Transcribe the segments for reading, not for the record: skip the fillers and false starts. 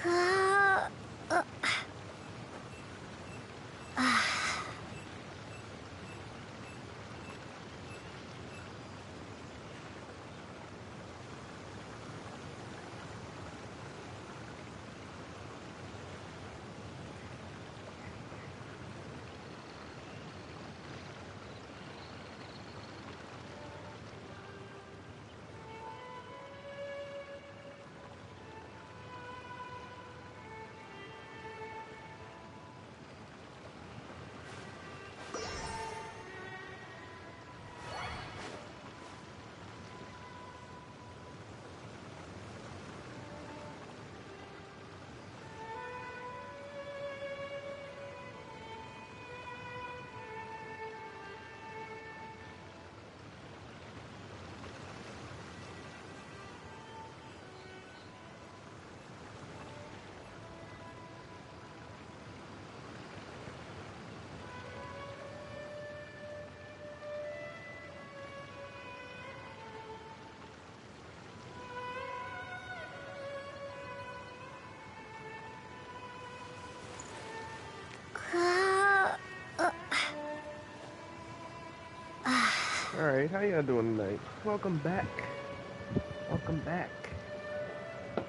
Uh, uh, Alright, how y'all doing tonight? Welcome back. Welcome back. I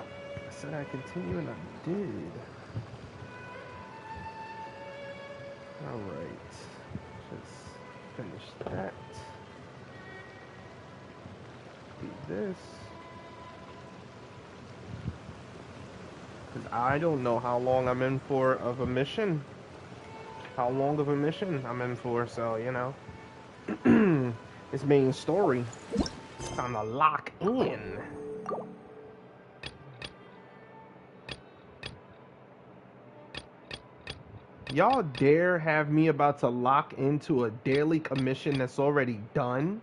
said I'd continue and I did. Alright. Let's finish that. Do this. Because I don't know how long I'm in for of a mission. How long of a mission I'm in for, so, you know. This main story. Time to lock in. Y'all dare have me about to lock into a daily commission that's already done?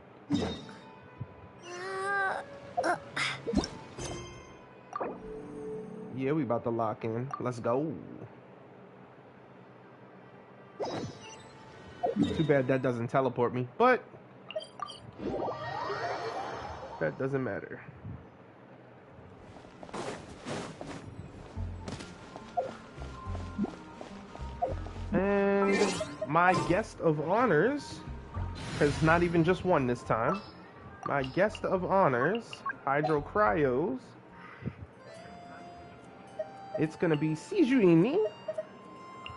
Yeah, we about to lock in. Let's go. Too bad that doesn't teleport me, but that doesn't matter. And my guest of honors, because not even just one this time, my guest of honors, Hydrocryos, it's gonna be Sijuini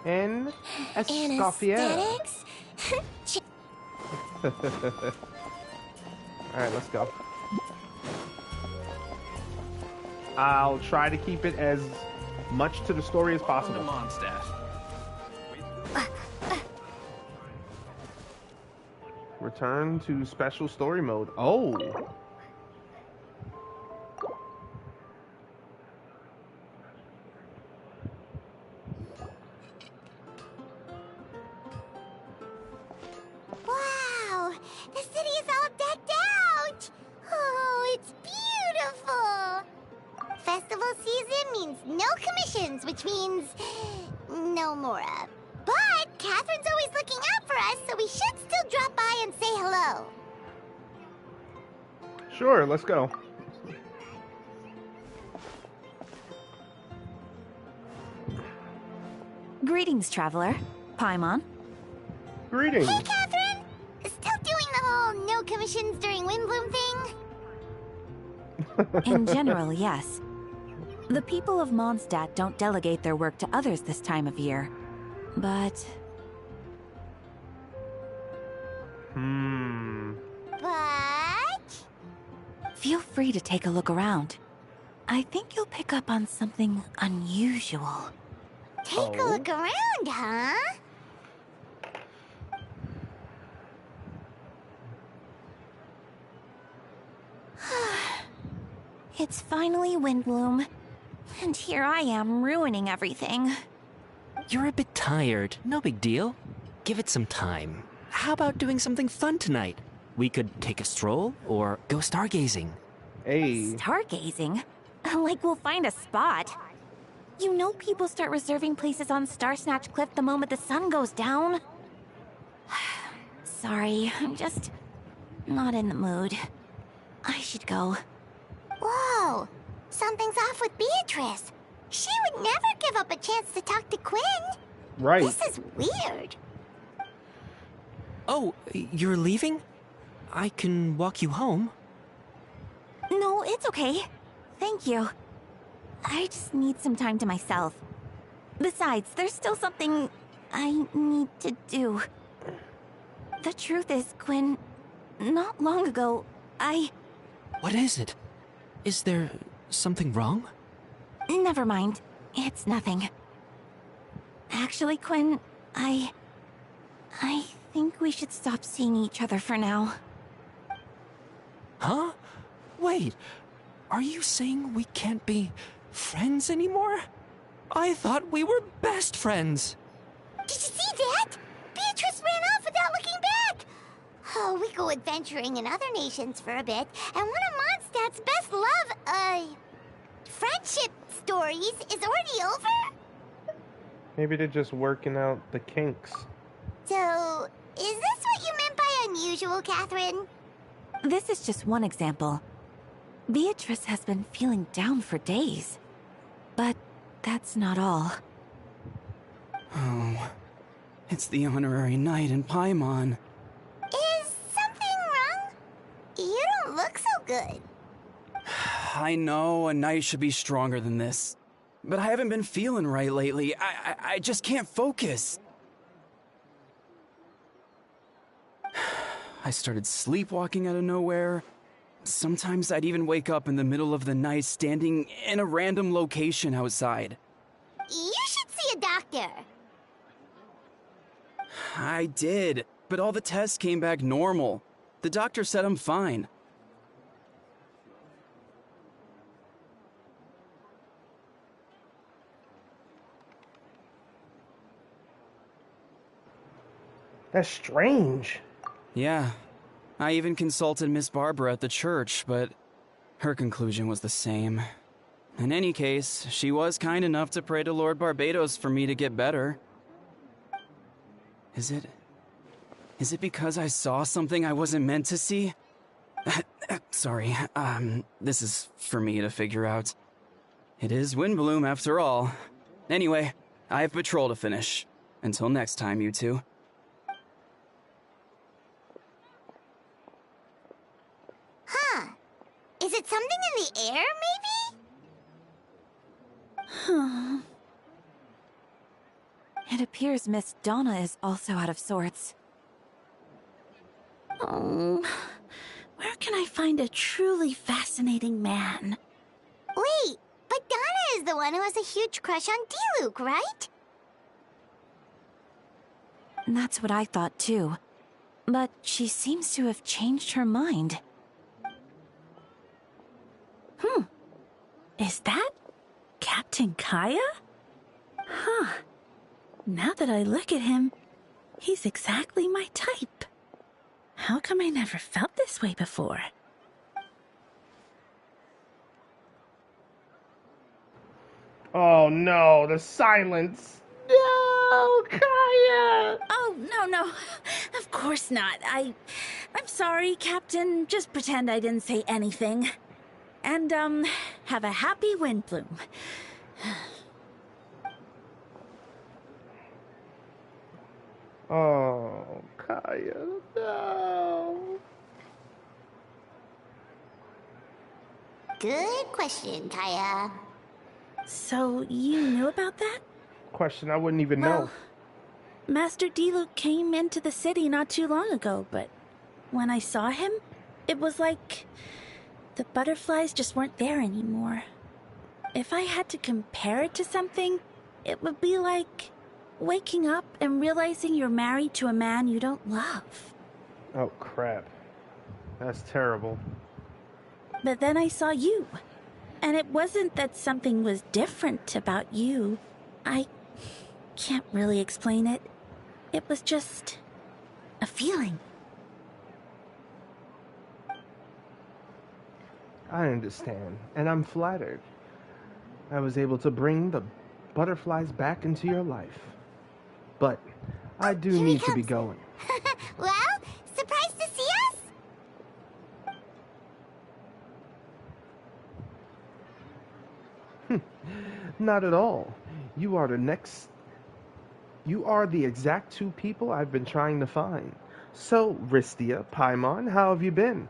and Escoffier. Alright, let's go. I'll try to keep it as much to the story as possible. Mondstat. Return to special story mode. Oh! wow! The city is all decked out! Oh, it's beautiful! Festival season means no commissions, which means no Mora. But Catherine's always looking out for us, so we should still drop by and say hello. Sure, let's go. Greetings, traveler. Paimon. Greetings. Hey, Catherine! Still doing the whole no commissions during Windbloom thing? In general, yes. The people of Mondstat don't delegate their work to others this time of year. But... But... feel free to take a look around. I think you'll pick up on something unusual. Take a look around, huh? It's finally Windbloom. And here I am ruining everything. You're a bit tired. No big deal. Give it some time. How about doing something fun tonight? We could take a stroll or go stargazing. Hey. Stargazing? Like we'll find a spot. You know people start reserving places on Starnatch Cliff the moment the sun goes down. Sorry, I'm just not in the mood. I should go. Whoa! Something's off with Beatrice. She would never give up a chance to talk to Quinn. Right. This is weird. Oh, you're leaving? I can walk you home. No, it's okay. Thank you. I just need some time to myself. Besides, there's still something I need to do. The truth is, Quinn, not long ago, What is it? Is there something wrong? Never mind. It's nothing. Actually, Quinn, I think we should stop seeing each other for now. Huh? Wait, are you saying we can't be friends anymore? I thought we were best friends. Did you see that? Beatrice ran off without looking back. Oh, we go adventuring in other nations for a bit, and one of Mondstat's best friendship stories is already over? Maybe they're just working out the kinks. So, is this what you meant by unusual, Catherine? This is just one example. Beatrice has been feeling down for days. But that's not all. Oh, it's the honorary knight in Paimon. Is something wrong? You don't look so good. I know a knight should be stronger than this, but I haven't been feeling right lately. I just can't focus. I started sleepwalking out of nowhere. Sometimes I'd even wake up in the middle of the night standing in a random location outside. You should see a doctor. I did, but all the tests came back normal. The doctor said I'm fine. That's strange. Yeah, I even consulted Miss Barbara at the church, but her conclusion was the same. In any case, she was kind enough to pray to Lord Barbados for me to get better. Is it because I saw something I wasn't meant to see? Sorry, this is for me to figure out. It is Windbloom after all. Anyway, I have patrol to finish. Until next time, you two. Huh. Is it something in the air, maybe? It appears Miss Donna is also out of sorts. Oh, where can I find a truly fascinating man? Wait, but Donna is the one who has a huge crush on Diluc, right? That's what I thought too. But she seems to have changed her mind. Is that Captain Kaya? Huh. Now that I look at him, he's exactly my type. How come I never felt this way before? Oh no, the silence. No, Kaya! Oh, no. Of course not. I'm sorry, Captain. Just pretend I didn't say anything. And, have a happy Windbloom. Oh, Kaya, no. Good question, Kaya. So, you knew about that? Question I wouldn't even know. Master Diluc came into the city not too long ago, but when I saw him, it was like the butterflies just weren't there anymore. If I had to compare it to something, it would be like waking up and realizing you're married to a man you don't love. Oh, crap. That's terrible. But then I saw you, and it wasn't that something was different about you. I can't really explain it. It was just a feeling. I understand, and I'm flattered. I was able to bring the butterflies back into your life. But I do Here he need to be comes. going. Well, surprised to see us? Not at all. You are the exact two people I've been trying to find. So, Ristia, Paimon, how have you been?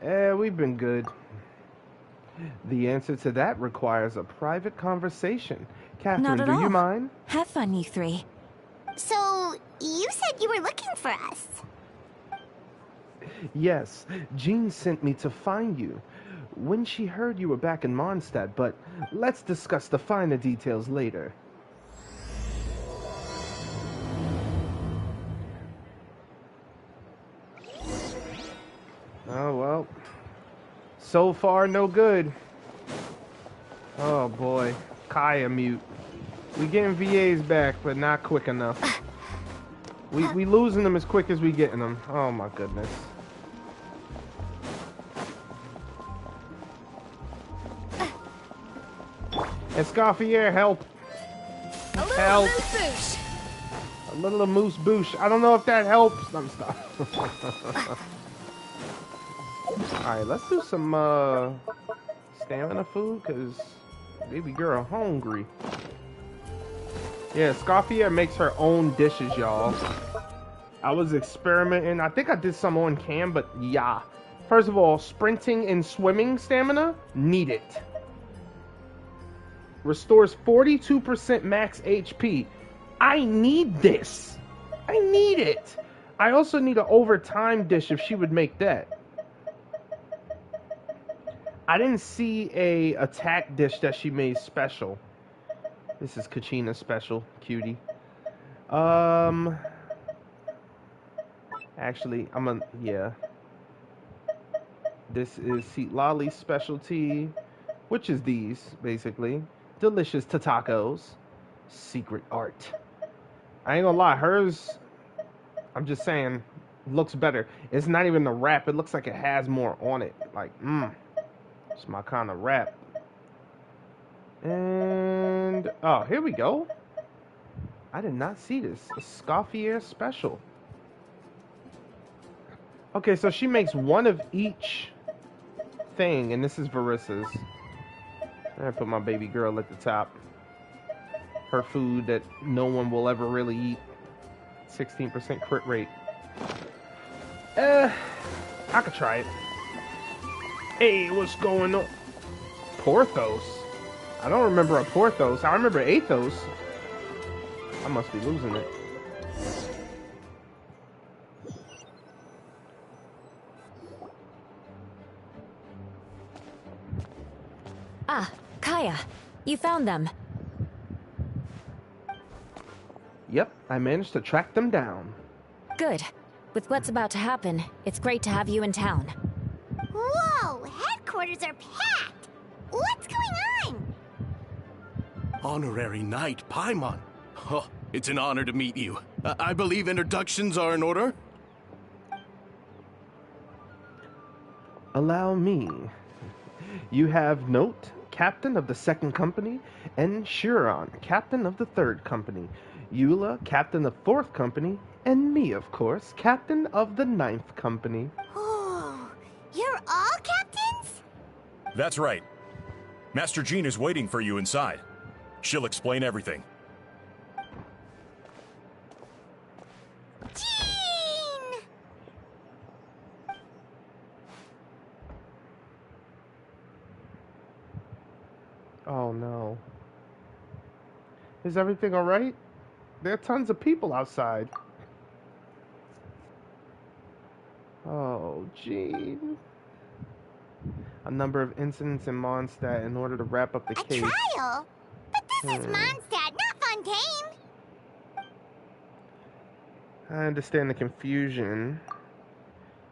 We've been good. The answer to that requires a private conversation. Catherine, Not at do you all. mind? Have fun, you three. So, you said you were looking for us. Yes, Jean sent me to find you when she heard you were back in Mondstat, but let's discuss the finer details later. Oh, well. So far, no good. Oh, boy. Kaya mute. We getting VAs back, but not quick enough. We losing them as quick as we getting them. Oh, my goodness. Escoffier, help. Help. A little moose boosh. I don't know if that helps. I'm stop. Alright, let's do some stamina food, because baby girl hungry. Yeah, Escoffier makes her own dishes, y'all. I was experimenting. I think I did some on cam, but yeah. First of all, sprinting and swimming stamina, need it. Restores 42% max HP. I need this. I need it. I also need an overtime dish if she would make that. I didn't see a attack dish that she made special. This is Kachina's special, cutie. Actually, yeah. This is Lolly's specialty, which is these, basically. Delicious tacos. Secret art. I ain't gonna lie, hers, I'm just saying, looks better. It's not even the wrap, it looks like it has more on it. Like, it's my kind of wrap. And, oh, here we go. I did not see this. A Scoffier special. Okay, so she makes one of each thing, and this is Varissa's. I put my baby girl at the top. Her food that no one will ever really eat. 16% crit rate. I could try it. Hey, what's going on? Porthos? I don't remember a Porthos. I remember Athos. I must be losing it. Ah, Kaya. You found them. Yep, I managed to track them down. Good. With what's about to happen, it's great to have you in town. Whoa! Headquarters are packed! What's going on? Honorary Knight Paimon. Oh, it's an honor to meet you. I believe introductions are in order? Allow me. You have Note, Captain of the 2nd Company, and Chiron, Captain of the 3rd Company. Eula, Captain of 4th Company, and me, of course, Captain of the 9th Company. Oh, you're all captains? That's right. Master Jean is waiting for you inside. She'll explain everything. Jean! Oh no. Is everything alright? There are tons of people outside. Oh, Jean. A number of incidents in Mondstat in order to wrap up the A case. trial? But this is Mondstat, not Fun Game! I understand the confusion.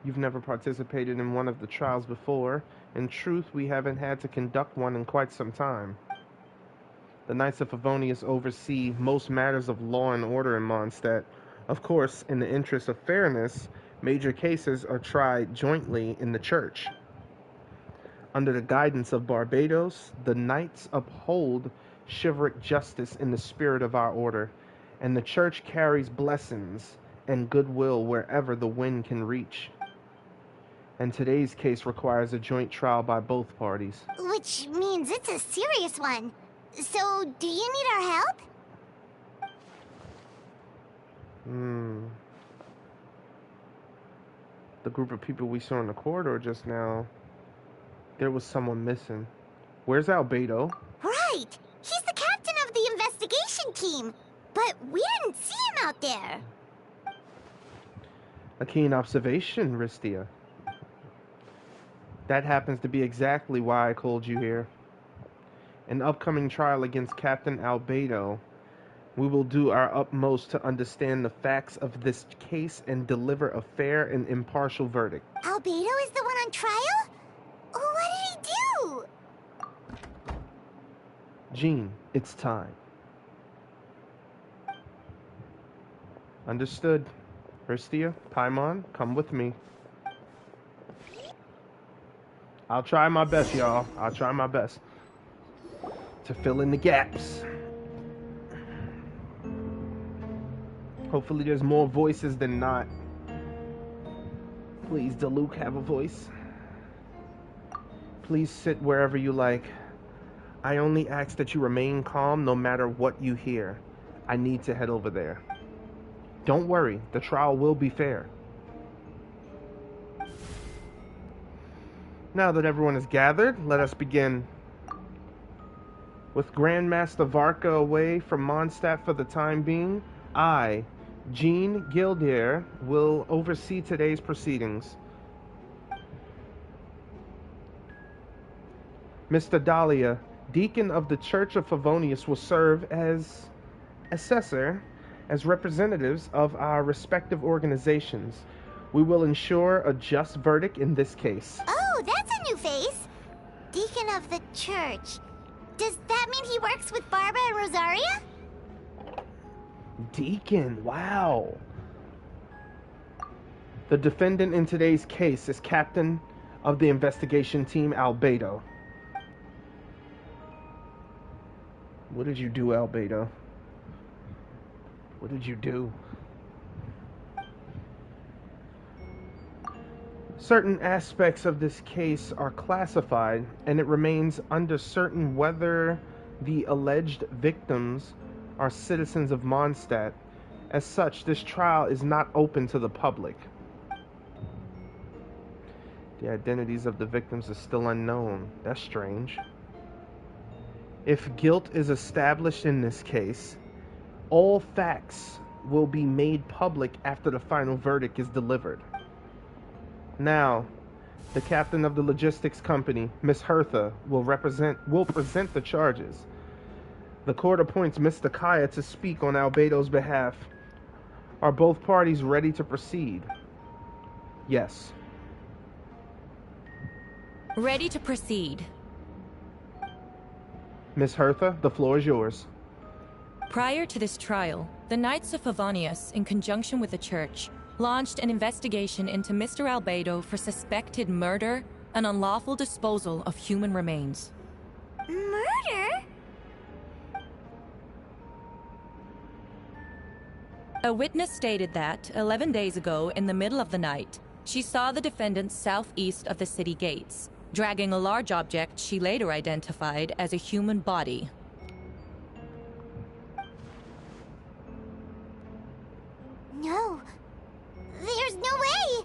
You've never participated in one of the trials before. In truth, we haven't had to conduct one in quite some time. The Knights of Favonius oversee most matters of law and order in Mondstat. Of course, in the interest of fairness, major cases are tried jointly in the church. Under the guidance of Barbados, the Knights uphold chivalric justice in the spirit of our order, and the church carries blessings and goodwill wherever the wind can reach. and today's case requires a joint trial by both parties. Which means it's a serious one. So, do you need our help? The group of people we saw in the corridor just now, there was someone missing. Where's Albedo? Right! He's the captain of the investigation team. But we didn't see him out there. A keen observation, Ristia. That happens to be exactly why I called you here. An upcoming trial against Captain Albedo. We will do our utmost to understand the facts of this case and deliver a fair and impartial verdict. Albedo is the one on trial? What did he do? Jean, it's time. Understood. Ristia, Paimon, come with me. I'll try my best, y'all. I'll try my best to fill in the gaps. Hopefully there's more voices than not. Please, Diluc, have a voice. Please sit wherever you like. I only ask that you remain calm no matter what you hear. I need to head over there. Don't worry, the trial will be fair. Now that everyone is gathered, let us begin. With Grandmaster Varka away from Mondstat for the time being, I, Jean Gildier, will oversee today's proceedings. Mr. Dahlia, Deacon of the Church of Favonius, will serve as assessor, as representatives of our respective organizations. We will ensure a just verdict in this case. Oh, that's a new face. Deacon of the church. Does that mean he works with Barbara and Rosaria? Deacon, wow. The defendant in today's case is Captain of the investigation team, Albedo. What did you do, Albedo? What did you do? Certain aspects of this case are classified, and it remains uncertain whether the alleged victims are citizens of Mondstat. As such, this trial is not open to the public. The identities of the victims are still unknown. That's strange. If guilt is established in this case, all facts will be made public after the final verdict is delivered. Now, the captain of the logistics company, Miss Hertha, will present the charges. The court appoints Mr. Kaya to speak on Albedo's behalf. Are both parties ready to proceed? Yes. Ready to proceed. Miss Hertha, the floor is yours. Prior to this trial, the Knights of Favonius, in conjunction with the Church, launched an investigation into Mr. Albedo for suspected murder and unlawful disposal of human remains. Murder? A witness stated that, 11 days ago, in the middle of the night, she saw the defendant southeast of the city gates, dragging a large object she later identified as a human body. No. There's no way!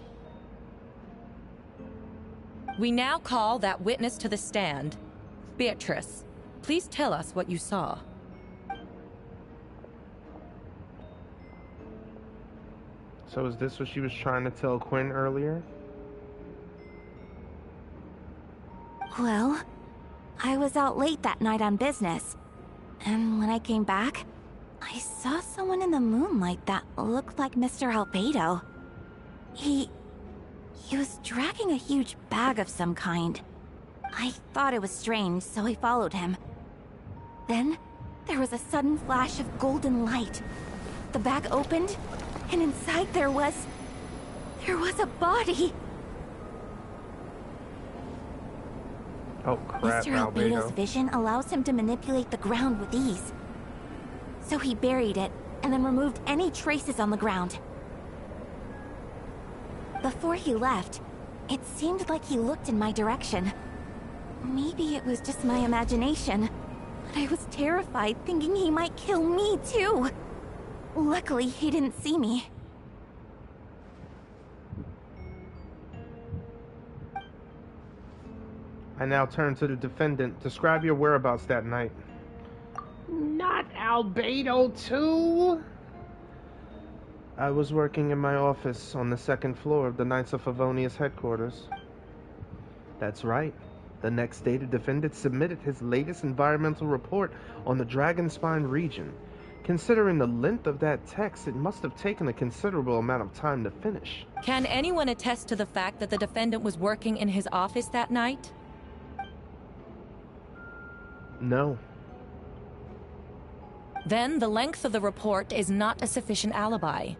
We now call that witness to the stand. Beatrice, please tell us what you saw. So is this what she was trying to tell Quinn earlier? Well, I was out late that night on business. And when I came back, I saw someone in the moonlight that looked like Mr. Albedo. He was dragging a huge bag of some kind. I thought it was strange, so I followed him. Then, there was a sudden flash of golden light. The bag opened, and inside there was a body. Oh crap, Mr. Albedo's Albedo. vision allows him to manipulate the ground with ease. So he buried it, and then removed any traces on the ground. Before he left, It seemed like he looked in my direction. Maybe it was just my imagination, but I was terrified thinking he might kill me too. Luckily, he didn't see me. I now turn to the defendant. Describe your whereabouts that night. Not Albedo too. I was working in my office on the second floor of the Knights of Favonius headquarters. That's right. The next day, the defendant submitted his latest environmental report on the Dragonspine region. Considering the length of that text, it must have taken a considerable amount of time to finish. Can anyone attest to the fact that the defendant was working in his office that night? No. Then the length of the report is not a sufficient alibi.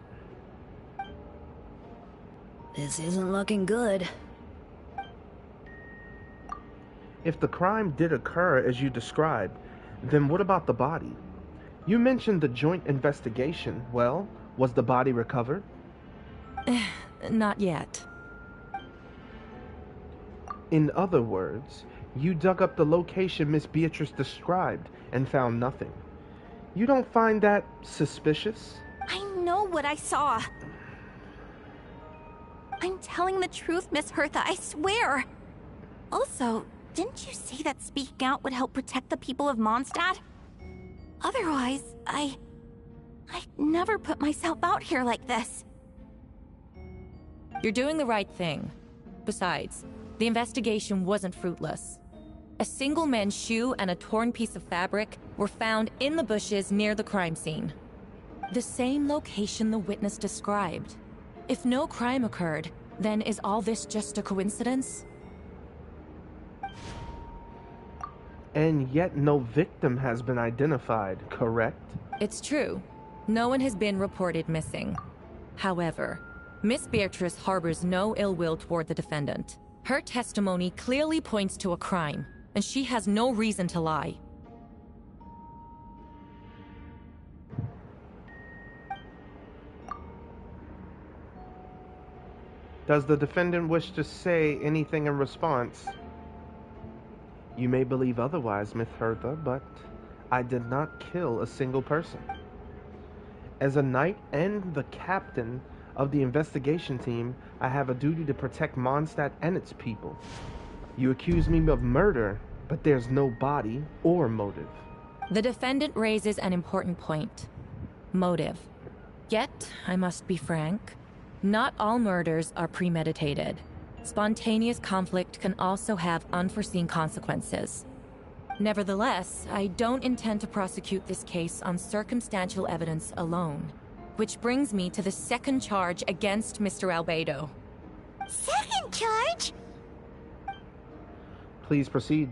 This isn't looking good. If the crime did occur as you described, then what about the body? You mentioned the joint investigation. Well, was the body recovered? Not yet. In other words, you dug up the location Miss Beatrice described and found nothing. You don't find that suspicious? I know what I saw. I'm telling the truth, Miss Hertha, I swear. Also, didn't you say that speaking out would help protect the people of Mondstat? Otherwise, I'd never put myself out here like this. You're doing the right thing. Besides, the investigation wasn't fruitless. A single man's shoe and a torn piece of fabric were found in the bushes near the crime scene. The same location the witness described. If no crime occurred, then is all this just a coincidence? And yet no victim has been identified, correct? It's true. No one has been reported missing. However, Miss Beatrice harbors no ill will toward the defendant. Her testimony clearly points to a crime, and she has no reason to lie. Does the defendant wish to say anything in response? You may believe otherwise, Miss Hertha, but I did not kill a single person. As a knight and the captain of the investigation team, I have a duty to protect Mondstat and its people. You accuse me of murder, but there's no body or motive. The defendant raises an important point. Motive. Yet, I must be frank, not all murders are premeditated. Spontaneous conflict can also have unforeseen consequences. Nevertheless, I don't intend to prosecute this case on circumstantial evidence alone. Which brings me to the second charge against Mr. Albedo. Second charge? Please proceed.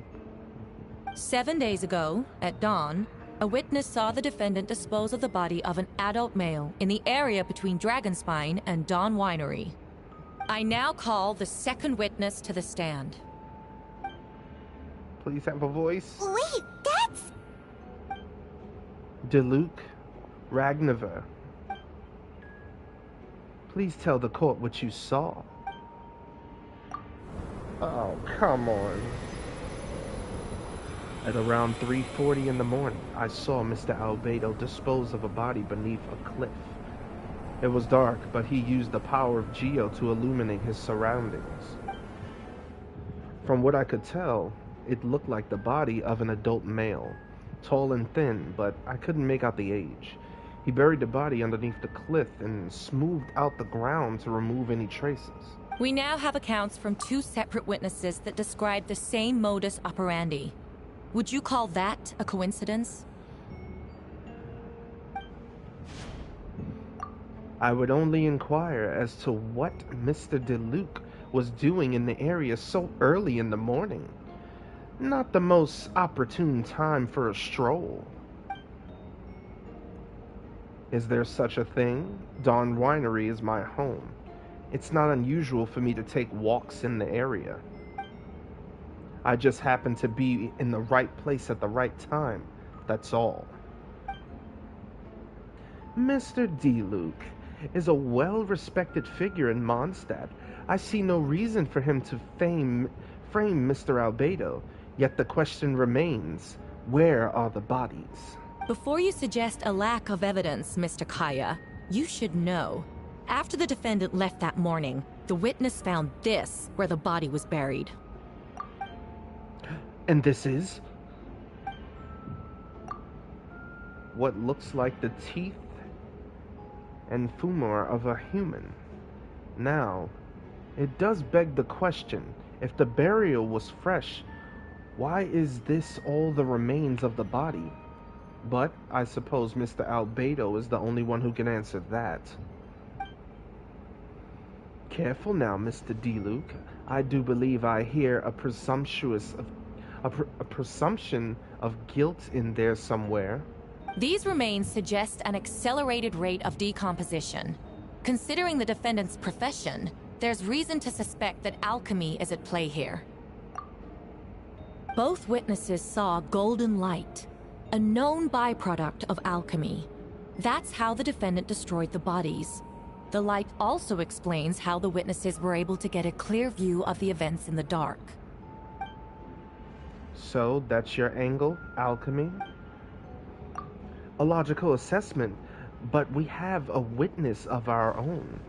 7 days ago, at dawn, a witness saw the defendant dispose of the body of an adult male in the area between Dragonspine and Dawn Winery. I now call the second witness to the stand. Please have a voice. Wait, that's... Diluc Ragnaver. Please tell the court what you saw. Oh, come on. At around 3:40 in the morning, I saw Mr. Albedo dispose of a body beneath a cliff. It was dark, but he used the power of Geo to illuminate his surroundings. From what I could tell, it looked like the body of an adult male, tall and thin, but I couldn't make out the age. He buried the body underneath the cliff and smoothed out the ground to remove any traces. We now have accounts from 2 separate witnesses that describe the same modus operandi. Would you call that a coincidence? I would only inquire as to what Mr. Diluc was doing in the area so early in the morning. Not the most opportune time for a stroll. Is there such a thing? Dawn Winery is my home. It's not unusual for me to take walks in the area. I just happen to be in the right place at the right time. That's all. Mr. Diluc is a well-respected figure in Mondstat. I see no reason for him to frame Mr. Albedo, yet the question remains, where are the bodies? Before you suggest a lack of evidence, Mr. Kaya, you should know. After the defendant left that morning, the witness found this where the body was buried. And this is? What looks like the teeth and femur of a human. Now, it does beg the question, if the burial was fresh, why is this all the remains of the body? But I suppose Mr. Albedo is the only one who can answer that. Careful now, Mr. D-Luke. I do believe I hear a presumption of guilt in there somewhere. These remains suggest an accelerated rate of decomposition. Considering the defendant's profession, there's reason to suspect that alchemy is at play here. Both witnesses saw golden light, a known byproduct of alchemy. That's how the defendant destroyed the bodies. The light also explains how the witnesses were able to get a clear view of the events in the dark. So, that's your angle, alchemy? A logical assessment, but we have a witness of our own.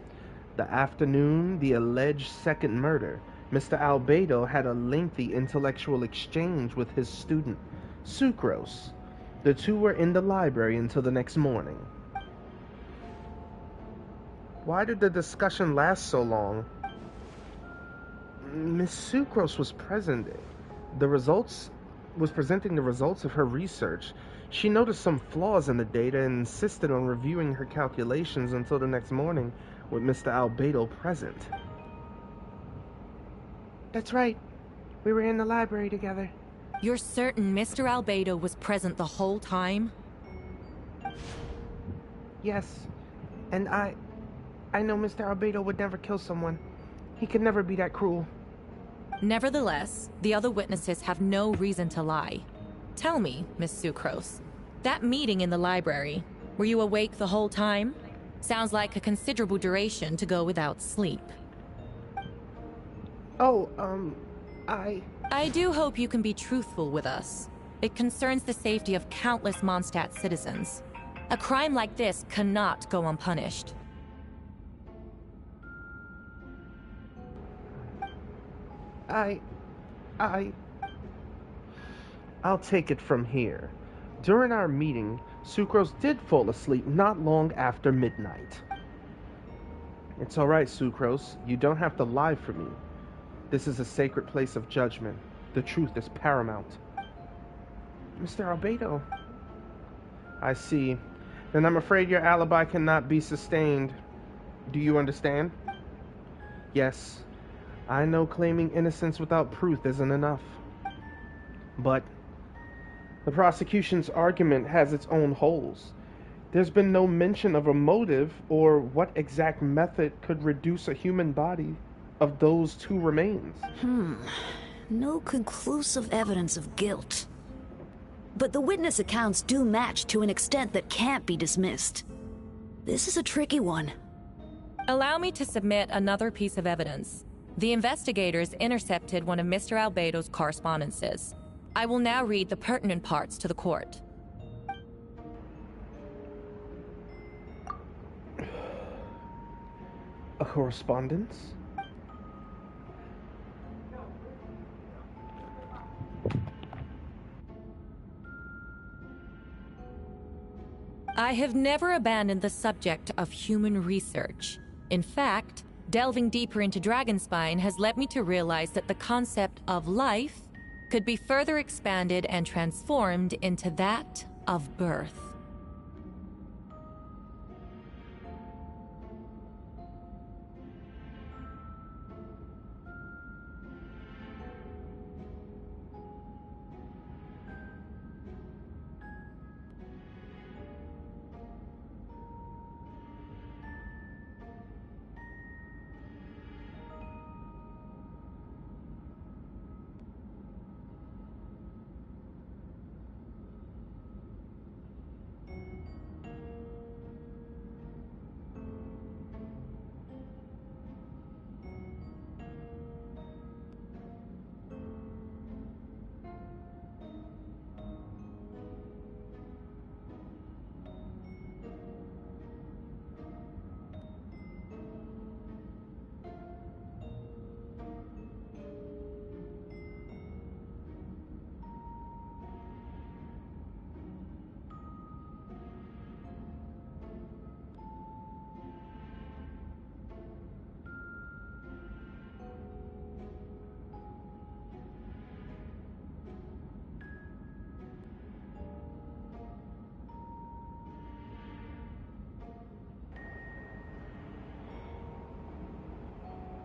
The afternoon, the alleged second murder, Mr. Albedo had a lengthy intellectual exchange with his student, Sucrose. The two were in the library until the next morning. Why did the discussion last so long? Miss Sucrose was present. Was presenting the results of her research. She noticed some flaws in the data and insisted on reviewing her calculations until the next morning with Mr. Albedo present. That's right. We were in the library together. You're certain Mr. Albedo was present the whole time? Yes. And I know Mr. Albedo would never kill someone. He could never be that cruel. Nevertheless, the other witnesses have no reason to lie. Tell me, Miss Sucrose, that meeting in the library, were you awake the whole time? Sounds like a considerable duration to go without sleep. Oh, I do hope you can be truthful with us. It concerns the safety of countless Mondstat citizens. A crime like this cannot go unpunished. I'll take it from here. During our meeting, Sucrose did fall asleep not long after midnight. It's all right, Sucrose. You don't have to lie for me. This is a sacred place of judgment. The truth is paramount. Mr. Albedo. I see. Then I'm afraid your alibi cannot be sustained. Do you understand? Yes. I know claiming innocence without proof isn't enough. But the prosecution's argument has its own holes. There's been no mention of a motive or what exact method could reduce a human body of those two remains. No conclusive evidence of guilt. But the witness accounts do match to an extent that can't be dismissed. This is a tricky one. Allow me to submit another piece of evidence. The investigators intercepted one of Mr. Albedo's correspondences. I will now read the pertinent parts to the court. A correspondence? I have never abandoned the subject of human research. In fact, delving deeper into Dragonspine has led me to realize that the concept of life could be further expanded and transformed into that of birth.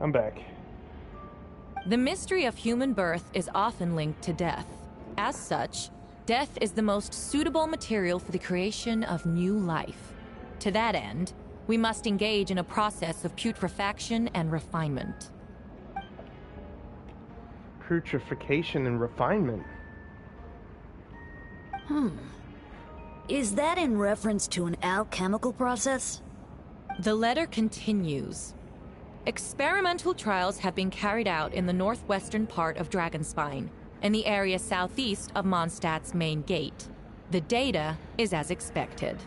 I'm back. The mystery of human birth is often linked to death. As such, death is the most suitable material for the creation of new life. To that end, we must engage in a process of putrefaction and refinement. Putrefaction and refinement? Is that in reference to an alchemical process? The letter continues. Experimental trials have been carried out in the northwestern part of Dragonspine, and the area southeast of Mondstat's main gate. The data is as expected.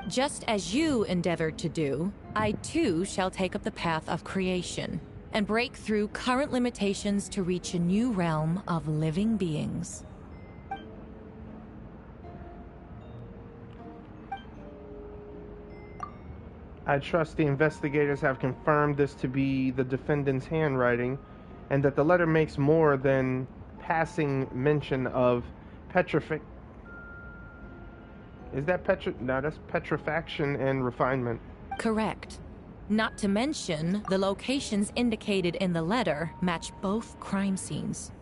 Just as you endeavored to do, I too shall take up the path of creation, and break through current limitations to reach a new realm of living beings. I trust the investigators have confirmed this to be the defendant's handwriting, and that the letter makes more than passing mention of petrific. Is that No, that's petrifaction and refinement. Correct. Not to mention, the locations indicated in the letter match both crime scenes.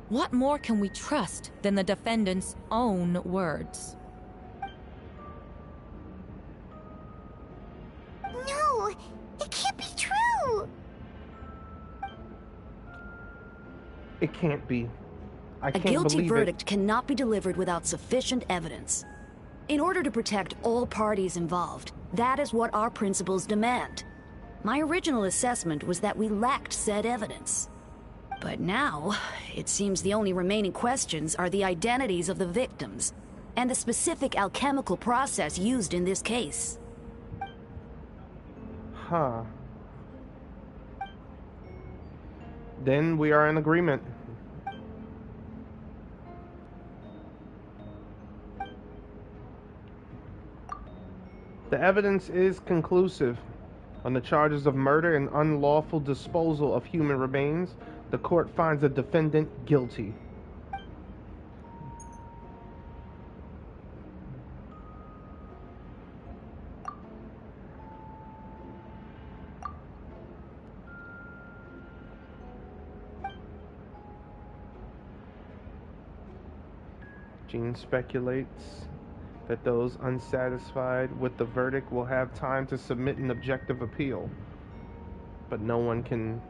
What more can we trust than the defendant's own words? No, it can't be true. It can't be. I A can't guilty believe verdict it. cannot be delivered without sufficient evidence. In order to protect all parties involved, that is what our principles demand. My original assessment was that we lacked said evidence. But now, it seems the only remaining questions are the identities of the victims, and the specific alchemical process used in this case. Huh. Then we are in agreement. The evidence is conclusive. On the charges of murder and unlawful disposal of human remains, the court finds the defendant guilty. Jean speculates that those unsatisfied with the verdict will have time to submit an objective appeal, but no one can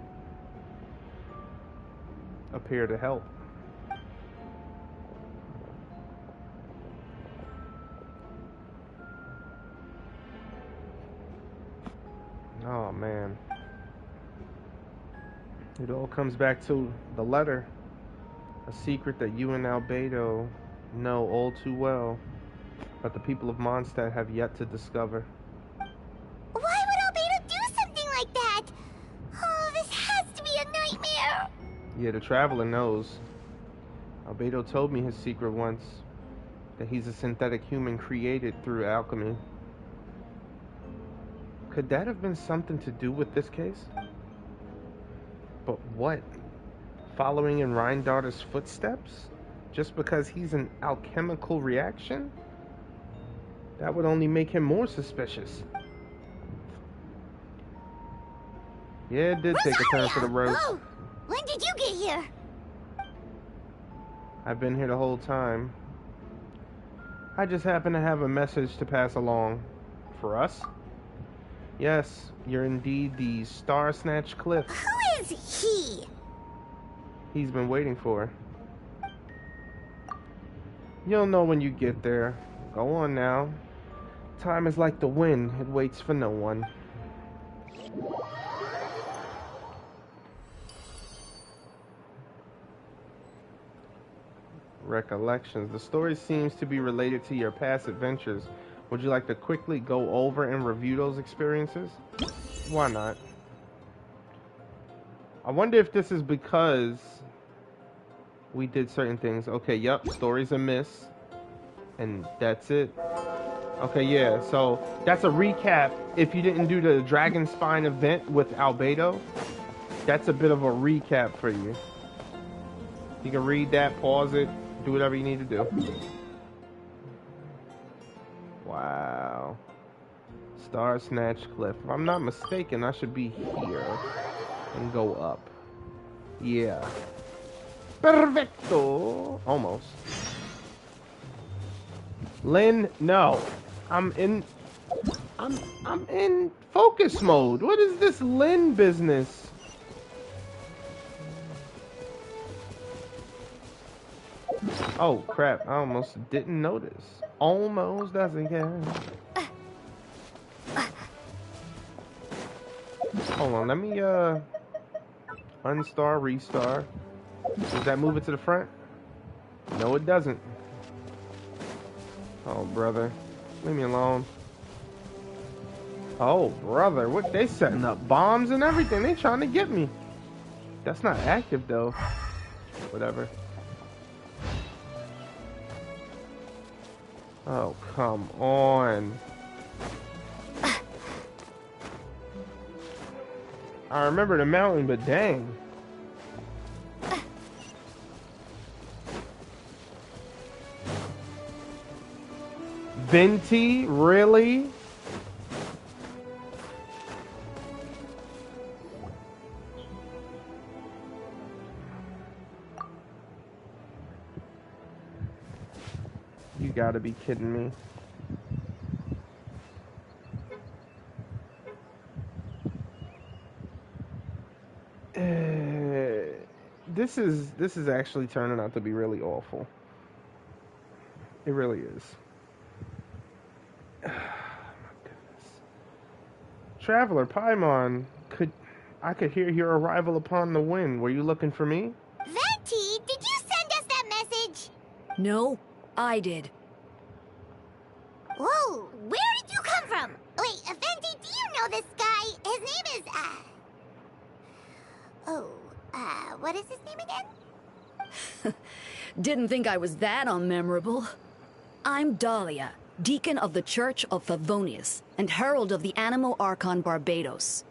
appear to help. Oh man. It all comes back to the letter, a secret that you and Albedo know all too well, but the people of Mondstat have yet to discover. Why would Albedo do something like that? Oh, this has to be a nightmare. Yeah, the Traveler knows. Albedo told me his secret once, that he's a synthetic human created through alchemy. Could that have been something to do with this case? But what? Following in Rheindarter's footsteps? Just because he's an alchemical reaction? That would only make him more suspicious. Yeah, it did take a turn for the worse. Oh, when did you get here? I've been here the whole time. I just happen to have a message to pass along. For us? Yes, you're indeed the Starnatch Cliff. Who is he? He's been waiting for. You'll know when you get there. Go on now. Time is like the wind. It waits for no one. Recollections. The story seems to be related to your past adventures. Would you like to quickly go over and review those experiences? Why not? I wonder if this is because we did certain things. Okay, yep, stories amiss. And that's it. Okay, yeah, so that's a recap. If you didn't do the Dragonspine event with Albedo, that's a bit of a recap for you. You can read that, pause it, do whatever you need to do. Wow. Starnatch Cliff. If I'm not mistaken, I should be here. and go up. Yeah. Perfecto. Almost. Lynn, no. I'm in focus mode. What is this Lynn business? Oh crap, I almost didn't notice. Almost doesn't count. Hold on, let me unstar, restar. Does that move it to the front? No, it doesn't. Oh, brother. Leave me alone. Oh, brother. What? They setting up bombs and everything. They trying to get me. That's not active, though. Whatever. Oh, come on. I remember the mountain, but dang. Venti, really? You gotta be kidding me. This is actually turning out to be really awful. It really is. Oh, my goodness. Traveler, Paimon, I could hear your arrival upon the wind. Were you looking for me? Venti, did you send us that message? No, I did. Whoa, where did you come from? Wait, Venti, do you know this guy? His name is, what is his name again? Didn't think I was that unmemorable. I'm Dahlia, Deacon of the Church of Favonius, and Herald of the Animo Archon Barbados.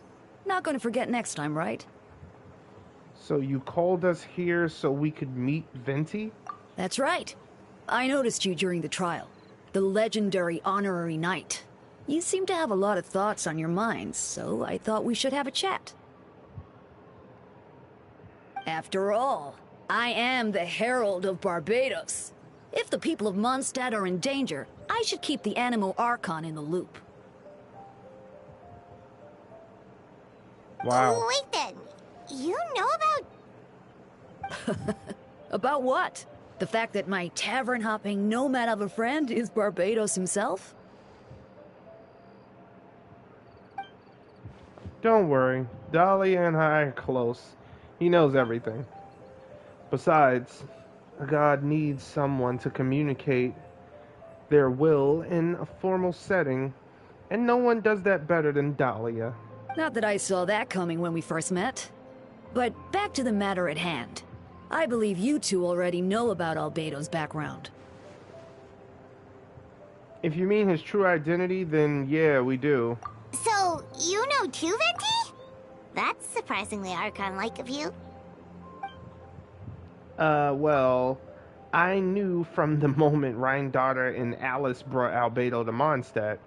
Not gonna forget next time, right? So you called us here so we could meet Venti? That's right. I noticed you during the trial. The legendary honorary knight. You seem to have a lot of thoughts on your mind, so I thought we should have a chat. After all, I am the Herald of Barbados. If the people of Mondstat are in danger, I should keep the Animo Archon in the loop. Wow. Wait then, you know about... About what? The fact that my tavern-hopping nomad of a friend is Barbados himself? Don't worry. Dahlia and I are close. He knows everything. Besides, a god needs someone to communicate their will in a formal setting, and no one does that better than Dahlia. Not that I saw that coming when we first met. But back to the matter at hand. I believe you two already know about Albedo's background. If you mean his true identity, then yeah, we do. So, you know too, Venti? That's surprisingly Archon-like of you. Well, I knew from the moment Rhine-Daughter and Alice brought Albedo to Mondstat.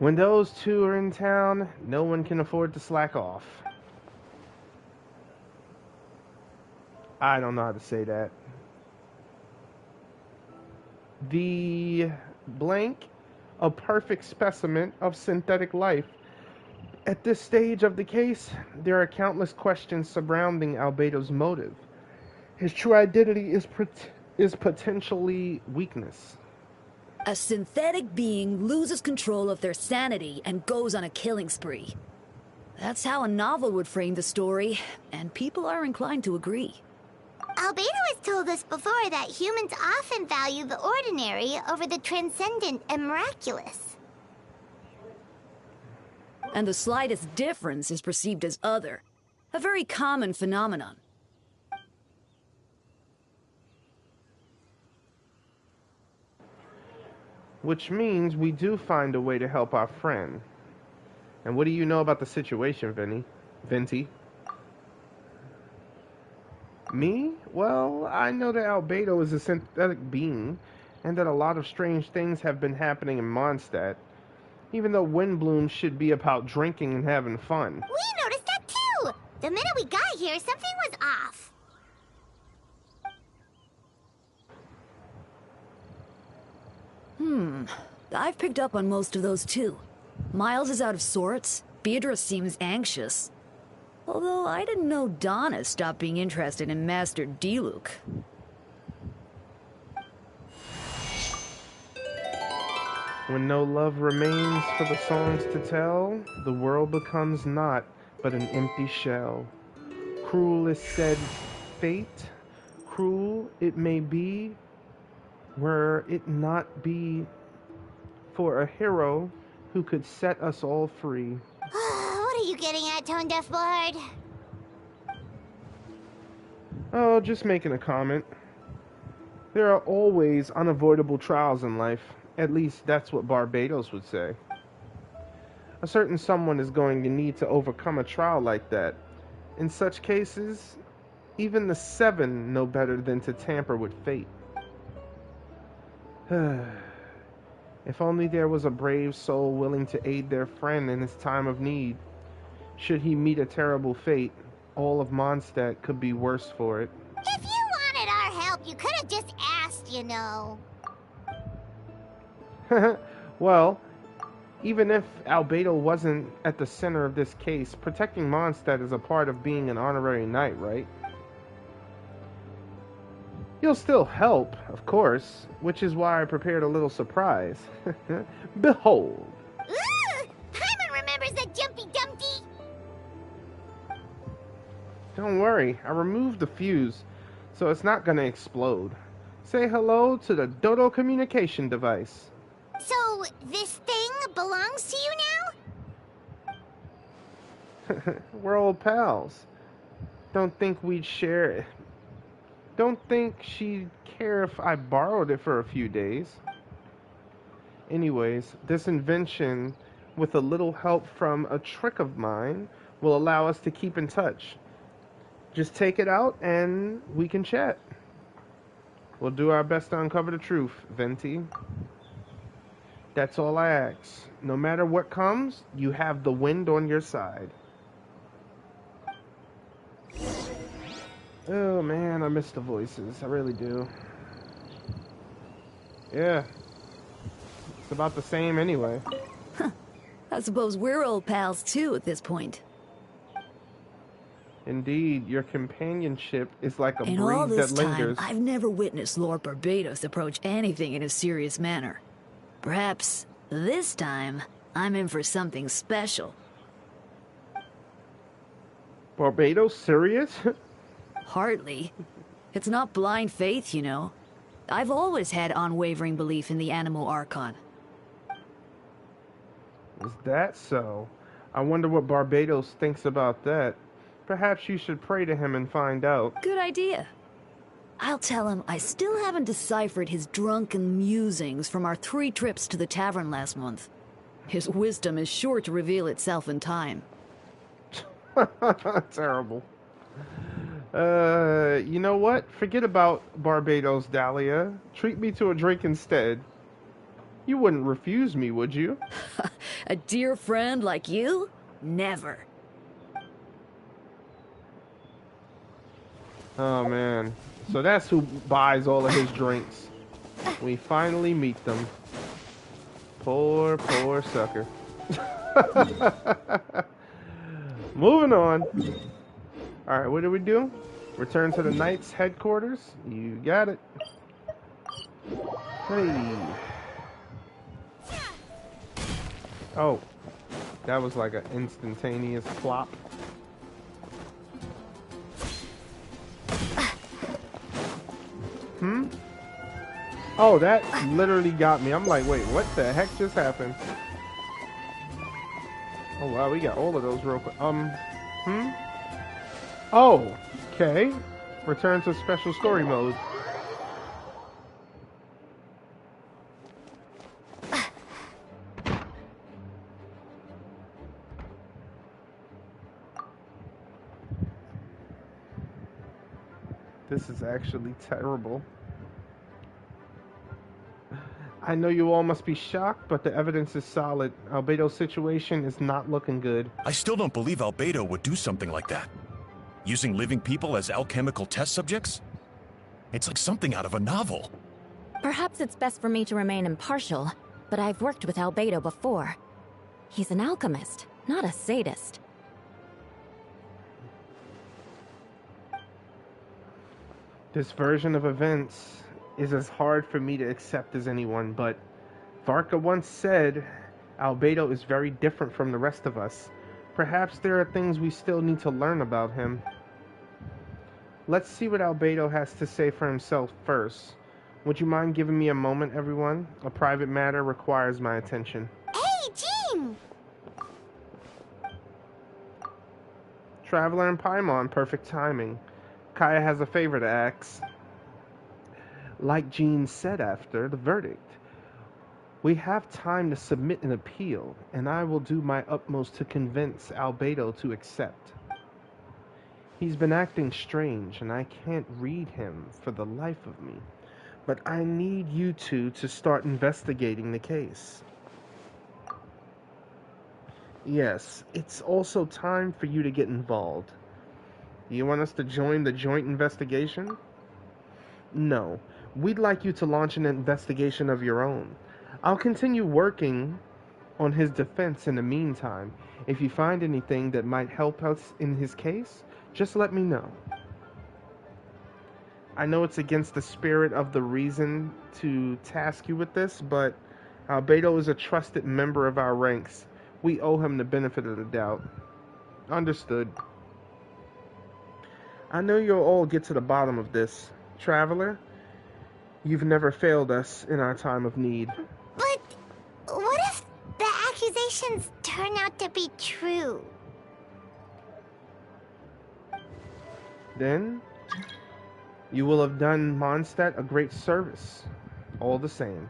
When those two are in town, no one can afford to slack off. I don't know how to say that. The blank, a perfect specimen of synthetic life. At this stage of the case, there are countless questions surrounding Albedo's motive. His true identity is potentially weakness. A synthetic being loses control of their sanity and goes on a killing spree. That's how a novel would frame the story, and people are inclined to agree. Albedo has told us before that humans often value the ordinary over the transcendent and miraculous. And the slightest difference is perceived as other. A very common phenomenon. Which means we do find a way to help our friend. And what do you know about the situation, Venti? Me? Well, I know that Albedo is a synthetic being, and that a lot of strange things have been happening in Mondstat. Even though Windbloom should be about drinking and having fun. We noticed that too! The minute we got here, something was off. I've picked up on most of those too. Miles is out of sorts. Beatrice seems anxious. Although I didn't know Donna stopped being interested in Master Diluc. When no love remains for the songs to tell, the world becomes naught but an empty shell. Cruel is said fate, cruel it may be, were it not be for a hero who could set us all free. What are you getting at, Tone Deaf Bard? Oh, just making a comment. There are always unavoidable trials in life. At least that's what Barbados would say. A certain someone is going to need to overcome a trial like that. In such cases, even the Seven know better than to tamper with fate. If only there was a brave soul willing to aid their friend in his time of need. Should he meet a terrible fate, all of Mondstat could be worse for it. If you wanted our help, you could have just asked, you know. Well, even if Albedo wasn't at the center of this case, protecting Mondstat is a part of being an honorary knight, right? You'll still help, of course, which is why I prepared a little surprise. Behold. Ooh! Paimon remembers that Jumpy Dumpty! Don't worry, I removed the fuse, so it's not gonna explode. Say hello to the Dodo communication device. So, this thing belongs to you now? We're old pals. Don't think we'd share it. Don't think she'd care if I borrowed it for a few days. Anyways, this invention, with a little help from a trick of mine, will allow us to keep in touch. Just take it out and we can chat. We'll do our best to uncover the truth, Venti. That's all I ask. No matter what comes, you have the wind on your side. Oh man, I miss the voices. I really do. Yeah. It's about the same anyway. I suppose we're old pals too at this point. Indeed, your companionship is like a In all breeze this that lingers. time, I've never witnessed Lord Barbados approach anything in a serious manner. Perhaps this time, I'm in for something special. Barbados serious? Hardly. It's not blind faith, you know. I've always had unwavering belief in the Animo Archon. Is that so? I wonder what Barbados thinks about that. Perhaps you should pray to him and find out. Good idea. I'll tell him I still haven't deciphered his drunken musings from our 3 trips to the tavern last month. His wisdom is sure to reveal itself in time. Terrible. You know what? Forget about Barbados, Dahlia. Treat me to a drink instead. You wouldn't refuse me, would you? A dear friend like you? Never. Oh, man. So that's who buys all of his drinks. We finally meet them. Poor, poor sucker. Moving on. Alright, what do we do? Return to the Knight's headquarters? You got it. Hey. Oh. That was like an instantaneous plop. Oh, that literally got me. I'm like, wait, what the heck just happened? Oh, wow, we got all of those real quick. Oh, okay. Return to special story mode. This is actually terrible. I know you all must be shocked, but the evidence is solid. Albedo's situation is not looking good. I still don't believe Albedo would do something like that. Using living people as alchemical test subjects? It's like something out of a novel. Perhaps it's best for me to remain impartial, but I've worked with Albedo before. He's an alchemist, not a sadist. This version of events is as hard for me to accept as anyone, but Varka once said, Albedo is very different from the rest of us. Perhaps there are things we still need to learn about him. Let's see what Albedo has to say for himself first. Would you mind giving me a moment, everyone? A private matter requires my attention. Hey, Jean! Traveler and Paimon, perfect timing. Kaya has a favor to ask. Like Jean said after the verdict, we have time to submit an appeal, and I will do my utmost to convince Albedo to accept. He's been acting strange, and I can't read him for the life of me. But I need you two to start investigating the case. Yes, it's also time for you to get involved. You want us to join the joint investigation? No, we'd like you to launch an investigation of your own. I'll continue working on his defense in the meantime. If you find anything that might help us in his case, just let me know. I know it's against the spirit of the reason to task you with this, but Albedo is a trusted member of our ranks. We owe him the benefit of the doubt. Understood. I know you'll all get to the bottom of this. Traveler, you've never failed us in our time of need. But what if the accusations turn out to be true? Then you will have done Mondstat a great service, all the same.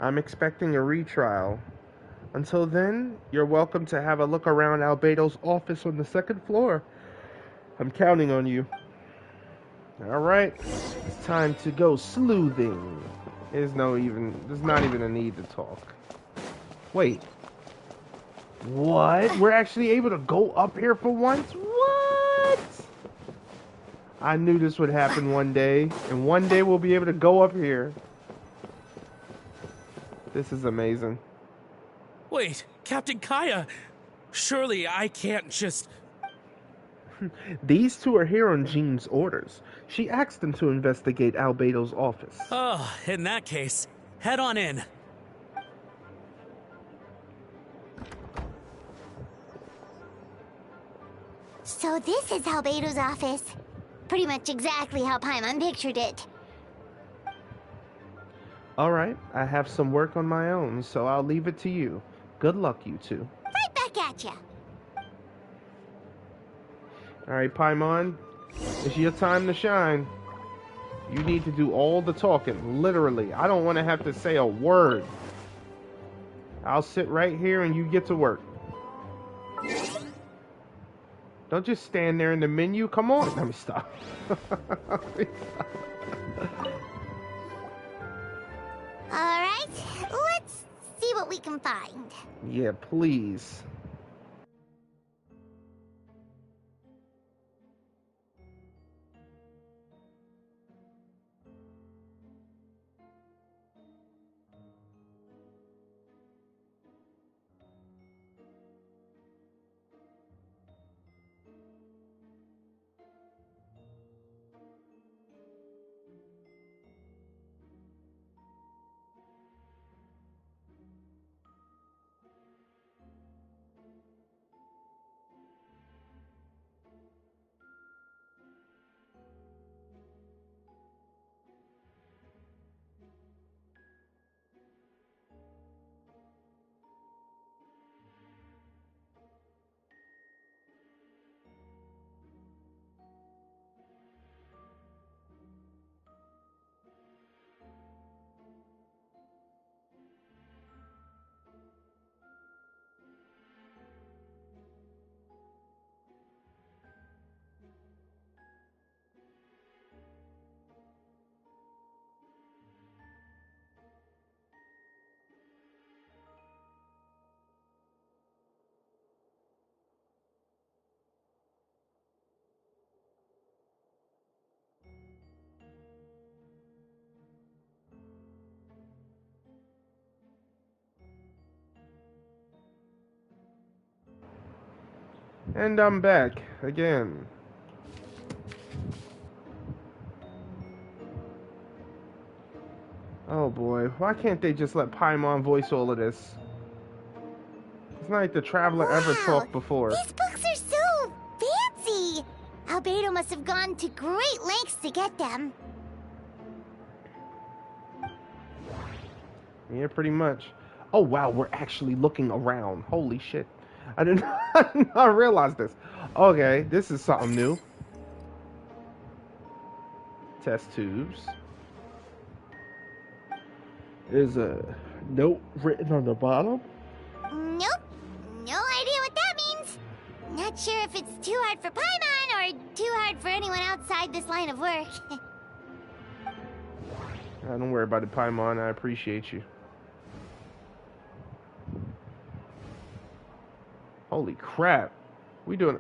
I'm expecting a retrial. Until then, you're welcome to have a look around Albedo's office on the second floor. I'm counting on you. Alright, it's time to go sleuthing. There's not even a need to talk. Wait. What? We're actually able to go up here for once? What? I knew this would happen one day, and one day we'll be able to go up here. This is amazing. Wait, Captain Kaya! Surely I can't just... These two are here on Jean's orders. She asked them to investigate Albedo's office. Oh, in that case, head on in. So this is Albedo's office. Pretty much exactly how Paimon pictured it. Alright, I have some work on my own, so I'll leave it to you. Good luck, you two. Right back at ya. Alright, Paimon, it's your time to shine. You need to do all the talking, literally. I don't want to have to say a word. I'll sit right here and you get to work. Don't just stand there in the menu. Come on. Let me stop. Alright, let's see what we can find. Yeah, please. And I'm back again. Oh boy, why can't they just let Paimon voice all of this? It's not like the Traveler ever talked before. These books are so fancy! Albedo must have gone to great lengths to get them. Yeah, pretty much. Oh wow, we're actually looking around. Holy shit. I did not realize this. Okay, this is something new. Test tubes. There's a note written on the bottom. Nope. No idea what that means. Not sure if it's too hard for Paimon or too hard for anyone outside this line of work. Don't worry about it, Paimon. I appreciate you. Holy crap. We doing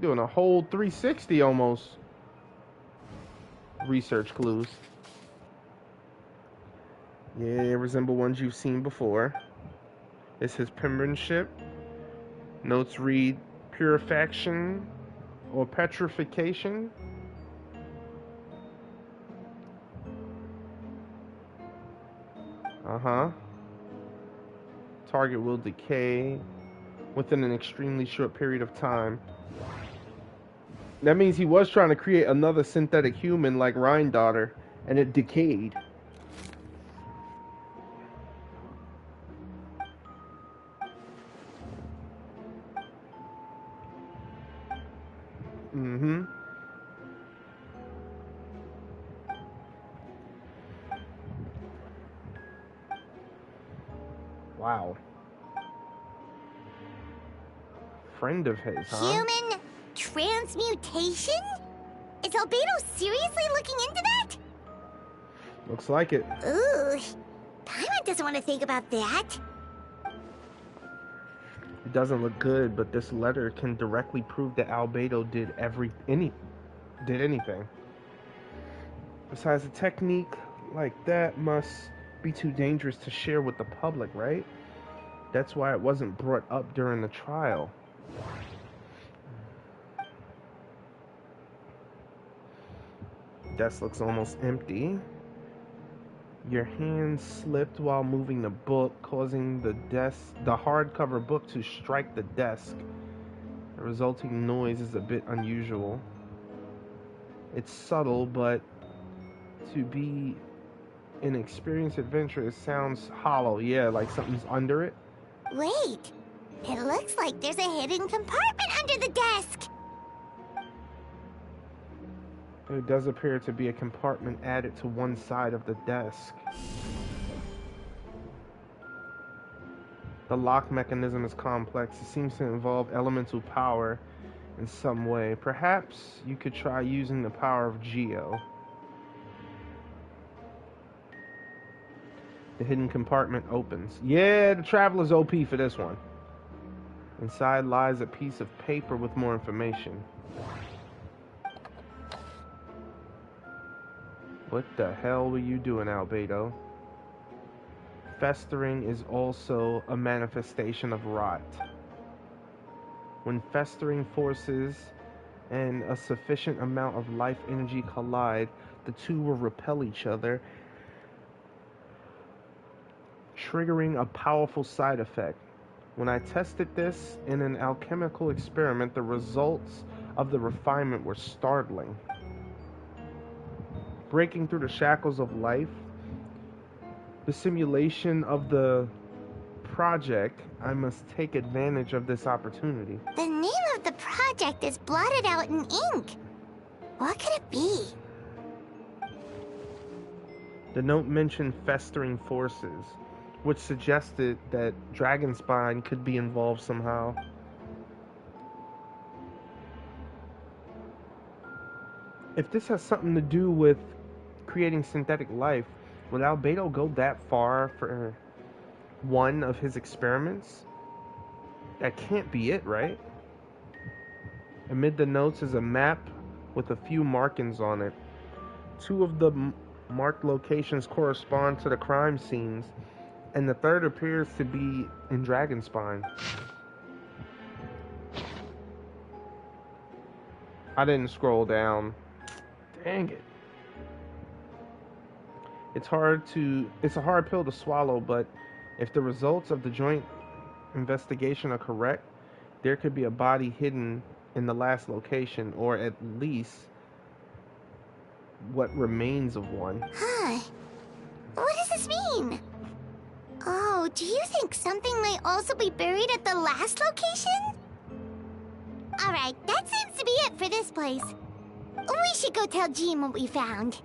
a whole 360 almost. Research clues. Yeah, resemble ones you've seen before. It's his penmanship. Notes read purification or petrification. Target will decay within an extremely short period of time. That means he was trying to create another synthetic human like Rhine-Daughter, and it decayed. Wow. Friend of his, huh? Human transmutation? Is Albedo seriously looking into that? Looks like it. Ooh. Paimon doesn't want to think about that. It doesn't look good, but this letter can directly prove that Albedo did anything. Besides, a technique like that must be too dangerous to share with the public, right? That's why it wasn't brought up during the trial. Desk looks almost empty. Your hand slipped while moving the book, causing the hardcover book to strike the desk. The resulting noise is a bit unusual. It's subtle, but to be an experienced adventurer, it sounds hollow. Yeah, like something's under it. Wait, it looks like there's a hidden compartment under the desk. There does appear to be a compartment added to one side of the desk. The lock mechanism is complex. It seems to involve elemental power in some way. Perhaps you could try using the power of Geo. The hidden compartment opens. Yeah, the Traveler's OP for this one. Inside lies a piece of paper with more information. What the hell were you doing, Albedo? Festering is also a manifestation of rot. When festering forces and a sufficient amount of life energy collide, the two will repel each other, triggering a powerful side effect. When I tested this in an alchemical experiment, the results of the refinement were startling. Breaking through the shackles of life, the simulation of the project, I must take advantage of this opportunity. The name of the project is blotted out in ink. What could it be? The note mentioned festering forces, which suggested that Dragonspine could be involved somehow. If this has something to do with creating synthetic life, would Albedo go that far for one of his experiments? That can't be it, right? Amid the notes is a map with a few markings on it. Two of the marked locations correspond to the crime scenes, and the third appears to be in Dragonspine. I didn't scroll down. Dang it. It's a hard pill to swallow, but if the results of the joint investigation are correct, there could be a body hidden in the last location, or at least what remains of one. Huh. What does this mean? Oh, do you think something might also be buried at the last location? Alright, that seems to be it for this place. We should go tell Jean what we found.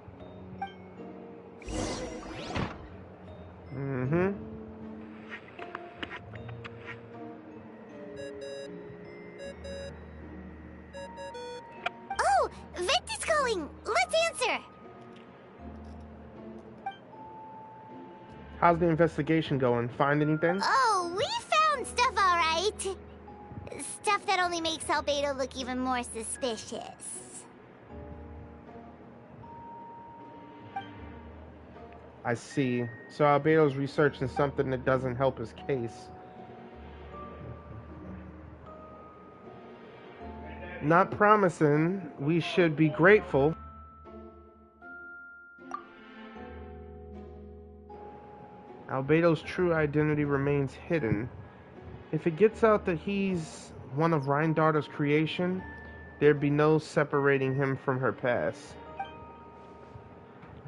Mm-hmm. Oh, Vent is calling. Let's answer. How's the investigation going? Find anything? Oh, we found stuff, all right. Stuff that only makes Albedo look even more suspicious. I see. So Albedo's researching something that doesn't help his case. Not promising. We should be grateful. Albedo's true identity remains hidden. If it gets out that he's one of Reindarter's creation, there'd be no separating him from her past.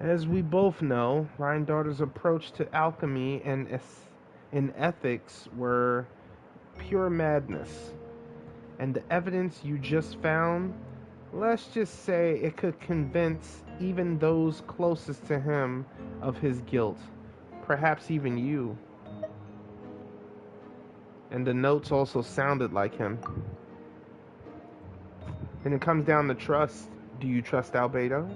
As we both know, Reindarter's approach to alchemy and ethics were pure madness. And the evidence you just found, let's just say it could convince even those closest to him of his guilt. Perhaps even you. And the notes also sounded like him. And it comes down to trust. Do you trust Albedo?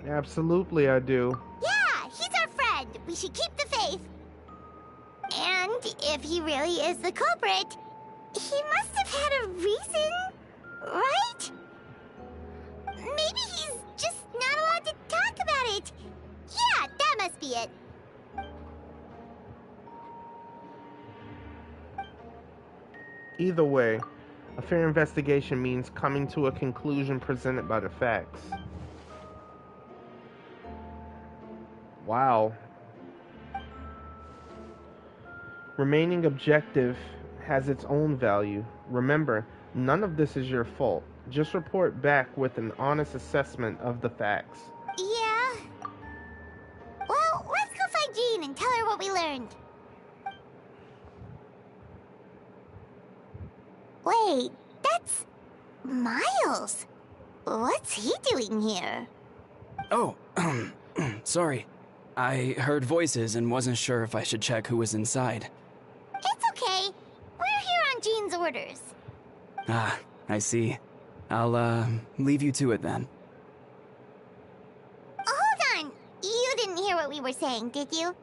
Absolutely I do. Yeah, he's our friend. We should keep the faith. And if he really is the culprit, he must have had a reason, right? Maybe he's just not allowed to talk about it. Yeah, that must be it. Either way, a fair investigation means coming to a conclusion presented by the facts. Wow. Remaining objective has its own value. Remember, none of this is your fault. Just report back with an honest assessment of the facts. Yeah. Well, let's go find Jean and tell her what we learned. Wait, that's Miles. What's he doing here? Oh, sorry. I heard voices and wasn't sure if I should check who was inside. It's okay. We're here on Jean's orders. Ah, I see. I'll, leave you to it then. Hold on. You didn't hear what we were saying, did you?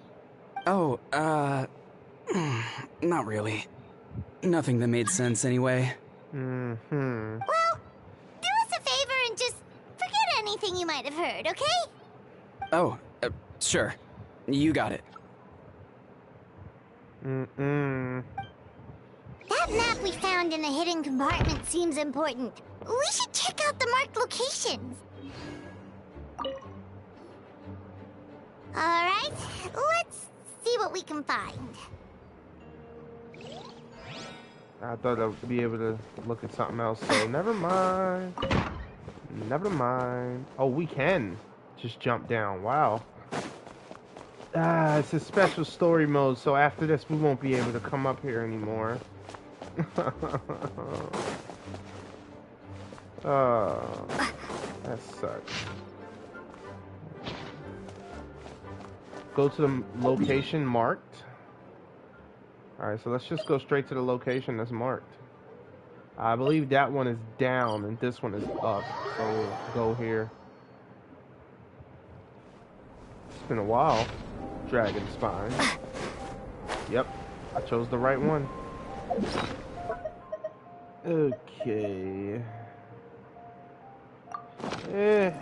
Oh, not really. Nothing that made sense anyway. Mm-hmm. Well, do us a favor and just forget anything you might have heard, okay? Oh, sure. You got it. Mm-mm. That map we found in the hidden compartment seems important. We should check out the marked locations. Alright, let's see what we can find. I thought I'd be able to look at something else, so never mind. Never mind. Oh, we can just jump down. Wow. Ah, it's a special story mode, so after this we won't be able to come up here anymore. Oh, that sucks. Go to the location marked. Alright, so let's just go straight to the location that's marked. I believe that one is down and this one is up, so we'll go here. It's been a while. Dragonspine. Yep, I chose the right one. Okay.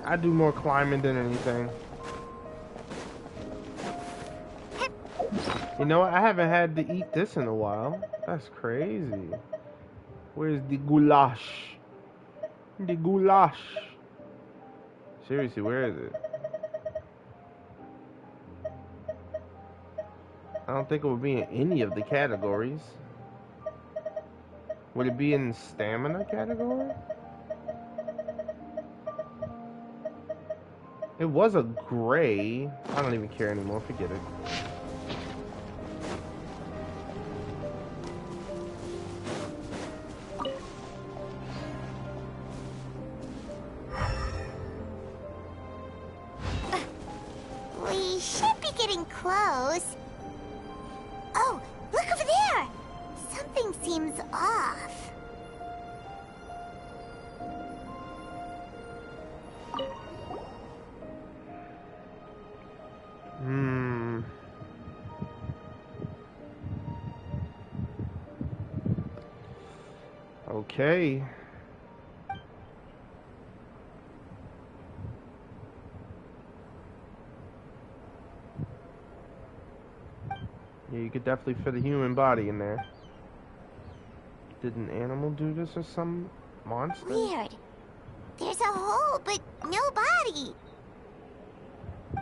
I do more climbing than anything. You know what? I haven't had to eat this in a while. That's crazy. Where's the goulash? The goulash. Seriously, where is it? I don't think it would be in any of the categories. Would it be in stamina category? It was a gray. I don't even care anymore. Forget it. We should be getting close. Oh, look over there! Something seems off. Okay. Yeah, you could definitely fit a human body in there. Did an animal do this or some monster? Weird. There's a hole, but no body.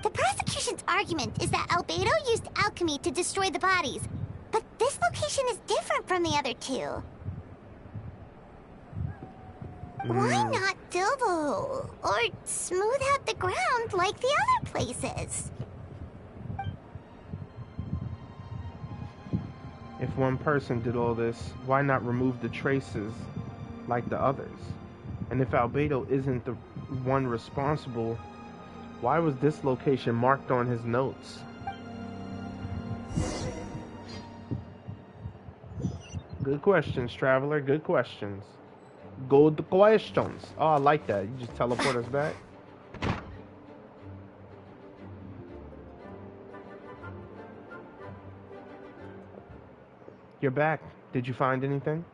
The prosecution's argument is that Albedo used alchemy to destroy the bodies, but this location is different from the other two. Why not fill the hole, or smooth out the ground like the other places? If one person did all this, why not remove the traces like the others? And if Albedo isn't the one responsible, why was this location marked on his notes? Good questions, Traveler. Good questions. Good questions. Oh, I like that. You just teleport us back. You're back. Did you find anything?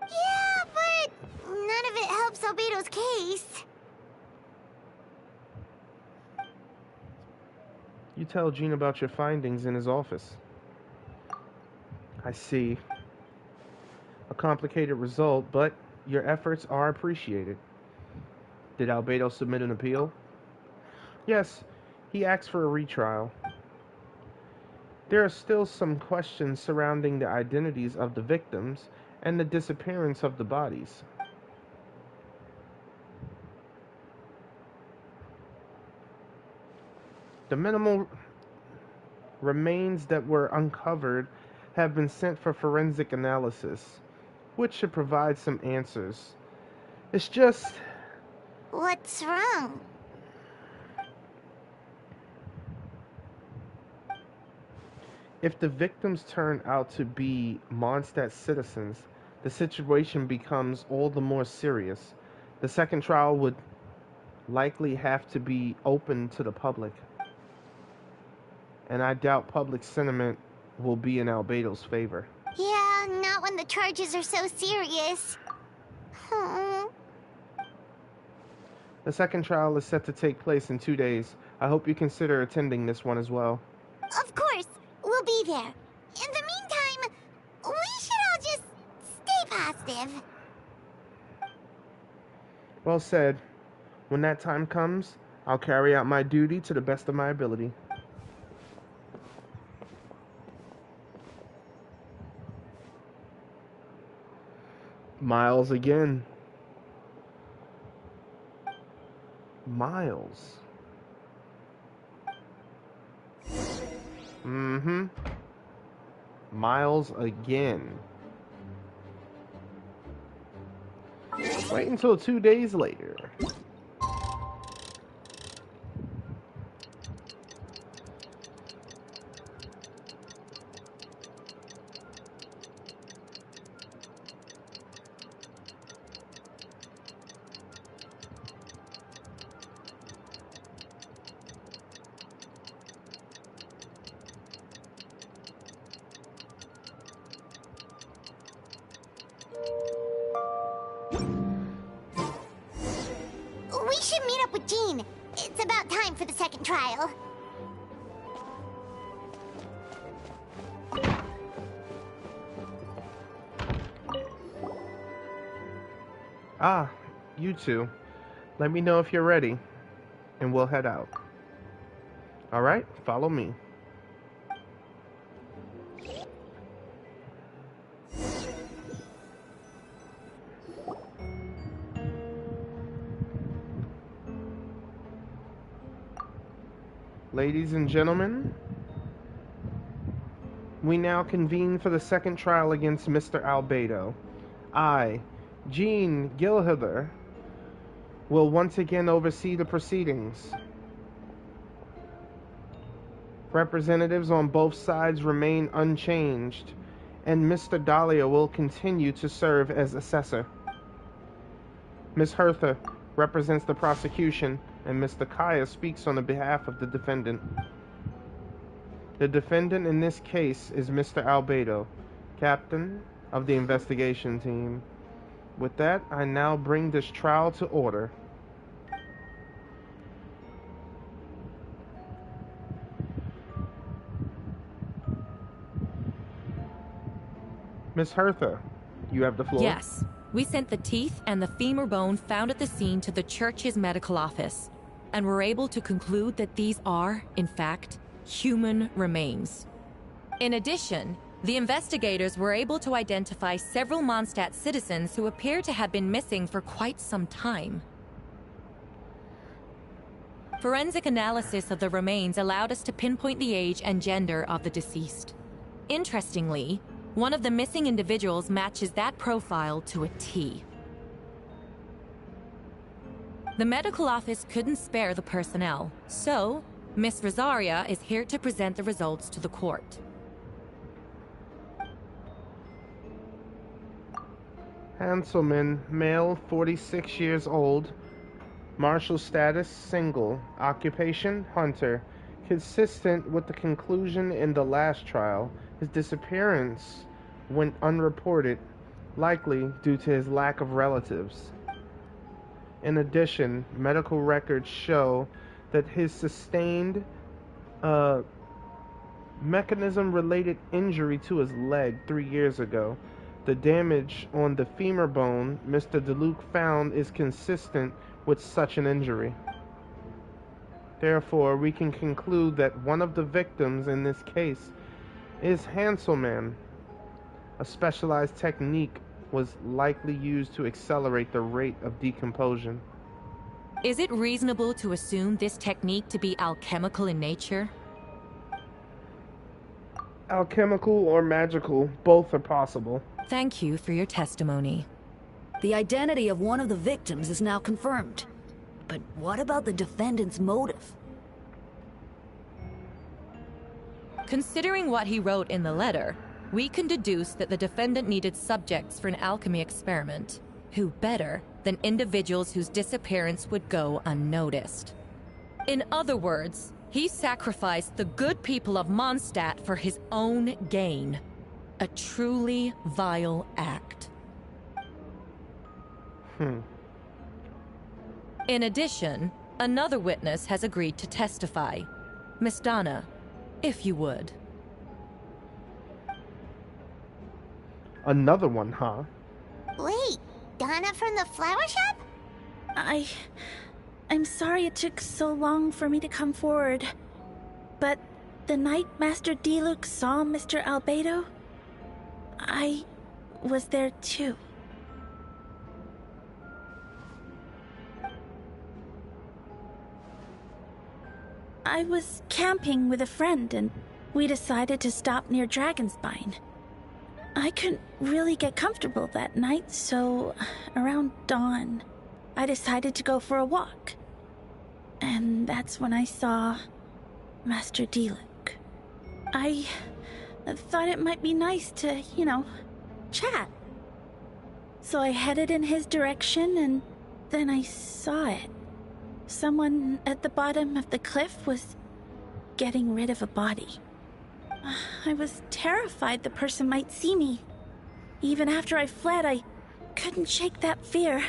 Yeah, but none of it helps Albedo's case. You tell Gene about your findings in his office. I see. A complicated result, but your efforts are appreciated. Did Albedo submit an appeal? Yes, he asked for a retrial. There are still some questions surrounding the identities of the victims and the disappearance of the bodies. The minimal remains that were uncovered have been sent for forensic analysis, which should provide some answers. It's just... What's wrong? If the victims turn out to be Mondstat citizens, the situation becomes all the more serious. The second trial would likely have to be open to the public. And I doubt public sentiment will be in Albedo's favor. Yeah, not when the charges are so serious. The second trial is set to take place in 2 days. I hope you consider attending this one as well. Of course, we'll be there. In the meantime, we should all just stay positive. Well said. When that time comes, I'll carry out my duty to the best of my ability. Miles again. Miles. Miles again. Wait until 2 days later. We should meet up with Jean. It's about time for the second trial. Ah, you two. Let me know if you're ready, and we'll head out. Alright, follow me. Ladies and gentlemen, we now convene for the second trial against Mr. Albedo. I, Jean Gilhither, will once again oversee the proceedings. Representatives on both sides remain unchanged, and Mr. Dahlia will continue to serve as assessor. Ms. Hertha represents the prosecution, and Mr. Kaya speaks on the behalf of the defendant. The defendant in this case is Mr. Albedo, captain of the investigation team. With that, I now bring this trial to order. Miss Hertha, you have the floor. Yes. We sent the teeth and the femur bone found at the scene to the church's medical office, and were able to conclude that these are, in fact, human remains. In addition, the investigators were able to identify several Mondstat citizens who appear to have been missing for quite some time. Forensic analysis of the remains allowed us to pinpoint the age and gender of the deceased. Interestingly, one of the missing individuals matches that profile to a T. The medical office couldn't spare the personnel, so Miss Rosaria is here to present the results to the court. Hanselman, male, 46 years old, marital status, single, occupation, hunter. Consistent with the conclusion in the last trial, his disappearance went unreported, likely due to his lack of relatives. In addition, medical records show that his sustained mechanism-related injury to his leg 3 years ago. The damage on the femur bone Mr. DeLuke found is consistent with such an injury. Therefore, we can conclude that one of the victims in this case is Hanselman. A specialized technique was likely used to accelerate the rate of decomposition. Is it reasonable to assume this technique to be alchemical in nature? Alchemical or magical, both are possible. Thank you for your testimony. The identity of one of the victims is now confirmed. But what about the defendant's motive? Considering what he wrote in the letter, we can deduce that the defendant needed subjects for an alchemy experiment. Who better than individuals whose disappearance would go unnoticed? In other words, he sacrificed the good people of Mondstat for his own gain. A truly vile act. In addition, another witness has agreed to testify. Miss Donna, if you would. Another one, huh? Wait, Donna from the flower shop? I'm sorry it took so long for me to come forward. But the night Master DeLuke saw Mr. Albedo, I was there too. I was camping with a friend and we decided to stop near Dragonspine. I couldn't really get comfortable that night, so around dawn, I decided to go for a walk. And that's when I saw Master DeLuke. I thought it might be nice to, chat. So I headed in his direction and then I saw it. Someone at the bottom of the cliff was getting rid of a body. I was terrified the person might see me. Even after I fled, I couldn't shake that fear.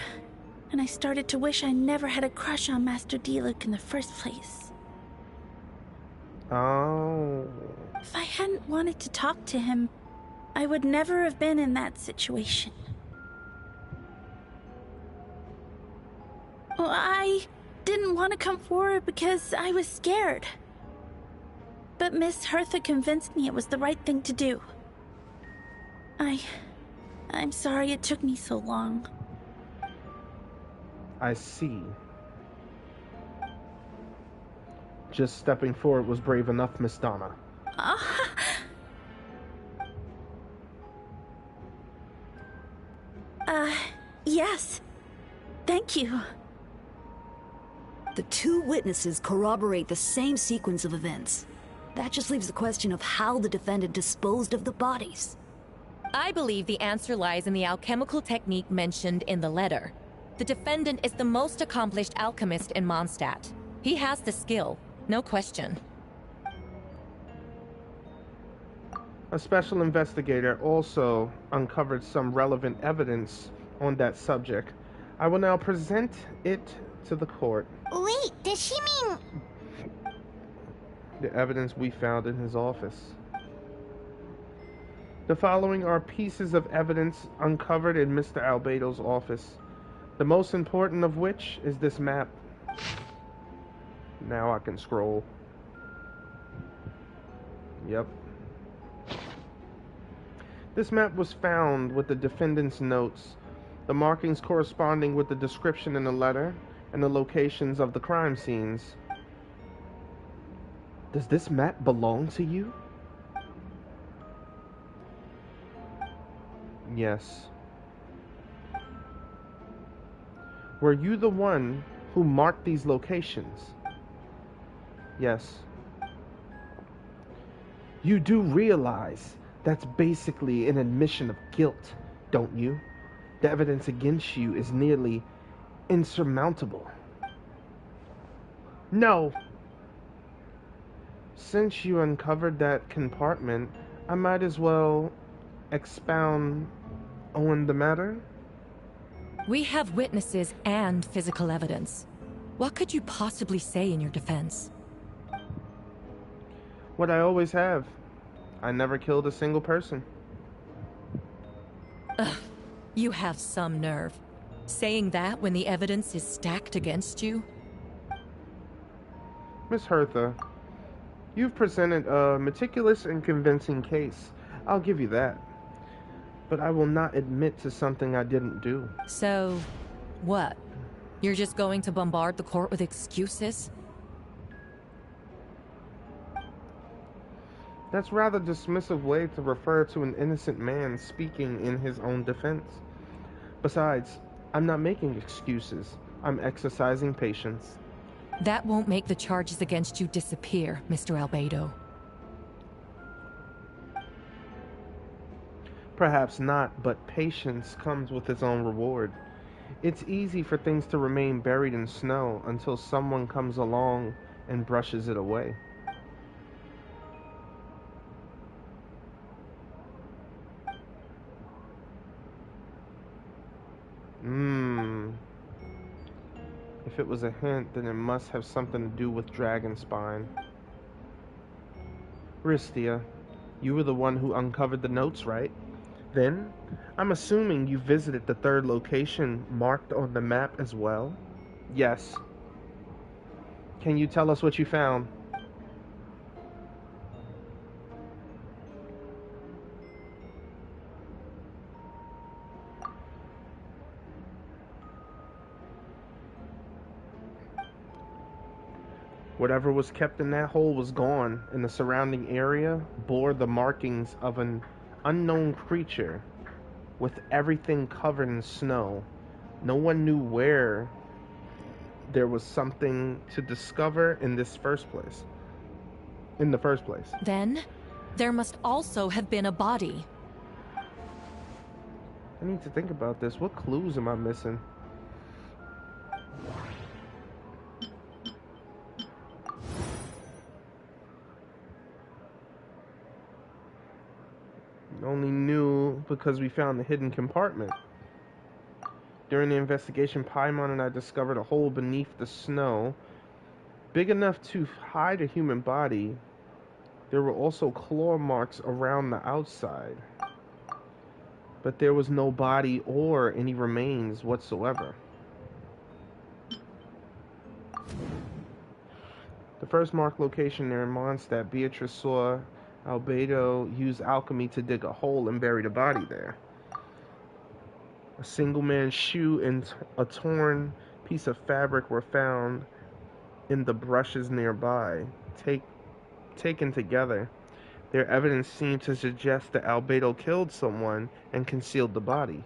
And I started to wish I never had a crush on Master DeLuke in the first place. Oh. If I hadn't wanted to talk to him, I would never have been in that situation. Well, I didn't want to come forward because I was scared. But Miss Hertha convinced me it was the right thing to do. I'm sorry it took me so long. I see. Just stepping forward was brave enough, Miss Donna. Yes. Thank you. The two witnesses corroborate the same sequence of events. That just leaves the question of how the defendant disposed of the bodies. I believe the answer lies in the alchemical technique mentioned in the letter. The defendant is the most accomplished alchemist in Mondstat. He has the skill, no question. A special investigator also uncovered some relevant evidence on that subject. I will now present it to the court. Wait, does she mean... The evidence we found in his office. The following are pieces of evidence uncovered in Mr. Albedo's office. The most important of which is this map. Now I can scroll. Yep. This map was found with the defendant's notes, the markings corresponding with the description in the letter, and the locations of the crime scenes. Does this map belong to you? Yes. Were you the one who marked these locations? Yes. You do realize that's basically an admission of guilt, don't you? The evidence against you is nearly insurmountable. No! Since you uncovered that compartment, I might as well expound on the matter. We have witnesses and physical evidence. What could you possibly say in your defense? What I always have. I never killed a single person. Ugh, you have some nerve. Saying that when the evidence is stacked against you? Miss Hertha, you've presented a meticulous and convincing case. I'll give you that. But I will not admit to something I didn't do. So, what? You're just going to bombard the court with excuses? That's rather dismissive way to refer to an innocent man speaking in his own defense. Besides, I'm not making excuses. I'm exercising patience. That won't make the charges against you disappear, Mr. Albedo. Perhaps not, but patience comes with its own reward. It's easy for things to remain buried in snow until someone comes along and brushes it away. If it was a hint, then it must have something to do with Dragonspine. Ristia, you were the one who uncovered the notes, right? Then, I'm assuming you visited the third location marked on the map as well? Yes. Can you tell us what you found? Whatever was kept in that hole was gone, and the surrounding area bore the markings of an unknown creature with everything covered in snow. No one knew where there was something to discover in the first place. Then, there must also have been a body. I need to think about this. What clues am I missing? Only knew because we found the hidden compartment. During the investigation, Paimon and I discovered a hole beneath the snow, big enough to hide a human body. There were also claw marks around the outside, but there was no body or any remains whatsoever. The first marked location near Mondstat, Beatrice saw Albedo use alchemy to dig a hole and bury the body there. A single man's shoe and a torn piece of fabric were found in the brushes nearby. Taken together, their evidence seemed to suggest that Albedo killed someone and concealed the body.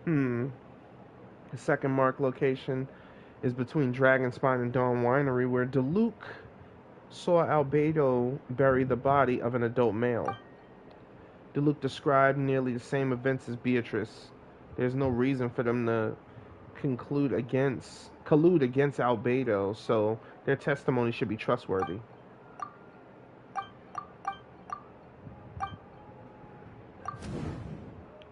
The second marked location is between Dragonspine and Dawn Winery, where DeLuke saw Albedo bury the body of an adult male. DeLuke described nearly the same events as Beatrice. There's no reason for them to collude against Albedo, so their testimony should be trustworthy.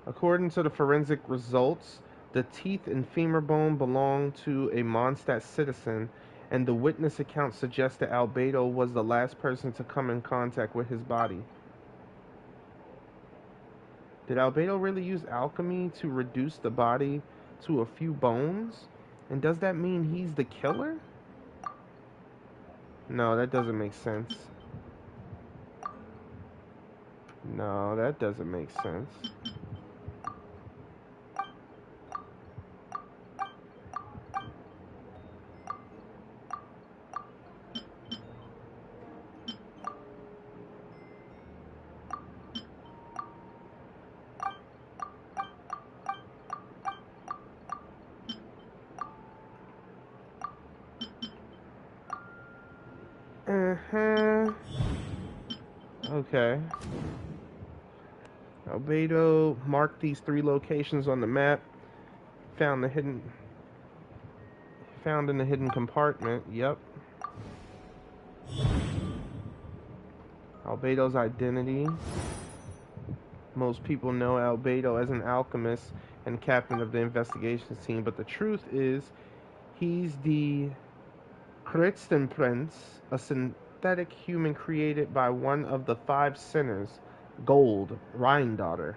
According to the forensic results, the teeth and femur bone belong to a Mondstat citizen, and the witness account suggests that Albedo was the last person to come in contact with his body. Did Albedo really use alchemy to reduce the body to a few bones? And does that mean he's the killer? No, that doesn't make sense. No, that doesn't make sense. Okay. Albedo marked these 3 locations on the map. Found in the hidden compartment. Yep. Albedo's identity. Most people know Albedo as an alchemist and captain of the investigations team, but the truth is he's the Wristybug, a synthetic human created by one of the 5 sinners, Gold, Rhine-daughter.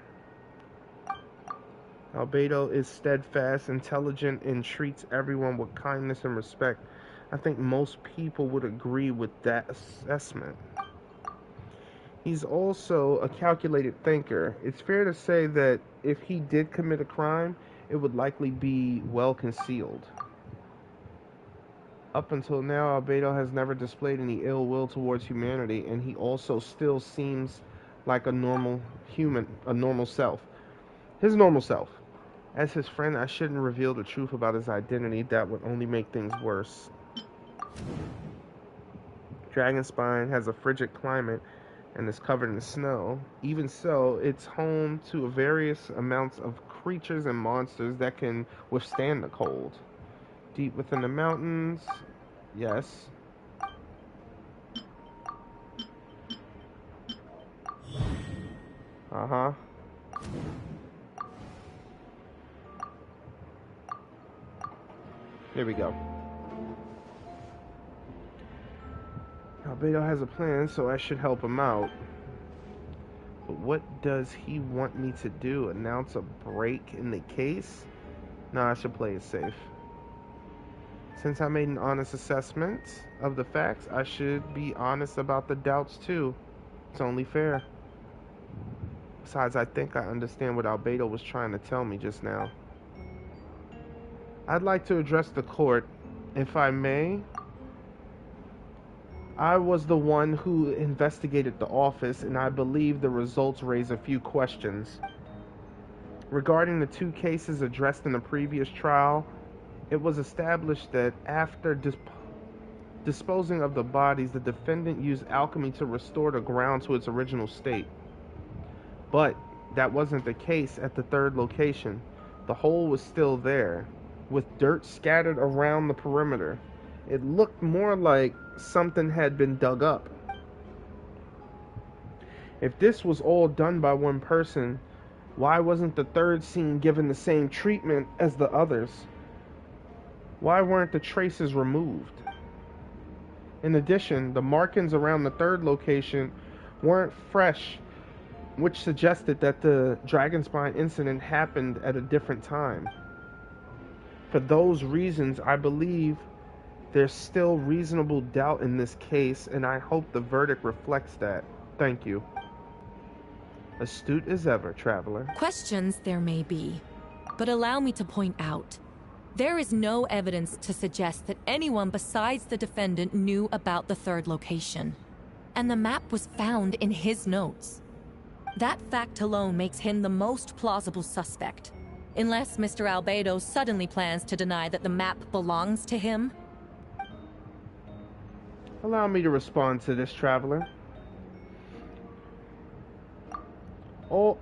Albedo is steadfast, intelligent, and treats everyone with kindness and respect. I think most people would agree with that assessment. He's also a calculated thinker. It's fair to say that if he did commit a crime, it would likely be well concealed. Up until now, Albedo has never displayed any ill will towards humanity, and he also still seems like a normal human, a normal self. His normal self. As his friend, I shouldn't reveal the truth about his identity. That would only make things worse. Dragonspine has a frigid climate and is covered in snow. Even so, it's home to various amounts of creatures and monsters that can withstand the cold. Deep within the mountains, yes. Uh-huh. Here we go. Albedo has a plan, so I should help him out. But what does he want me to do? Announce a break in the case? No, I should play it safe. Since I made an honest assessment of the facts, I should be honest about the doubts too. It's only fair. Besides, I think I understand what Albedo was trying to tell me just now. I'd like to address the court, if I may. I was the one who investigated the office, and I believe the results raise a few questions. Regarding the 2 cases addressed in the previous trial, it was established that after disposing of the bodies, the defendant used alchemy to restore the ground to its original state. But that wasn't the case at the 3rd location. The hole was still there, with dirt scattered around the perimeter. It looked more like something had been dug up. If this was all done by one person, why wasn't the 3rd scene given the same treatment as the others? Why weren't the traces removed? In addition, the markings around the 3rd location weren't fresh, which suggested that the Dragonspine incident happened at a different time. For those reasons, I believe There's still reasonable doubt in this case, and I hope the verdict reflects that. Thank you. Astute as ever, traveler. Questions there may be, but allow me to point out, there is no evidence to suggest that anyone besides the defendant knew about the third location, and the map was found in his notes. That fact alone makes him the most plausible suspect, unless Mr. Albedo suddenly plans to deny that the map belongs to him. Allow me to respond to this, traveler.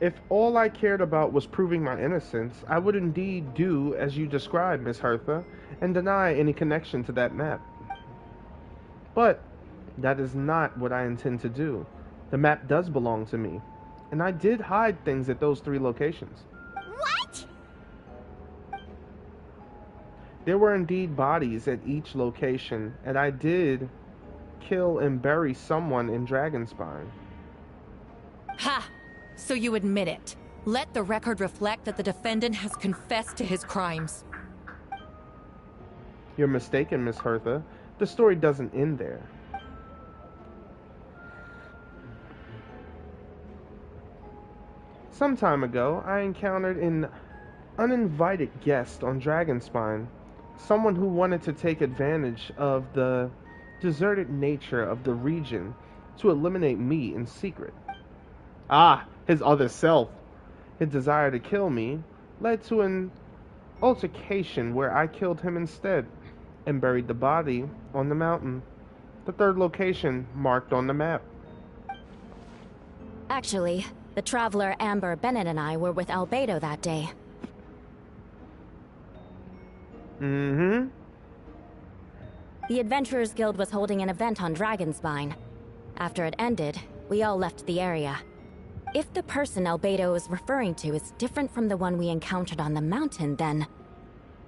If all I cared about was proving my innocence, I would indeed do as you described, Miss Hertha, and deny any connection to that map. But that is not what I intend to do. The map does belong to me, and I did hide things at those 3 locations. What? There were indeed bodies at each location, and I did kill and bury someone in Dragonspine. Ha! So you admit it. Let the record reflect that the defendant has confessed to his crimes. You're mistaken, Miss Hertha. The story doesn't end there. Some time ago, I encountered an uninvited guest on Dragonspine. Someone who wanted to take advantage of the deserted nature of the region to eliminate me in secret. Ah, his other self. His desire to kill me led to an altercation where I killed him instead and buried the body on the mountain, the 3rd location marked on the map. Actually, the traveler Amber Bennett and I were with Albedo that day. Mm-hmm. The Adventurers Guild was holding an event on Dragonspine. After it ended, we all left the area. If the person Albedo is referring to is different from the one we encountered on the mountain, then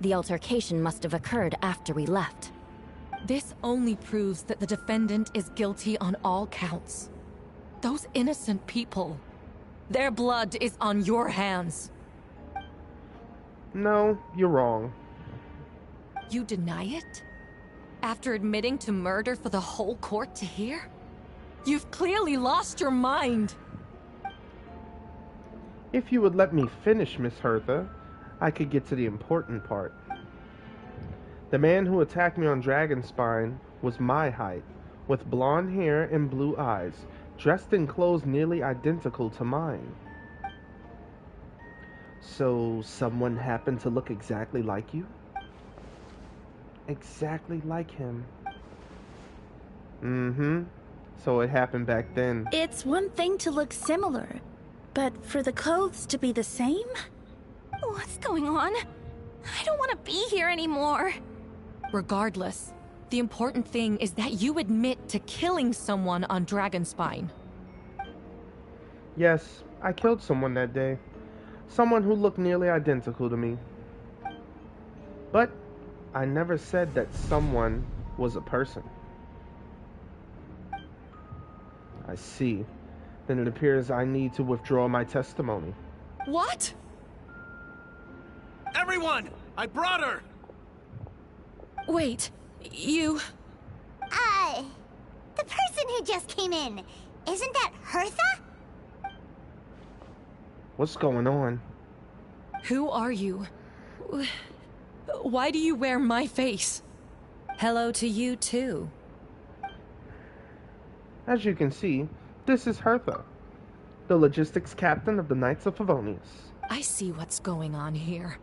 the altercation must have occurred after we left. This only proves that the defendant is guilty on all counts. Those innocent people, their blood is on your hands. No, you're wrong. You deny it? After admitting to murder for the whole court to hear? You've clearly lost your mind. If you would let me finish, Miss Hertha, I could get to the important part. The man who attacked me on Dragonspine was my height, with blonde hair and blue eyes, dressed in clothes nearly identical to mine. So, someone happened to look exactly like you? Exactly like him. Mm-hmm. So it happened back then. It's one thing to look similar, but for the clothes to be the same? What's going on? I don't want to be here anymore. Regardless, the important thing is that you admit to killing someone on Dragonspine. Yes, I killed someone that day. Someone who looked nearly identical to me. But I never said that someone was a person. I see. Then it appears I need to withdraw my testimony. What? Everyone! I brought her! Wait, you... The person who just came in, isn't that Hertha? What's going on? Who are you? Why do you wear my face? Hello to you, too. As you can see, this is Hertha, the logistics captain of the Knights of Favonius. I see what's going on here.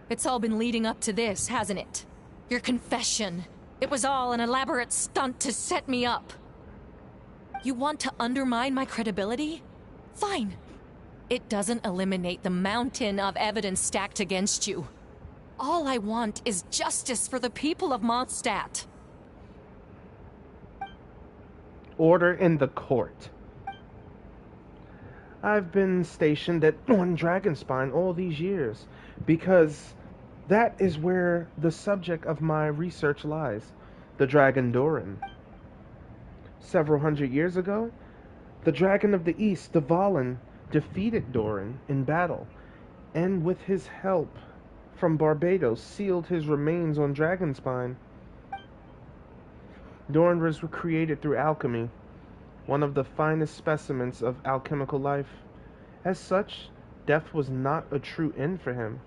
It's all been leading up to this, hasn't it? Your confession. It was all an elaborate stunt to set me up. You want to undermine my credibility? Fine. It doesn't eliminate the mountain of evidence stacked against you. All I want is justice for the people of Mondstat. Order in the court. I've been stationed on Dragonspine all these years because that is where the subject of my research lies, the Dragon Doran. Several hundred years ago, the Dragon of the East, Dvalin, defeated Doran in battle, and with his help from Barbados sealed his remains on Dragonspine. Dorners were created through alchemy, one of the finest specimens of alchemical life. As such, death was not a true end for him.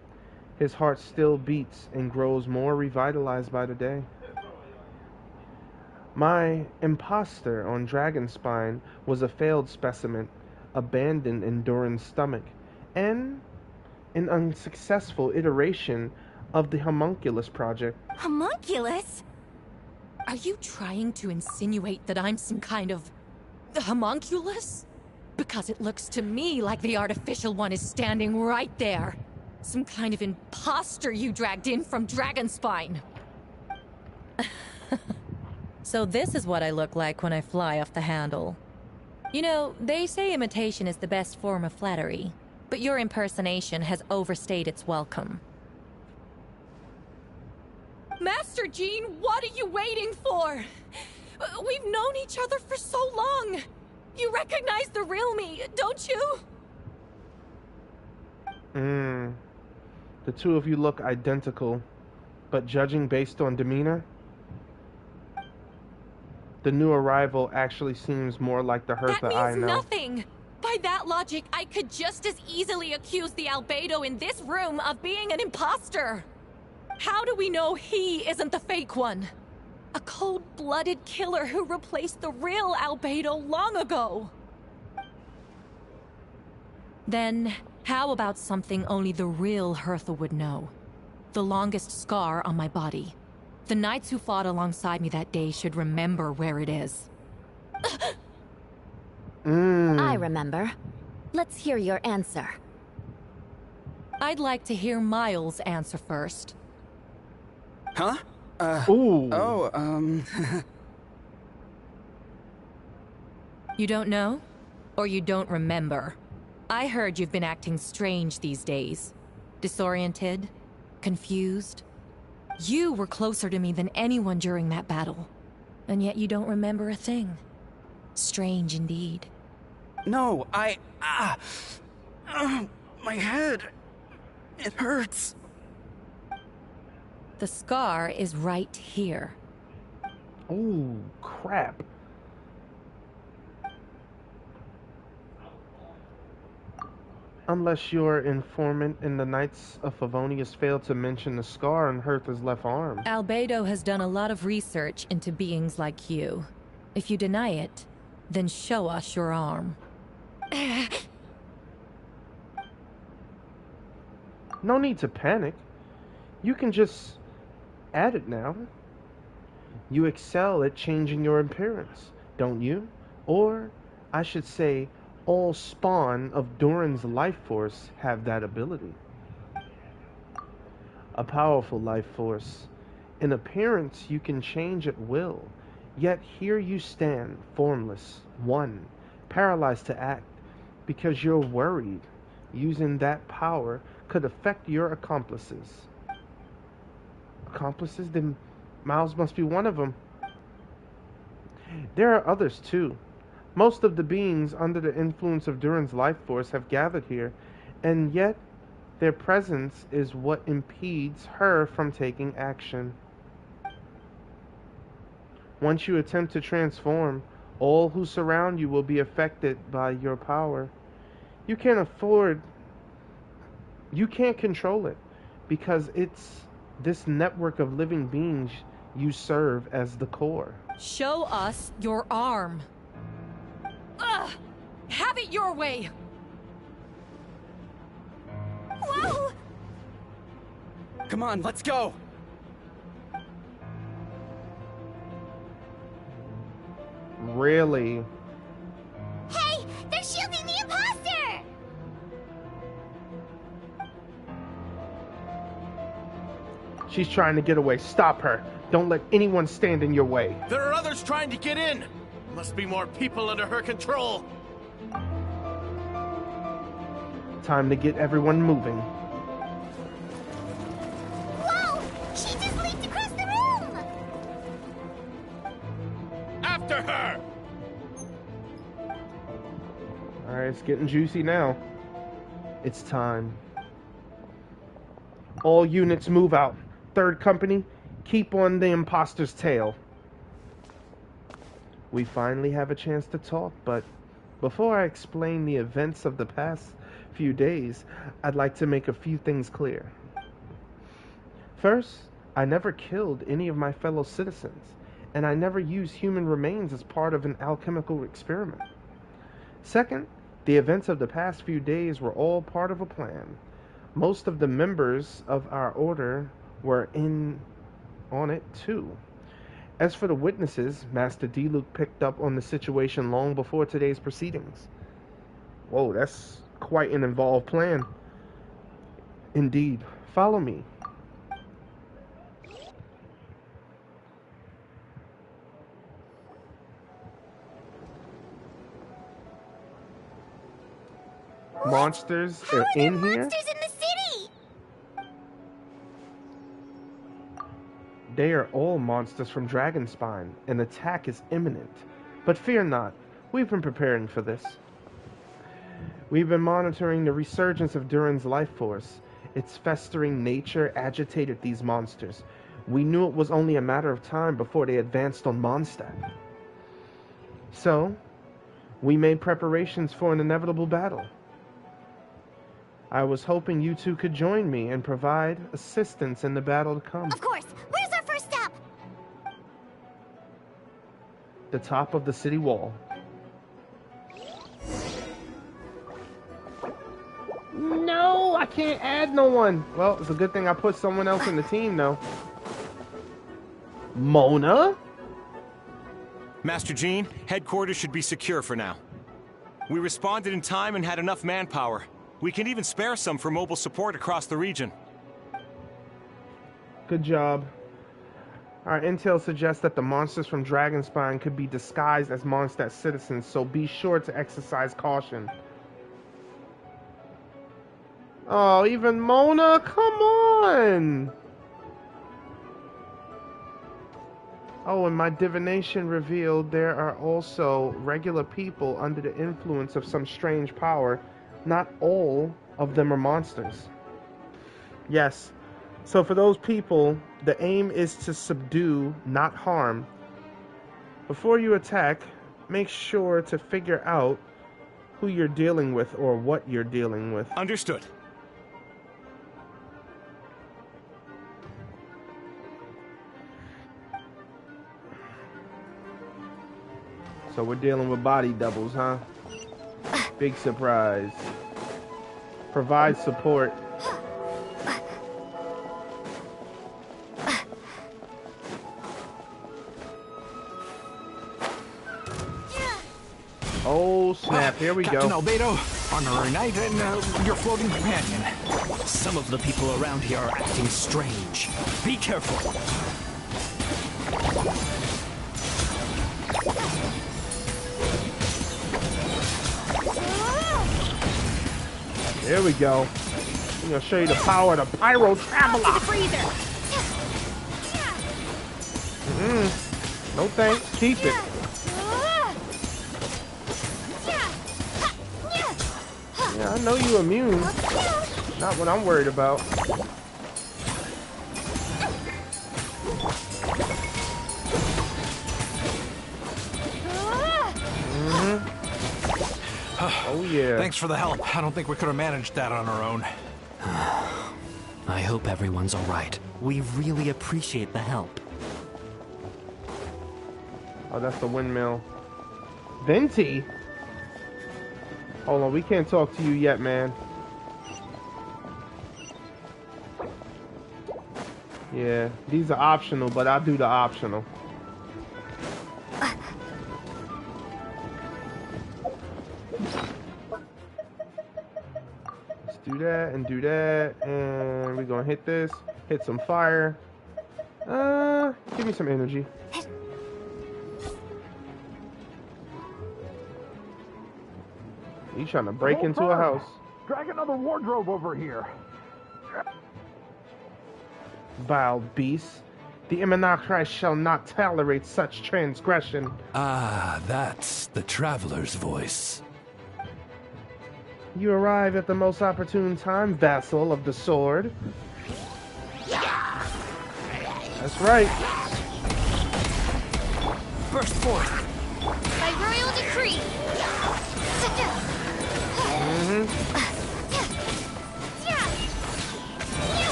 His heart still beats and grows more revitalized by the day. My imposter on Dragonspine was a failed specimen, abandoned in Doran's stomach, and an unsuccessful iteration of the homunculus project. Homunculus? Are you trying to insinuate that I'm some kind of homunculus? Because it looks to me like the artificial one is standing right there. Some kind of imposter you dragged in from Dragonspine. So this is what I look like when I fly off the handle. You know, they say imitation is the best form of flattery, but your impersonation has overstayed its welcome. Master Jean, what are you waiting for? We've known each other for so long. You recognize the real me, don't you? The two of you look identical, but judging based on demeanor, the new arrival actually seems more like the Hertha I know. That means nothing! By that logic, I could just as easily accuse the Albedo in this room of being an imposter. How do we know he isn't the fake one? A cold-blooded killer who replaced the real Albedo long ago. Then, how about something only the real Hertha would know? The longest scar on my body. The knights who fought alongside me that day should remember where it is. I remember. Let's hear your answer. I'd like to hear Miles' answer first. Huh? Ooh. Oh, You don't know? Or you don't remember? I heard you've been acting strange these days. Disoriented? Confused? You were closer to me than anyone during that battle. And yet you don't remember a thing. Strange indeed. no, my head. It hurts. The scar is right here. Ooh, crap. Unless your informant in the Knights of Favonius failed to mention the scar on Hertha's left arm. Albedo has done a lot of research into beings like you. If you deny it, then show us your arm. No need to panic. You can just add it now. You excel at changing your appearance, don't you? Or, I should say, all spawn of Doran's life force have that ability. A powerful life force. In appearance, you can change at will. Yet here you stand, formless, one, paralyzed to act, because you're worried using that power could affect your accomplices. Accomplices? Then Miles must be one of them. There are others too. Most of the beings under the influence of Duran's life force have gathered here, and yet their presence is what impedes her from taking action. Once you attempt to transform, all who surround you will be affected by your power. You can't control it, because it's this network of living beings you serve as the core. Show us your arm. Ugh! Have it your way! Whoa! Come on, let's go! Really? Hey, they're shielding the imposter! She's trying to get away. Stop her. Don't let anyone stand in your way. There are others trying to get in. Must be more people under her control. Time to get everyone moving. Whoa! She just leaped across the room! After her! Alright, it's getting juicy now. It's time. All units move out. Third company, keep on the imposter's tail. We finally have a chance to talk, but before I explain the events of the past few days, I'd like to make a few things clear. First, I never killed any of my fellow citizens, and I never used human remains as part of an alchemical experiment. Second, the events of the past few days were all part of a plan. Most of the members of our order were in on it too. As for the witnesses, Master D-Luke picked up on the situation long before today's proceedings. Whoa, that's quite an involved plan. Indeed. Follow me. Monsters are in here? Monsters in the city! They are all monsters from Dragonspine. An attack is imminent. But fear not, we've been preparing for this. We've been monitoring the resurgence of Durin's life force. Its festering nature agitated these monsters. We knew it was only a matter of time before they advanced on Mondstat. So, we made preparations for an inevitable battle. I was hoping you two could join me and provide assistance in the battle to come. Of course! Where's our first step? The top of the city wall. No, I can't add no one. Well, it's a good thing I put someone else in the team, though. Mona? Master Jean, headquarters should be secure for now. We responded in time and had enough manpower. We can even spare some for mobile support across the region. Good job. Our intel suggests that the monsters from Dragonspine could be disguised as Mondstat citizens, so be sure to exercise caution. Oh, even Mona? Come on! Oh, and my divination revealed there are also regular people under the influence of some strange power. Not all of them are monsters. Yes. So for those people, the aim is to subdue, not harm. Before you attack, make sure to figure out who you're dealing with or what you're dealing with. Understood. So we're dealing with body doubles, huh? Big surprise. Provide support. Oh snap, here we Captain go. Albedo, honorary knight, and your floating companion. Some of the people around here are acting strange. Be careful. There we go. I'm gonna show you the power of the Pyro Traveler. No thanks. Keep it. Yeah, I know you immune. Not what I'm worried about. Oh yeah. Thanks for the help. I don't think we could have managed that on our own. I hope everyone's all right. We really appreciate the help. Oh, that's the windmill. Venti? Hold on, we can't talk to you yet, man. Yeah, these are optional, but I'll do the optional. Let's do that and do that, and we're gonna hit this, hit some fire. Give me some energy. You trying to break into a house? Drag another wardrobe over here. Vile beast. The Imanakrai shall not tolerate such transgression. Ah, that's the traveler's voice. You arrive at the most opportune time, vassal of the sword. That's right. Burst forth. By royal decree.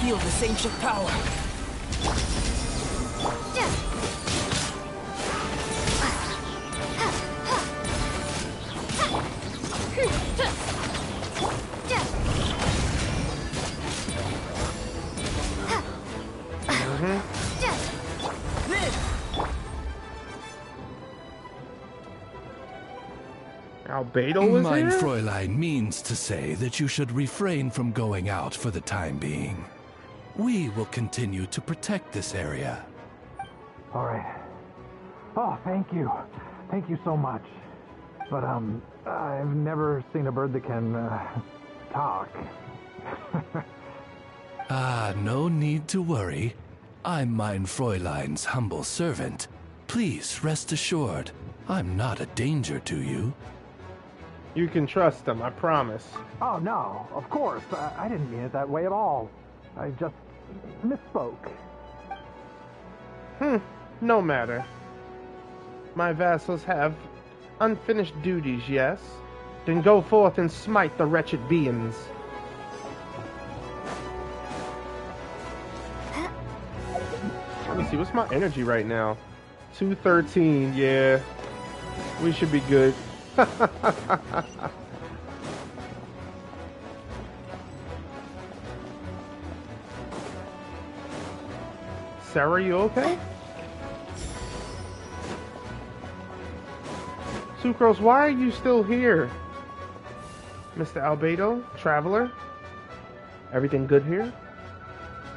Feel this ancient power. Albedo was Mein here? Fräulein means to say that you should refrain from going out for the time being. We will continue to protect this area. All right. Oh, thank you. Thank you so much. But, I've never seen a bird that can, talk. No need to worry. I'm Mein Fräulein's humble servant. Please rest assured, I'm not a danger to you. You can trust him, I promise. Oh, no, of course. I didn't mean it that way at all. I just misspoke. No matter. My vassals have unfinished duties, yes? Then go forth and smite the wretched beings. Let me see, what's my energy right now? 213, yeah. We should be good. Sarah, you okay? Sucrose, why are you still here? Mr. Albedo, traveler? Everything good here?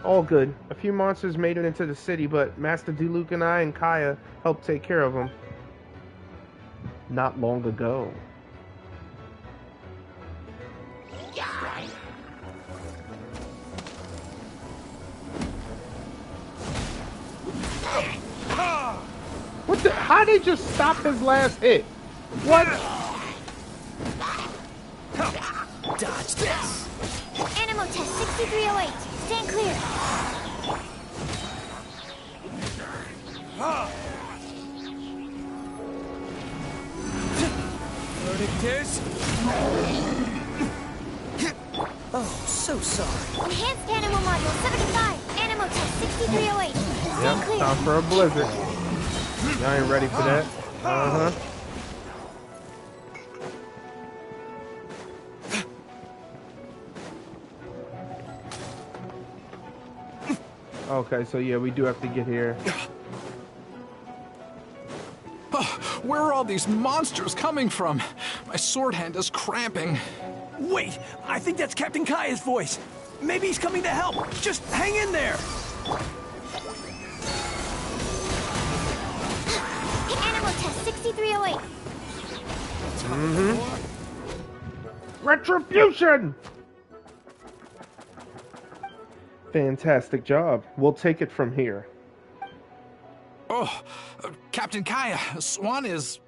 All good. A few monsters made it into the city, but Master Diluc and I and Kaya helped take care of them. Not long ago. What the? How they just stop his last hit? What? Dodge this. Animal test 6308. Stand clear. Verdict is... Oh, so sorry. Enhanced animal module 75. Animal test 6308. Stand clear. Time for a blizzard. Y'all ain't ready for that. Okay, so yeah, we do have to get here. Where are all these monsters coming from? My sword hand is cramping. Wait, I think that's Captain Kaya's voice. Maybe he's coming to help. Just hang in there. Animal test 6308. Retribution! Fantastic job. We'll take it from here. Oh, Captain Kaya, Swan is...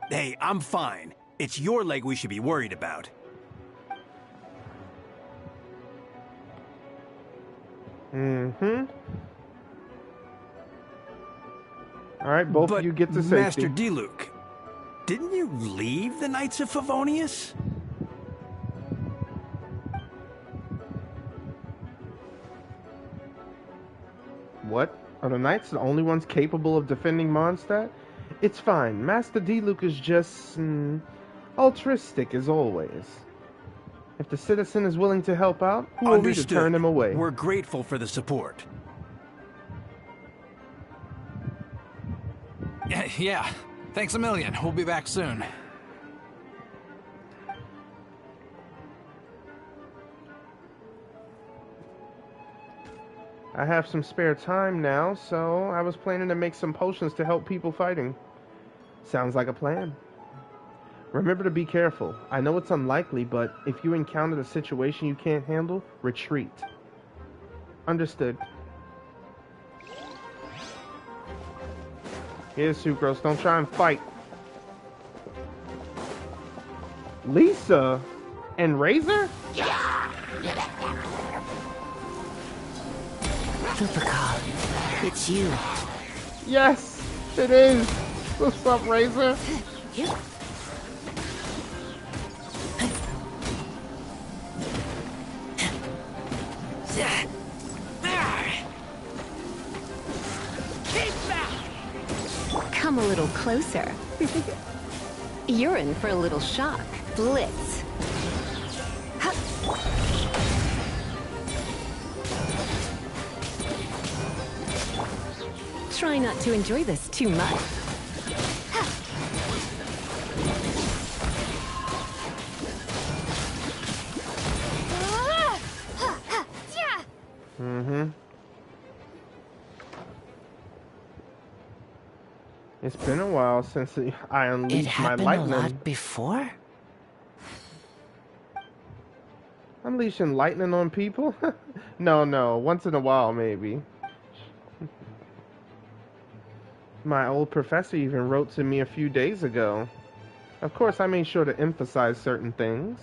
Hey, I'm fine. It's your leg we should be worried about. Alright, both of you get to safety. Master Diluc, didn't you leave the Knights of Favonius? What? Are the Knights the only ones capable of defending Mondstat? It's fine. Master Diluc is just... altruistic as always. If the citizen is willing to help out, who are we to turn him away? We're grateful for the support. Yeah, thanks a million. We'll be back soon. I have some spare time now, so I was planning to make some potions to help people fighting. Sounds like a plan. Remember to be careful. I know it's unlikely, but if you encounter a situation you can't handle, retreat. Understood. Here's Sucrose. Don't try and fight. Lisa? And Razor? Supercall, it's you. Yes, it is. What's up, Razor? Come a little closer. You're in for a little shock. Blitz. Try not to enjoy this too much. It's been a while since I unleashed my lightning. It happened a lot before? Unleashing lightning on people? No, once in a while maybe. My old professor even wrote to me a few days ago. Of course, I made sure to emphasize certain things.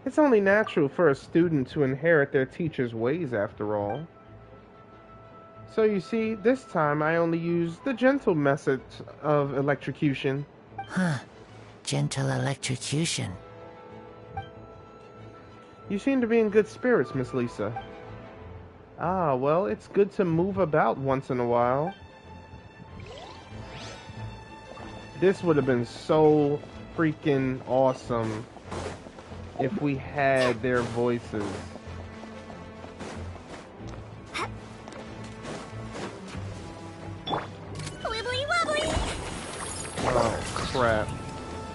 It's only natural for a student to inherit their teacher's ways, after all. So you see, this time I only used the gentle method of electrocution. Huh. Gentle electrocution. You seem to be in good spirits, Miss Lisa. Ah, well, it's good to move about once in a while. This would have been so freaking awesome if we had their voices. Wibbly wobbly! Oh, crap.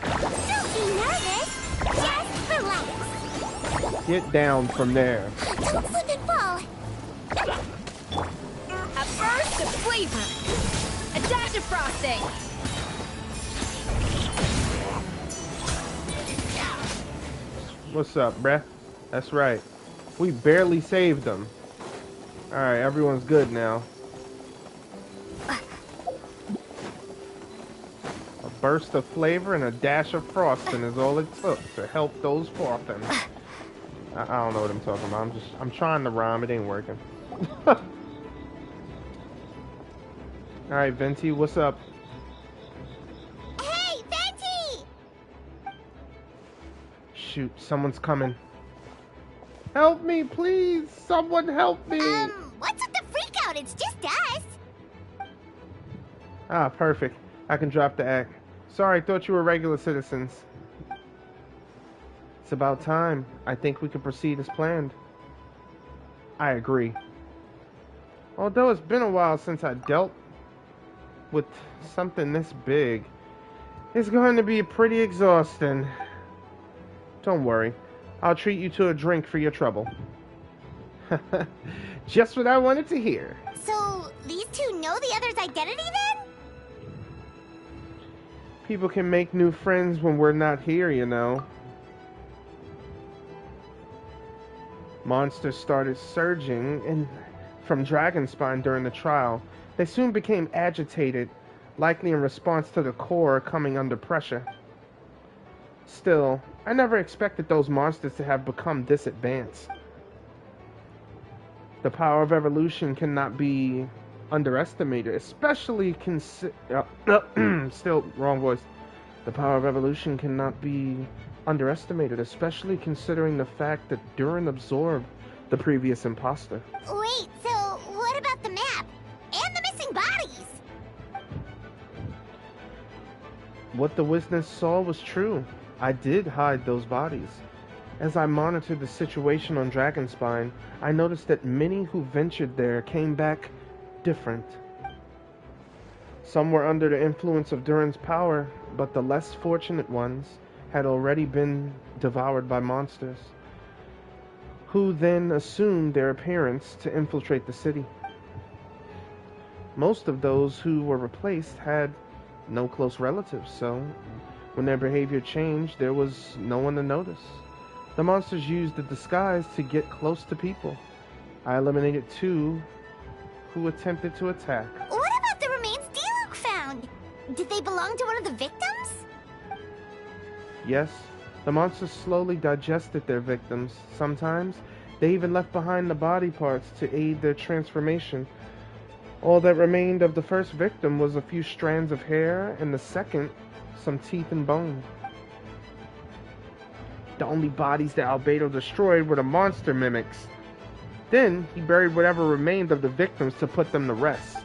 Don't be nervous! Just relax! Get down from there. Don't slip and fall! A burst of flavor! A dash of frosting! What's up, bruh? That's right. We barely saved them. Alright, everyone's good now. A burst of flavor and a dash of frosting is all it took to help those frothing. I don't know what I'm talking about. I'm trying to rhyme. It ain't working. Alright, Venti, what's up? Hey, Venti! Shoot, someone's coming. Help me, please! Someone help me! What's with the freak out? It's just us! Ah, perfect. I can drop the act. Sorry, thought you were regular citizens. It's about time. I think we can proceed as planned. I agree. Although it's been a while since I dealt with something this big, it's going to be pretty exhausting. Don't worry. I'll treat you to a drink for your trouble. Just what I wanted to hear. So, these two know the other's identity then? People can make new friends when we're not here, you know. Monsters started surging from Dragonspine during the trial. They soon became agitated, likely in response to the core coming under pressure. Still, I never expected those monsters to have become this advanced. The power of evolution cannot be underestimated, especially still wrong voice. The power of evolution cannot be underestimated, especially considering the fact that Durin absorbed the previous imposter. Wait, so what about the map? And the missing bodies? What the witness saw was true. I did hide those bodies. As I monitored the situation on Dragonspine, I noticed that many who ventured there came back different. Some were under the influence of Durin's power, but the less fortunate ones had already been devoured by monsters, who then assumed their appearance to infiltrate the city. Most of those who were replaced had no close relatives, so when their behavior changed, there was no one to notice. The monsters used the disguise to get close to people. I eliminated 2 who attempted to attack. What about the remains D-Luke found? Did they belong to one of the victims? Yes, the monsters slowly digested their victims. Sometimes, they even left behind the body parts to aid their transformation. All that remained of the first victim was a few strands of hair, and the second, some teeth and bone. The only bodies that Albedo destroyed were the monster mimics. Then, he buried whatever remained of the victims to put them to rest.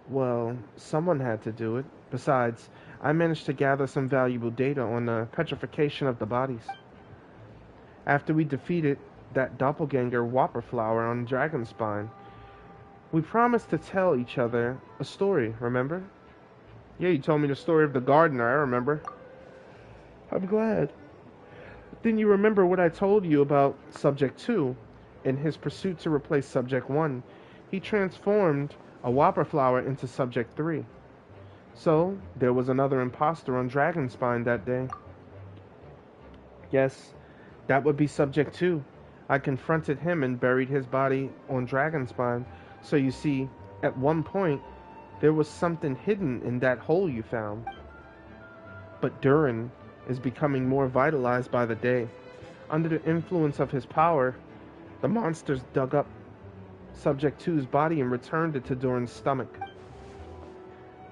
Well, someone had to do it. Besides, I managed to gather some valuable data on the petrification of the bodies. After we defeated that doppelganger Whopperflower on Dragonspine, we promised to tell each other a story, remember? Yeah, you told me the story of the gardener, I remember. I'm glad. Then you remember what I told you about Subject 2. In his pursuit to replace Subject 1, he transformed a Whopperflower into Subject 3. So, there was another imposter on Dragonspine that day. Yes, that would be Subject 2. I confronted him and buried his body on Dragonspine. So you see, at one point, there was something hidden in that hole you found. But Durin is becoming more vitalized by the day. Under the influence of his power, the monsters dug up Subject 2's body and returned it to Durin's stomach.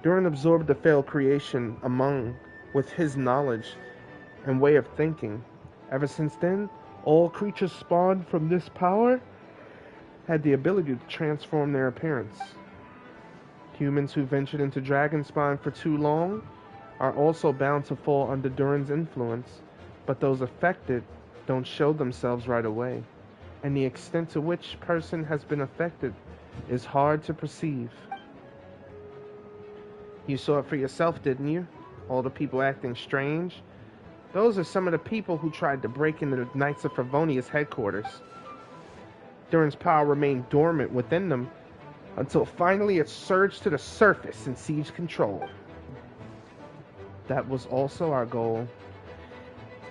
Durin absorbed the failed creation with his knowledge and way of thinking. Ever since then, all creatures spawned from this power had the ability to transform their appearance. Humans who ventured into Dragonspine for too long are also bound to fall under Durin's influence, but those affected don't show themselves right away, and the extent to which person has been affected is hard to perceive. You saw it for yourself, didn't you? All the people acting strange. Those are some of the people who tried to break into the Knights of Favonius headquarters. Durin's power remained dormant within them until finally it surged to the surface and seized control. That was also our goal.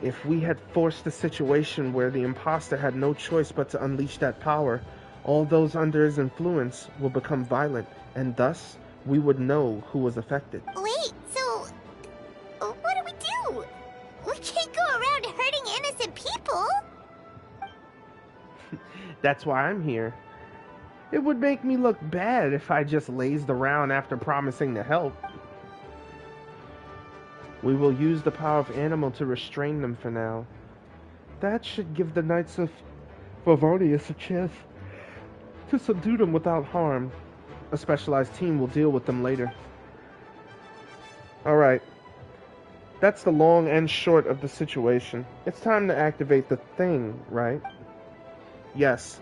If we had forced a situation where the imposter had no choice but to unleash that power, all those under his influence will become violent, and thus we would know who was affected. Wait, so what do we do? We can't go around hurting innocent people. That's why I'm here. It would make me look bad if I just lazed around after promising to help. We will use the power of animal to restrain them for now. That should give the Knights of Favonius a chance to subdue them without harm. A specialized team will deal with them later. Alright. That's the long and short of the situation. It's time to activate the thing, right? Yes.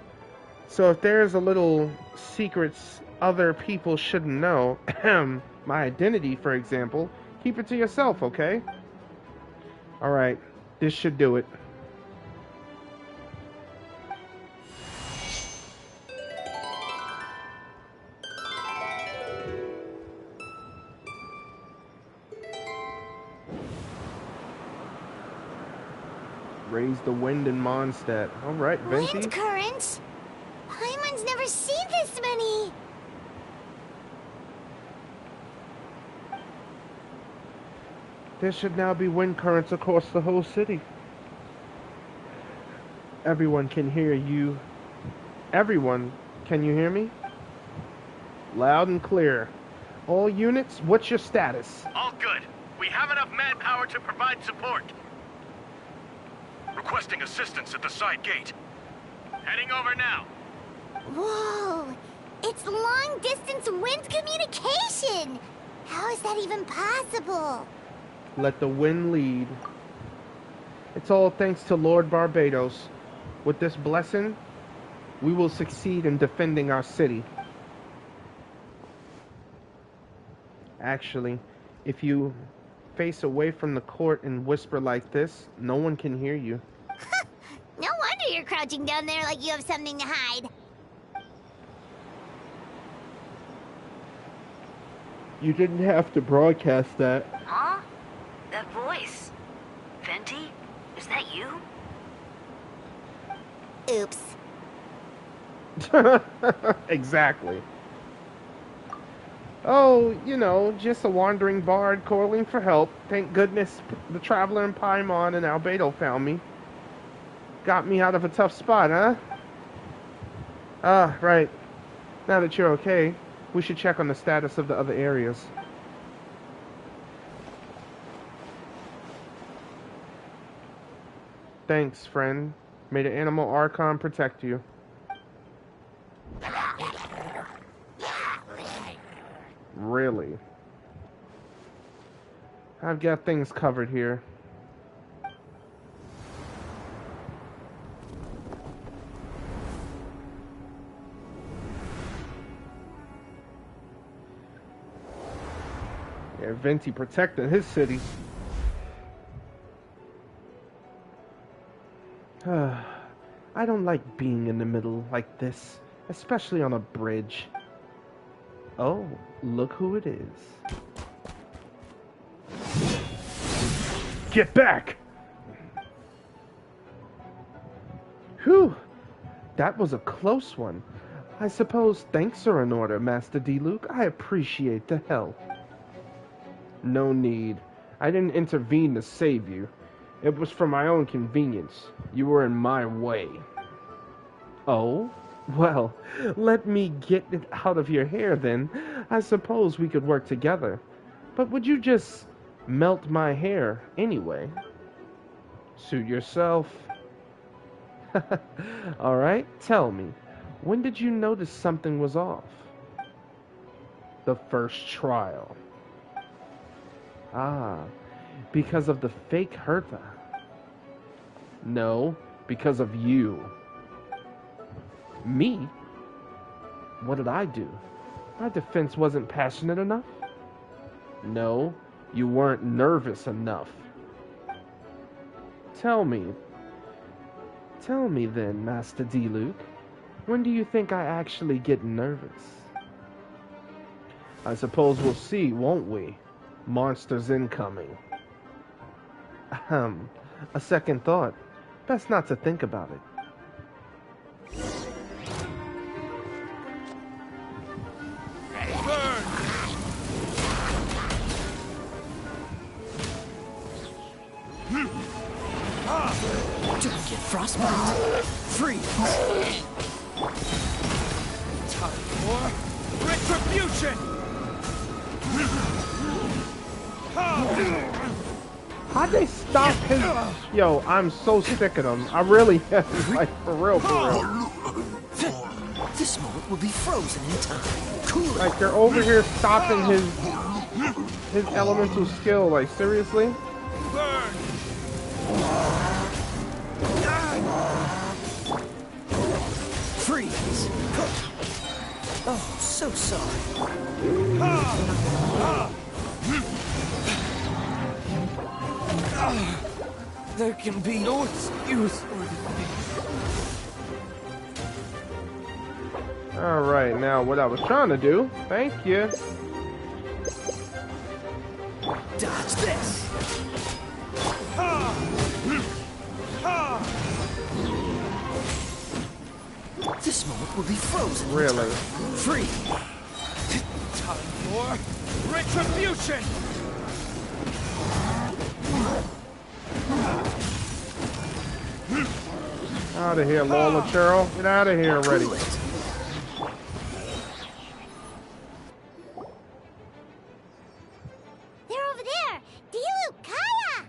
So if there's a little secrets other people shouldn't know, my identity, for example, keep it to yourself, okay? Alright, this should do it. Raise the wind in Mondstat. Alright, Venti. Wind currents? Paimon's never seen this many. There should now be wind currents across the whole city. Everyone can hear you. Everyone, can you hear me? Loud and clear. All units, what's your status? All good. We have enough manpower to provide support. Requesting assistance at the side gate. Heading over now. Whoa! It's long-distance wind communication! How is that even possible? Let the wind lead. It's all thanks to Lord Barbados. With this blessing, we will succeed in defending our city. Actually, if you face away from the court and whisper like this, no one can hear you. No wonder you're crouching down there like you have something to hide. You didn't have to broadcast that. Huh? That voice. Venti? Is that you? Oops. Exactly. Oh, you know, just a wandering bard calling for help. Thank goodness the traveler in Paimon and Albedo found me. Got me out of a tough spot, huh? Ah, right. Now that you're okay, we should check on the status of the other areas. Thanks, friend. May the Animal Archon protect you. Really? I've got things covered here. Yeah, Venti protecting his city. I don't like being in the middle like this, especially on a bridge. Oh, look who it is. Get back! Whew! That was a close one. I suppose thanks are in order, Master D-Luke. I appreciate the help. No need. I didn't intervene to save you. It was for my own convenience. You were in my way. Oh? Well, let me get it out of your hair then. I suppose we could work together. But would you just melt my hair anyway? Suit yourself. Alright, tell me. When did you notice something was off? The first trial. Ah, because of the fake Hertha. No, because of you. Me? What did I do? My defense wasn't passionate enough? No, you weren't nervous enough. Tell me then, Master D-Luke, when do you think I actually get nervous? I suppose we'll see, won't we? Monsters incoming. A second thought. Best not to think about it. Don't get frostbite. Freeze. Time for retribution. How'd they stop his... Yo, I'm so sick of them. I really am. Like, for real, for real. This moment will be frozen in time. Cool. Like, they're over here stopping his elemental skill. Like, seriously? Burn. Freeze. Oh, so sorry. There can be no excuse for the Alright, now what I was trying to do. Thank you. Dodge this. This moment will be frozen. Really? Free. Time for retribution. Out of here, Lola Cheryl. Get out of here already. They're over there! D-Luke, Kaya!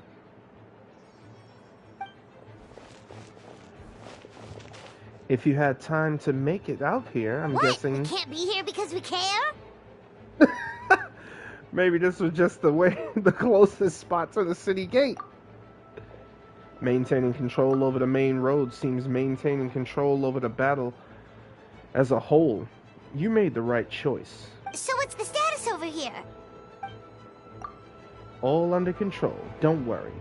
If you had time to make it out here, I'm guessing... We can't be here because we care? Maybe this was just the closest spot to the city gate. Maintaining control over the main road seems maintaining control over the battle as a whole. You made the right choice. So what's the status over here? All under control, don't worry.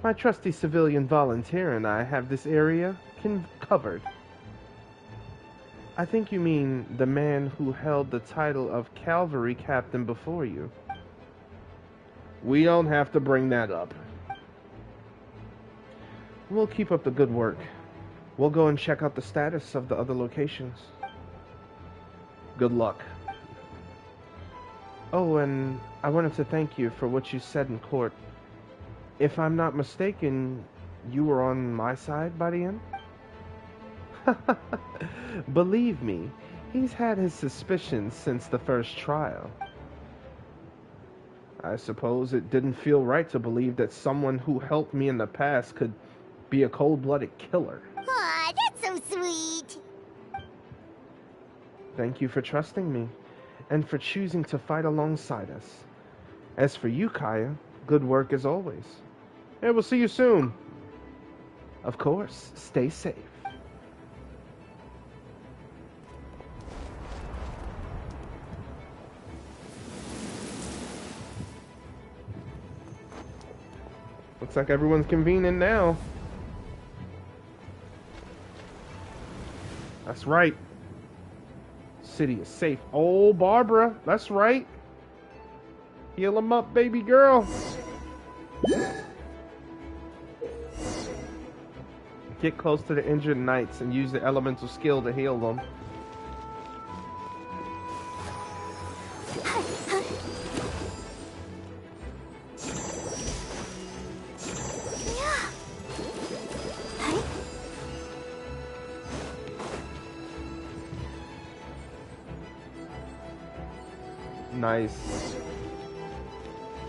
My trusty civilian volunteer and I have this area covered. I think you mean the man who held the title of cavalry captain before you. We don't have to bring that up. We'll keep up the good work. We'll go and check out the status of the other locations. Good luck. Oh, and I wanted to thank you for what you said in court. If I'm not mistaken, you were on my side by the end? Believe me, He's had his suspicions since the first trial. I suppose it didn't feel right to believe that someone who helped me in the past could be a cold-blooded killer. Aw, that's so sweet. Thank you for trusting me, and for choosing to fight alongside us. As for you, Kaya, good work as always. And we'll see you soon. Of course, stay safe. Looks like everyone's convening now. That's right. City is safe. Oh, Barbara, that's right. Heal him up, baby girl. Get close to the injured knights and use the elemental skill to heal them. Nice.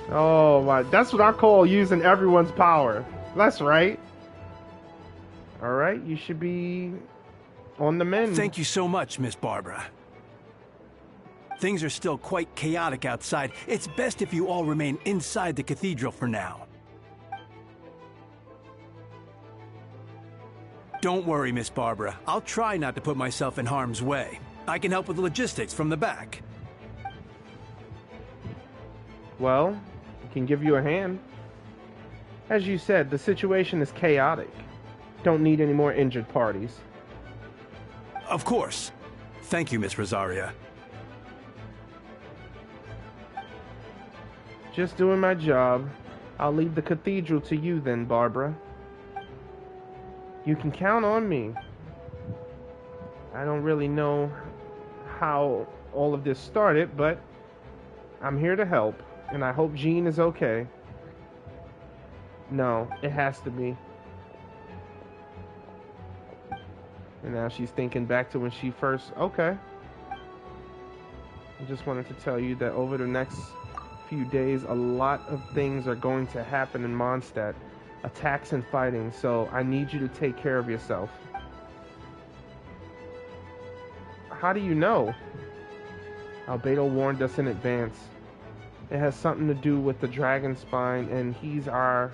Oh my, that's what I call using everyone's power. That's right. Alright, you should be on the mend. Thank you so much, Miss Barbara. Things are still quite chaotic outside. It's best if you all remain inside the cathedral for now. Don't worry, Miss Barbara. I'll try not to put myself in harm's way. I can help with logistics from the back. Well, I can give you a hand. As you said, the situation is chaotic. Don't need any more injured parties. Of course. Thank you, Miss Rosaria. Just doing my job. I'll leave the cathedral to you then, Barbara. You can count on me. I don't really know how all of this started, but I'm here to help, and I hope Jean is okay. No, it has to be. And now she's thinking back to when she first... Okay. I just wanted to tell you that over the next few days, a lot of things are going to happen in Mondstat. Attacks and fighting, so I need you to take care of yourself. How do you know? Albedo warned us in advance. It has something to do with the Dragonspine, and he's our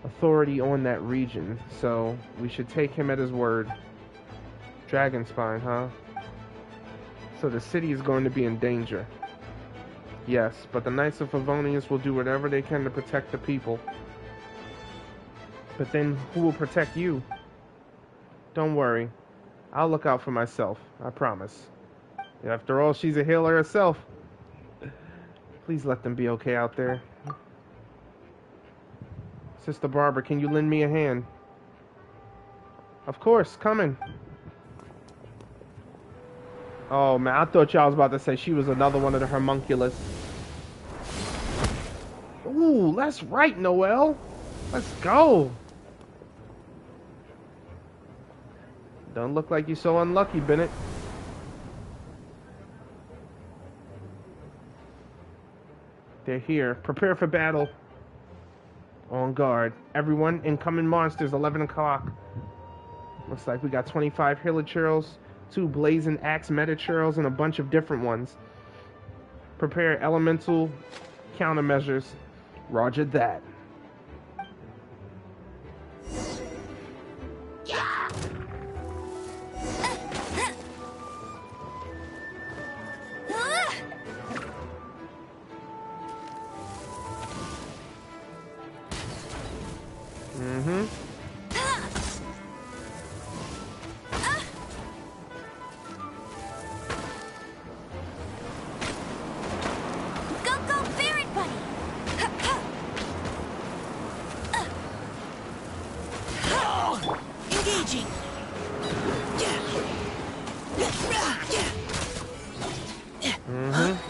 authority on that region, so we should take him at his word. Dragonspine, huh? So the city is going to be in danger. Yes, but the Knights of Favonius will do whatever they can to protect the people. But then who will protect you? Don't worry. I'll look out for myself, I promise. After all, she's a healer herself. Please let them be okay out there. Sister Barbara, can you lend me a hand? Of course, coming. Oh man, I thought y'all was about to say she was another one of the homunculus. Ooh, that's right, Noelle. Let's go. Don't look like you're so unlucky, Bennett. They're here. Prepare for battle. On guard. Everyone, incoming monsters, 11 o'clock. Looks like we got 25 Hilichurls, 2 Blazing Axe Metachurls, and a bunch of different ones. Prepare elemental countermeasures. Roger that.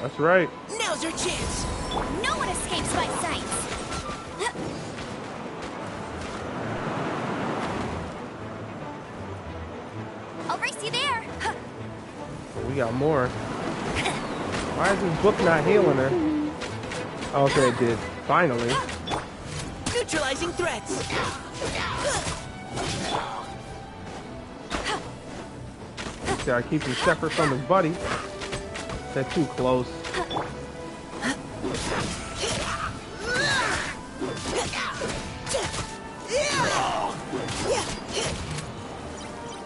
That's right. Now's our chance. No one escapes my sights. I'll race you there. we got more. Why is this book not healing her? Okay, it did. Finally. Neutralizing threats. Gotta keep him separate from his buddy. They're too close.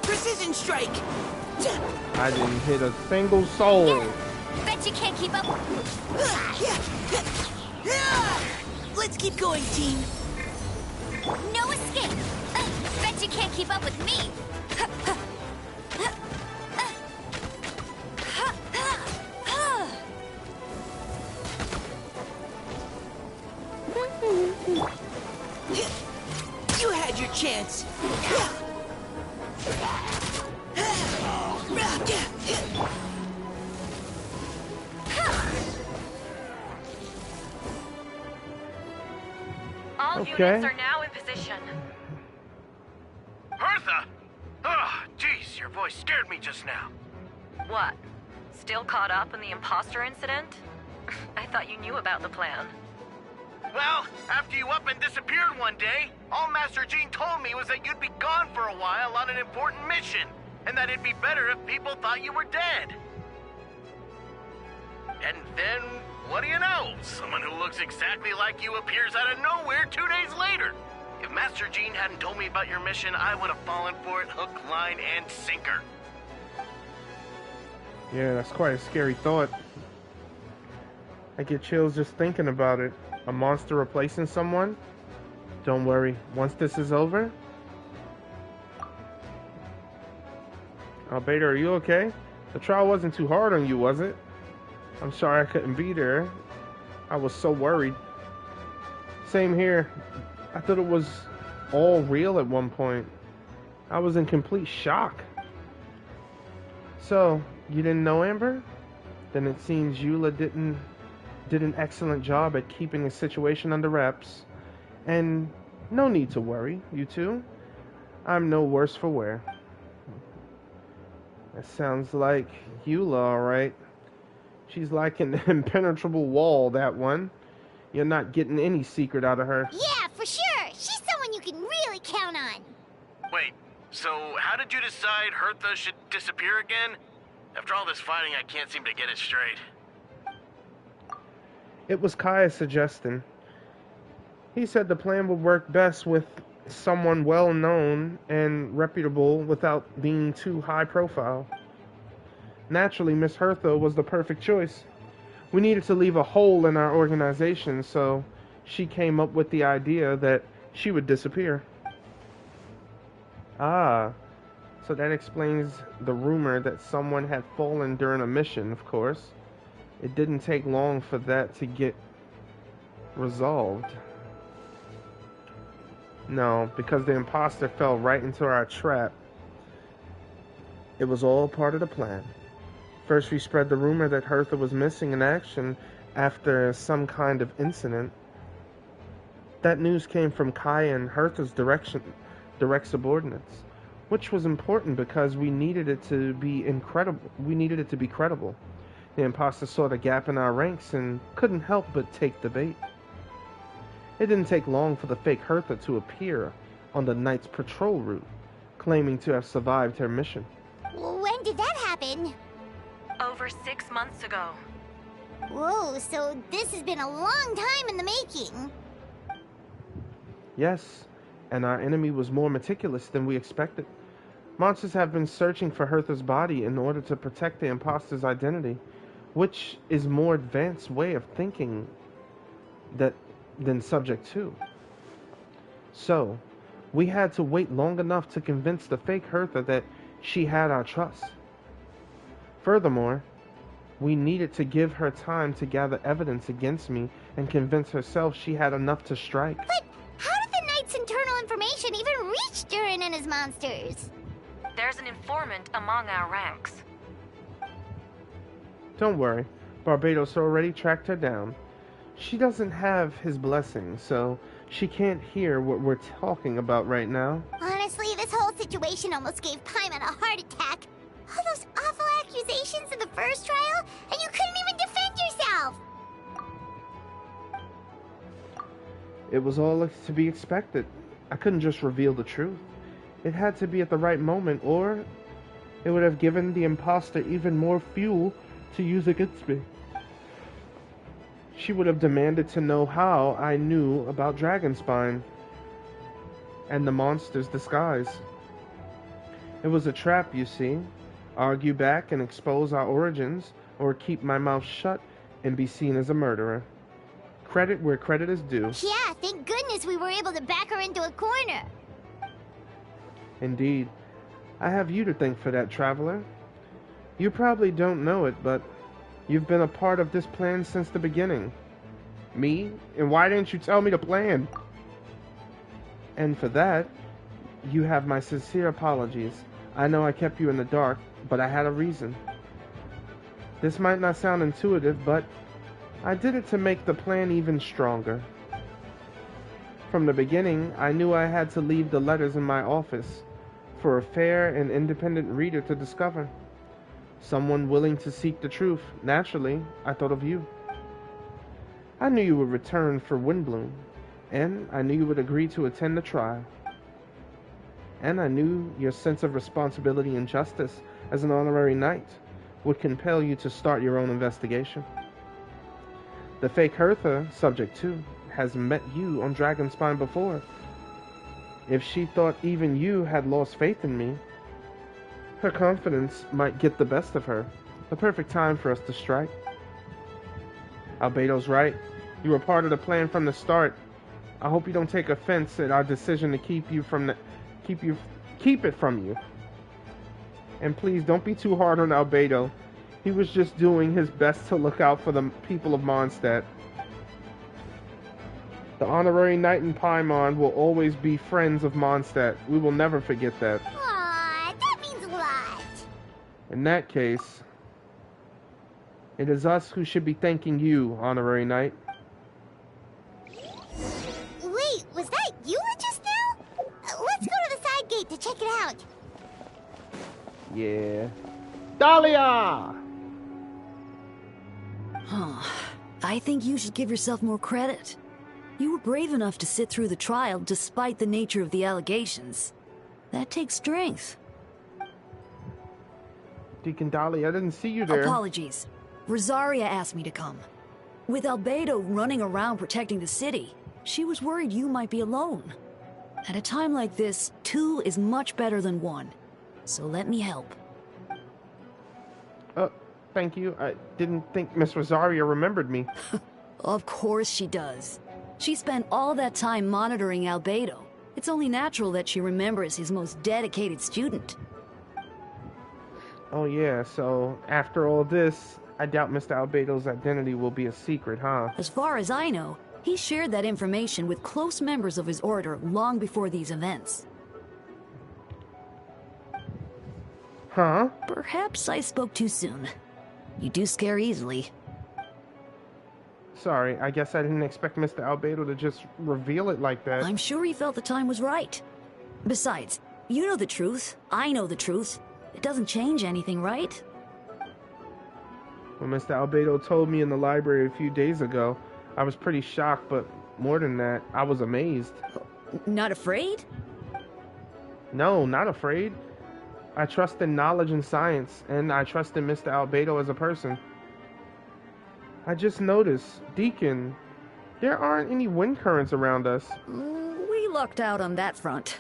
Precision strike. I didn't hit a single soul. Bet you can't keep up. Let's keep going, team. No escape. Bet you can't keep up with me. You had your chance. All Okay. units are now in position. Hertha! Oh, jeez, your voice scared me just now. What? Still caught up in the imposter incident? I thought you knew about the plan. Well, after you up and disappeared one day, all Master Jean told me was that you'd be gone for a while on an important mission, and that it'd be better if people thought you were dead. And then, what do you know? Someone who looks exactly like you appears out of nowhere 2 days later. If Master Jean hadn't told me about your mission, I would have fallen for it hook, line, and sinker. Yeah, that's quite a scary thought. I get chills just thinking about it. A monster replacing someone? Don't worry, once this is over... Albedo, are you okay? The trial wasn't too hard on you, was it? I'm sorry I couldn't be there. I was so worried. Same here. I thought it was all real at one point. I was in complete shock. So, you didn't know Amber? Then it seems Eula did an excellent job at keeping the situation under wraps. And no need to worry, you two. I'm no worse for wear. That sounds like Eula, alright. She's like an impenetrable wall, that one. You're not getting any secret out of her. Yeah, for sure. She's someone you can really count on. Wait, so how did you decide Hertha should disappear again? After all this fighting, I can't seem to get it straight. It was Kaya's suggestion. He said the plan would work best with someone well known and reputable without being too high profile. Naturally, Miss Hertha was the perfect choice. We needed to leave a hole in our organization, so she came up with the idea that she would disappear. Ah, so that explains the rumor that someone had fallen during a mission, of course. It didn't take long for that to get resolved. No, because the imposter fell right into our trap. It was all part of the plan. First, we spread the rumor that Hertha was missing in action after some kind of incident. That news came from Kaya and Hertha's direct subordinates, which was important because we needed it to be credible. The imposter saw the gap in our ranks and couldn't help but take the bait. It didn't take long for the fake Hertha to appear on the Knight's patrol route, claiming to have survived her mission. When did that happen? Over 6 months ago. Whoa, so this has been a long time in the making. Yes, and our enemy was more meticulous than we expected. Monsters have been searching for Hertha's body in order to protect the imposter's identity, which is a more advanced way of thinking than Subject 2. So, we had to wait long enough to convince the fake Hertha that she had our trust. Furthermore, we needed to give her time to gather evidence against me and convince herself she had enough to strike. But how did the Knight's internal information even reach Durin and his monsters? There's an informant among our ranks. Don't worry, Barbados already tracked her down. She doesn't have his blessing, so she can't hear what we're talking about right now. Honestly, this whole situation almost gave Paimon a heart attack. All those awful accusations in the first trial, and you couldn't even defend yourself! It was all to be expected. I couldn't just reveal the truth. It had to be at the right moment, or it would have given the imposter even more fuel to use against me. She would have demanded to know how I knew about Dragonspine and the monster's disguise. It was a trap, you see. Argue back and expose our origins, or keep my mouth shut and be seen as a murderer. Credit where credit is due. Yeah, thank goodness we were able to back her into a corner. Indeed. I have you to thank for that, traveler. You probably don't know it, but you've been a part of this plan since the beginning. Me? And why didn't you tell me the plan? And for that, you have my sincere apologies. I know I kept you in the dark, but I had a reason. This might not sound intuitive, but I did it to make the plan even stronger. From the beginning, I knew I had to leave the letters in my office for a fair and independent reader to discover. Someone willing to seek the truth. Naturally, I thought of you. I knew you would return for Windbloom, and I knew you would agree to attend the trial. And I knew your sense of responsibility and justice as an honorary knight would compel you to start your own investigation. The fake Hertha, subject 2, has met you on Dragonspine before. If she thought even you had lost faith in me, her confidence might get the best of her. The perfect time for us to strike. Albedo's right. You were part of the plan from the start. I hope you don't take offense at our decision to keep it from you. And please don't be too hard on Albedo. He was just doing his best to look out for the people of Mondstat. The honorary knight and Paimon will always be friends of Mondstat. We will never forget that. Aw, that means a lot. In that case, it is us who should be thanking you, honorary knight. Wait, was that Eula just now? Let's go to the side gate to check it out. Yeah. Dahlia! Huh. I think you should give yourself more credit. You were brave enough to sit through the trial despite the nature of the allegations. That takes strength. Deacon Dahlia, I didn't see you there. Apologies. Rosaria asked me to come. With Albedo running around protecting the city, she was worried you might be alone. At a time like this, 2 is much better than 1. So let me help. Thank you. I didn't think Miss Rosaria remembered me. Of course she does. She spent all that time monitoring Albedo. It's only natural that she remembers his most dedicated student. Oh yeah, so after all this, I doubt Mr. Albedo's identity will be a secret, huh? As far as I know, he shared that information with close members of his order long before these events. Huh? Perhaps I spoke too soon. You do scare easily. Sorry, I guess I didn't expect Mr. Albedo to just reveal it like that. I'm sure he felt the time was right. Besides, you know the truth. I know the truth. It doesn't change anything, right? When Mr. Albedo told me in the library a few days ago, I was pretty shocked, but more than that, I was amazed. Not afraid? No, not afraid. I trust in knowledge and science, and I trust in Mr. Albedo as a person. I just noticed, Deacon, there aren't any wind currents around us. We lucked out on that front.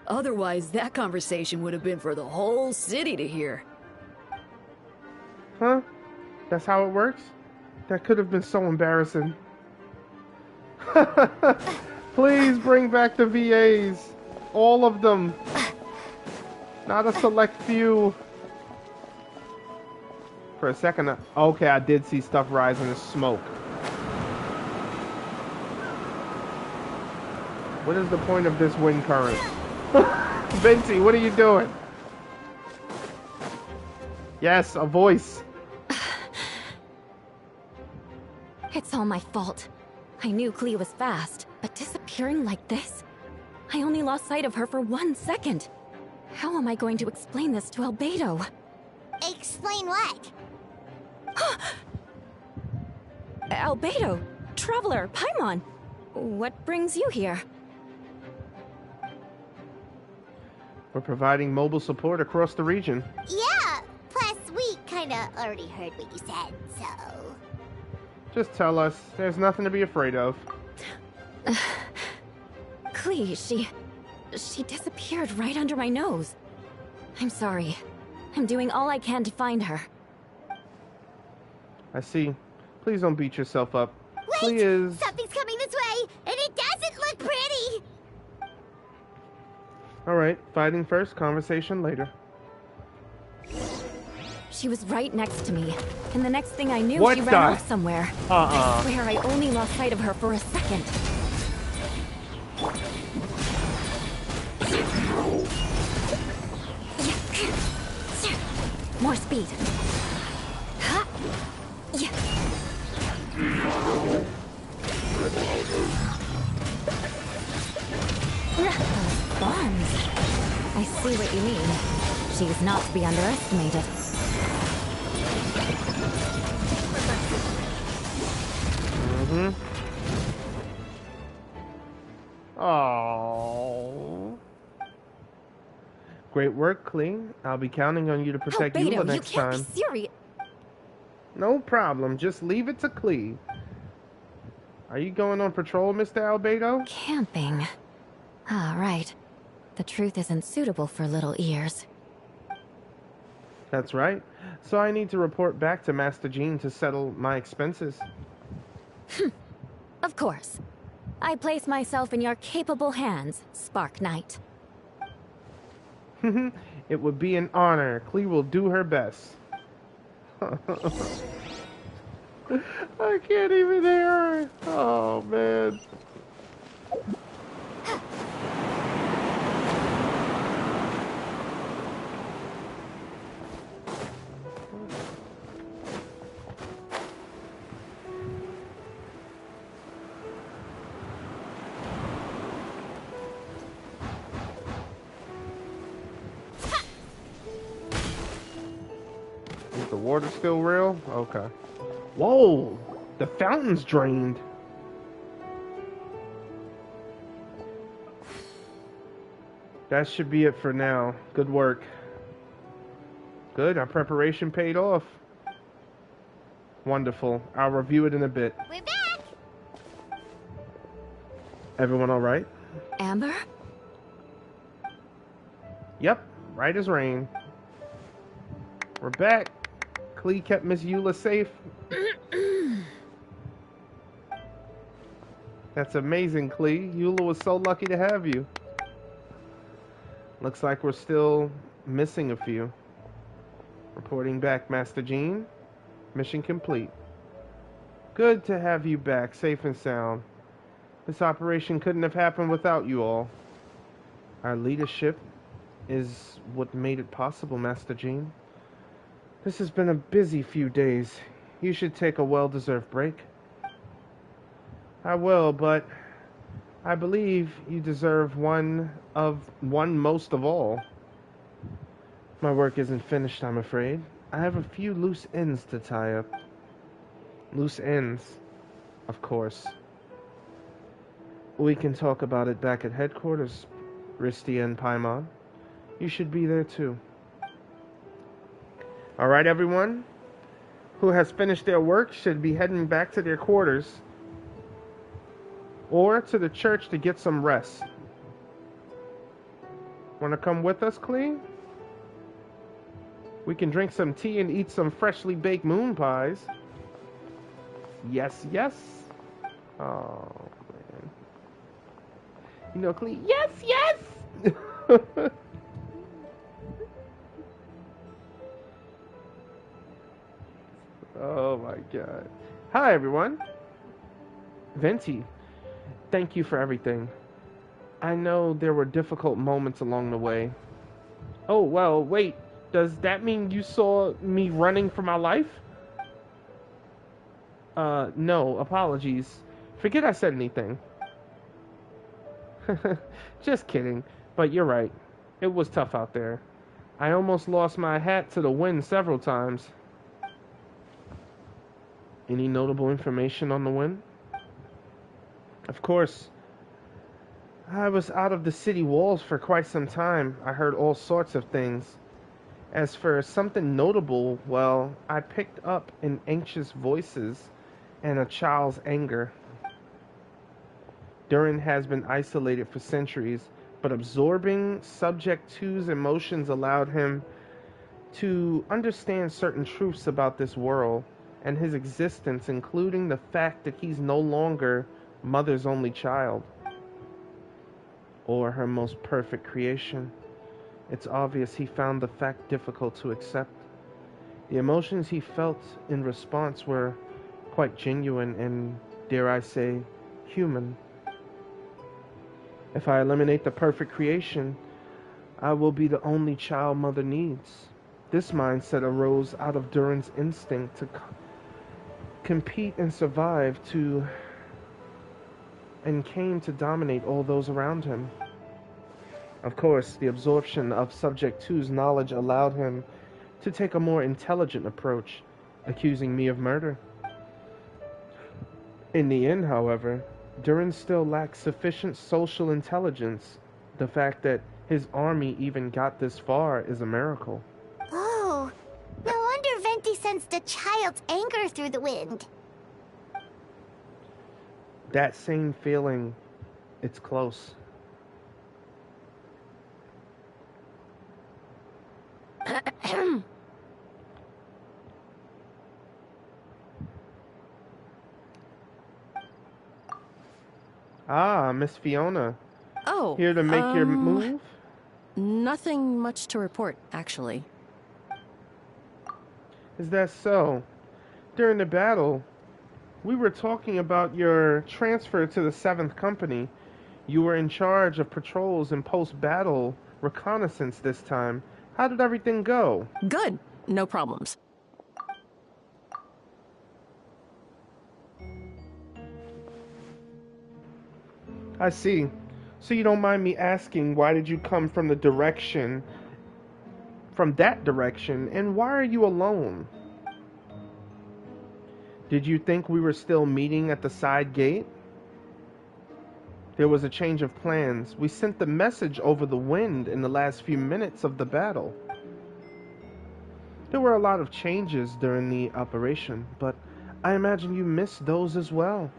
Otherwise, that conversation would have been for the whole city to hear. Huh? That's how it works? That could have been so embarrassing. Please bring back the VAs. All of them. Not a select few. For a second, okay, I did see stuff rising in smoke. What is the point of this wind current? Venti, what are you doing? Yes, a voice. It's all my fault. I knew Clea was fast, but disappearing like this? I only lost sight of her for 1 second. How am I going to explain this to Albedo? Explain what? Albedo, Traveler, Paimon. What brings you here? We're providing mobile support across the region. Yeah, plus we kinda already heard what you said, so... Just tell us. There's nothing to be afraid of. Klee, she disappeared right under my nose. I'm sorry. I'm doing all I can to find her. I see. Please don't beat yourself up. Wait! Please. Something's coming this way, and it doesn't look pretty! Alright, fighting first, conversation later. She was right next to me, and the next thing I knew, What she the? ran off somewhere. I swear I only lost sight of her for a second. More speed. Those bombs. I see what you mean. She's not to be underestimated. Oh. Great work, Klee. I'll be counting on you to protect Albedo, Eula next you can't time. be serious. No problem. Just leave it to Klee. Are you going on patrol, Mr. Albedo? Camping. Ah, right. The truth isn't suitable for little ears. That's right. So I need to report back to Master Jean to settle my expenses. Of course. I place myself in your capable hands, Spark Knight. It would be an honor. Klee will do her best. I can't even hear her. Oh, man. Is the water still real? Okay. Whoa! The fountain's drained. That should be it for now. Good work. Good, our preparation paid off. Wonderful. I'll review it in a bit. We're back! Everyone alright? Amber? Yep, right as rain. We're back. Klee kept Miss Eula safe. That's amazing, Klee. Eula was so lucky to have you. Looks like we're still missing a few. Reporting back, Master Jean. Mission complete. Good to have you back, safe and sound. This operation couldn't have happened without you all. Our leadership is what made it possible, Master Jean. This has been a busy few days. You should take a well-deserved break. I will, but I believe you deserve one most of all. My work isn't finished, I'm afraid. I have a few loose ends to tie up. Loose ends, of course. We can talk about it back at headquarters, Wristy and Paimon. You should be there too. Alright, everyone who has finished their work should be heading back to their quarters or to the church to get some rest. Want to come with us, Klee? We can drink some tea and eat some freshly baked moon pies. Yes, yes. Oh, man. You know, Klee, yes, yes! Oh my god. Hi everyone. Venti, thank you for everything. I know there were difficult moments along the way. Oh, well, wait. Does that mean you saw me running for my life? No, apologies. Forget I said anything. Just kidding. But you're right. It was tough out there. I almost lost my hat to the wind several times. Any notable information on the wind? Of course, I was out of the city walls for quite some time. I heard all sorts of things. As for something notable, well, I picked up in anxious voices and a child's anger. Durin has been isolated for centuries, but absorbing Subject 2's emotions allowed him to understand certain truths about this world and his existence, including the fact that he's no longer Mother's only child, or her most perfect creation. It's obvious he found the fact difficult to accept. The emotions he felt in response were quite genuine and, dare I say, human. If I eliminate the perfect creation, I will be the only child Mother needs. This mindset arose out of Durin's instinct to compete and survive and came to dominate all those around him. Of course, the absorption of Subject 2's knowledge allowed him to take a more intelligent approach, accusing me of murder. In the end, however, Durin still lacks sufficient social intelligence. The fact that his army even got this far is a miracle. Oh, no wonder Venti sensed a child's anger through the wind. That same feeling, it's close. Ah, Miss Fiona. Oh. Here to make your move? Nothing much to report, actually. Is that so? During the battle, we were talking about your transfer to the 7th Company. You were in charge of patrols and post-battle reconnaissance this time. How did everything go? Good. No problems. I see. So you don't mind me asking, why did you come from that direction, and why are you alone? Did you think we were still meeting at the side gate? There was a change of plans. We sent the message over the wind in the last few minutes of the battle. There were a lot of changes during the operation, but I imagine you missed those as well,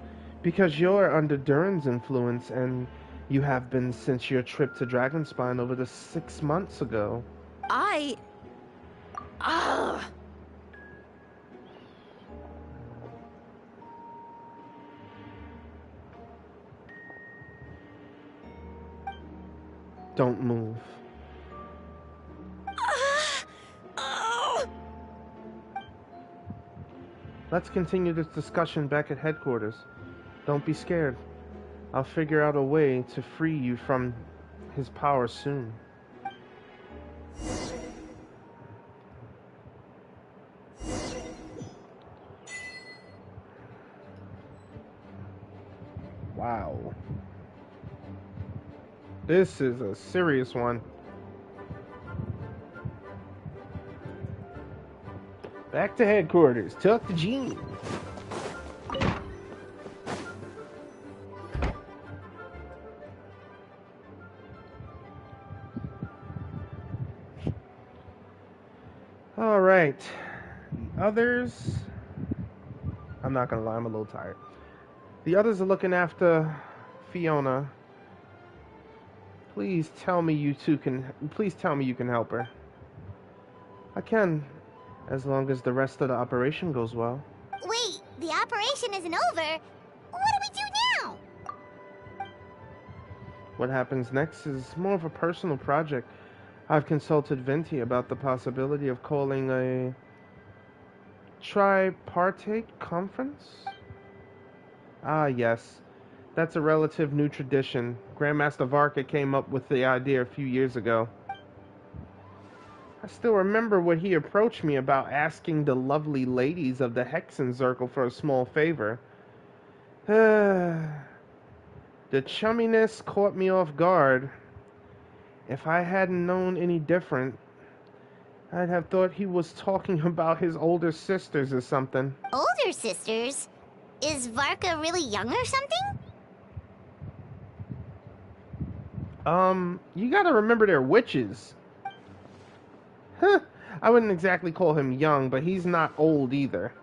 because you're under Durin's influence, and you have been since your trip to Dragonspine over the 6 months ago. Don't move. Let's continue this discussion back at headquarters. Don't be scared. I'll figure out a way to free you from his power soon. Wow. This is a serious one. Back to headquarters. Talk to Gene. All right. The others... I'm not gonna lie, I'm a little tired. The others are looking after Fiona. Please tell me you can help her. I can, as long as the rest of the operation goes well. Wait, the operation isn't over. What do we do now? What happens next is more of a personal project. I've consulted Venti about the possibility of calling a tripartite conference? Ah, yes. That's a relative new tradition. Grandmaster Varka came up with the idea a few years ago. I still remember what he approached me about, asking the lovely ladies of the Hexenzirkel for a small favor. The chumminess caught me off guard. If I hadn't known any different, I'd have thought he was talking about his older sisters or something. Older sisters? Is Varka really young or something? You gotta remember they're witches. Huh, I wouldn't exactly call him young, but he's not old either.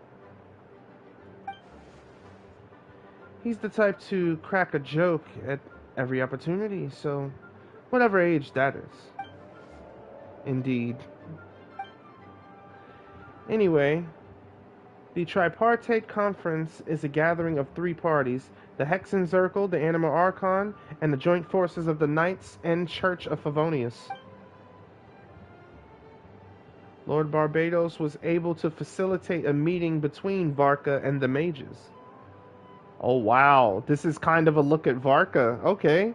He's the type to crack a joke at every opportunity, so whatever age that is. Indeed. Anyway, the Tripartite Conference is a gathering of three parties: the Hexenzirkel, the Anima Archon, and the joint forces of the Knights and Church of Favonius. Lord Barbados was able to facilitate a meeting between Varka and the mages. Oh wow, this is kind of a look at Varka. Okay.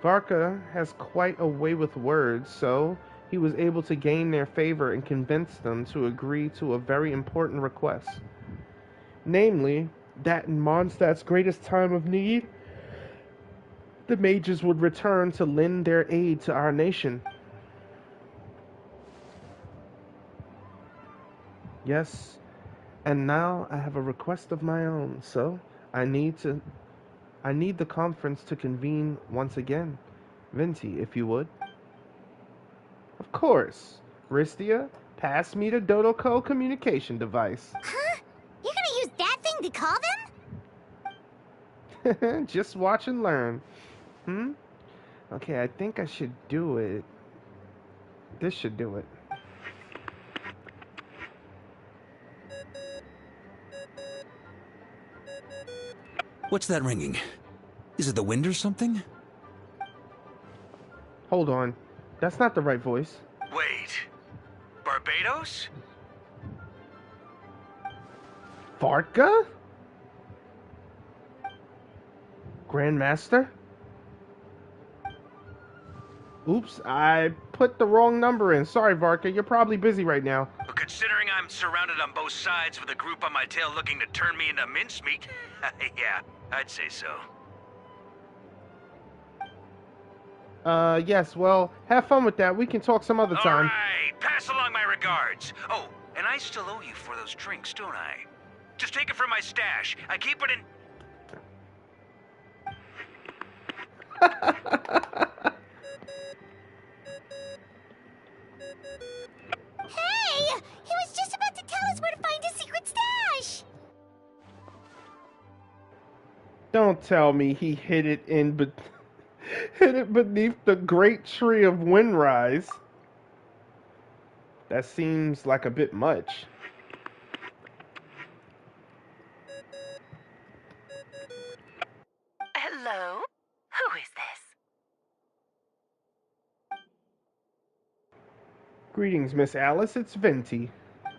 Varka has quite a way with words, so he was able to gain their favor and convince them to agree to a very important request. Namely, that in Mondstat's greatest time of need, the mages would return to lend their aid to our nation. Yes, and now I have a request of my own, so I need the conference to convene once again. Venti, if you would. Of course. Ristia, pass me the Dodoko communication device. Huh? You're gonna use that thing to call them? Just watch and learn. Okay, I think I should do it. This should do it. What's that ringing? Is it the wind or something? Hold on. That's not the right voice. Wait. Barbados? Varka? Grandmaster? Oops, I put the wrong number in. Sorry, Varka. You're probably busy right now. But considering I'm surrounded on both sides with a group on my tail looking to turn me into mincemeat, yeah, I'd say so. Yes, well, have fun with that. We can talk some other time. Alright, pass along my regards. Oh, and I still owe you for those drinks, don't I? Just take it from my stash. I keep it in... Hey! He was just about to tell us where to find his secret stash! Don't tell me he hid it hid it beneath the great tree of Windrise. That seems like a bit much. Hello? Who is this? Greetings, Miss Alice. It's Venti.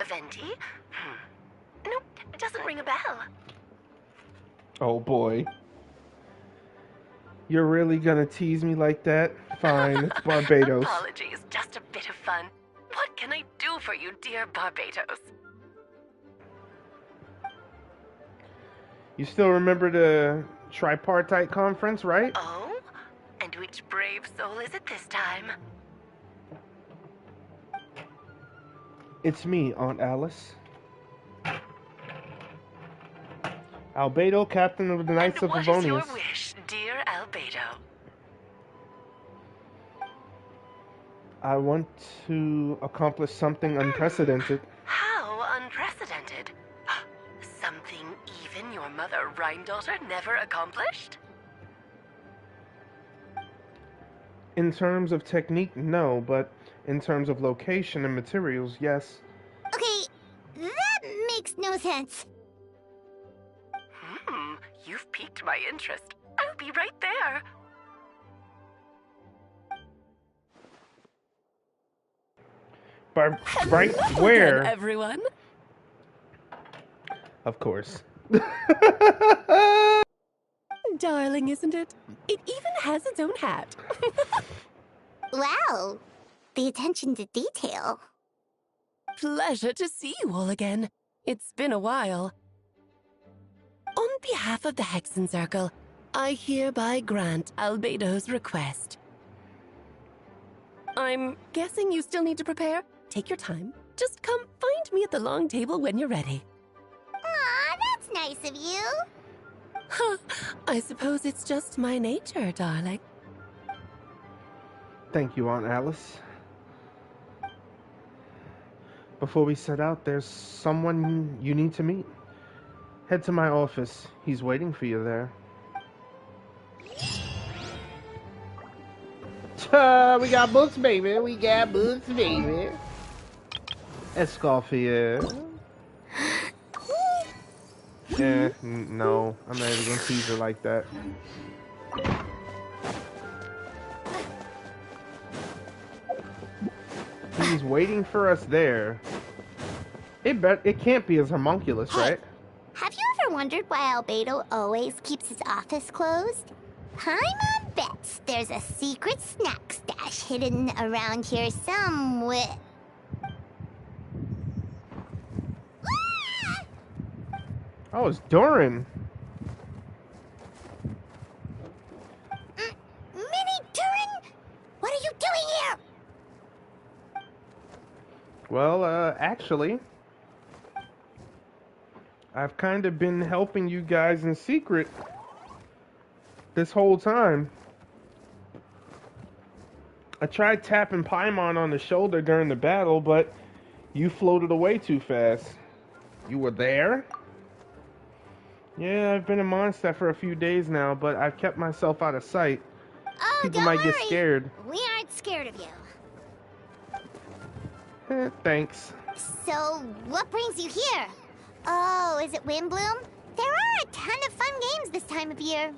Venti? Nope, it doesn't ring a bell. Oh boy. You're really gonna tease me like that? Fine, it's Barbados. Apologies, just a bit of fun. What can I do for you, dear Barbados? You still remember the Tripartite Conference, right? Oh? And which brave soul is it this time? It's me, Aunt Alice. Albedo, captain of the Knights of Favonius. What is your wish, dear Albedo? I want to accomplish something unprecedented. How unprecedented? Something even your mother Rhine-daughter never accomplished? In terms of technique, no, but in terms of location and materials, yes. Okay, that makes no sense. You've piqued my interest. I'll be right there. Right where? Again, everyone. Of course. Darling, isn't it? It even has its own hat. Wow, the attention to detail. Pleasure to see you all again. It's been a while. On behalf of the Hexenzirkel, I hereby grant Albedo's request. I'm guessing you still need to prepare. Take your time. Just come find me at the long table when you're ready. Aw, that's nice of you. Huh. I suppose it's just my nature, darling. Thank you, Aunt Alice. Before we set out, there's someone you need to meet. Head to my office. He's waiting for you there. We got books, baby. We got books, baby. Escoffier. No. I'm not even gonna tease her like that. He's waiting for us there. It can't be his homunculus, right? Have you ever wondered why Albedo always keeps his office closed? Paimon bets there's a secret snack stash hidden around here somewhere. Oh, it's Doran. Mini Doran? What are you doing here? Well, actually, I've kind of been helping you guys in secret this whole time. I tried tapping Paimon on the shoulder during the battle, but you floated away too fast. You were there? Yeah, I've been in Mondstat for a few days now, but I've kept myself out of sight. Oh, People don't might worry. get scared. We aren't scared of you. Thanks. So, what brings you here? Oh, is it Windbloom? There are a ton of fun games this time of year.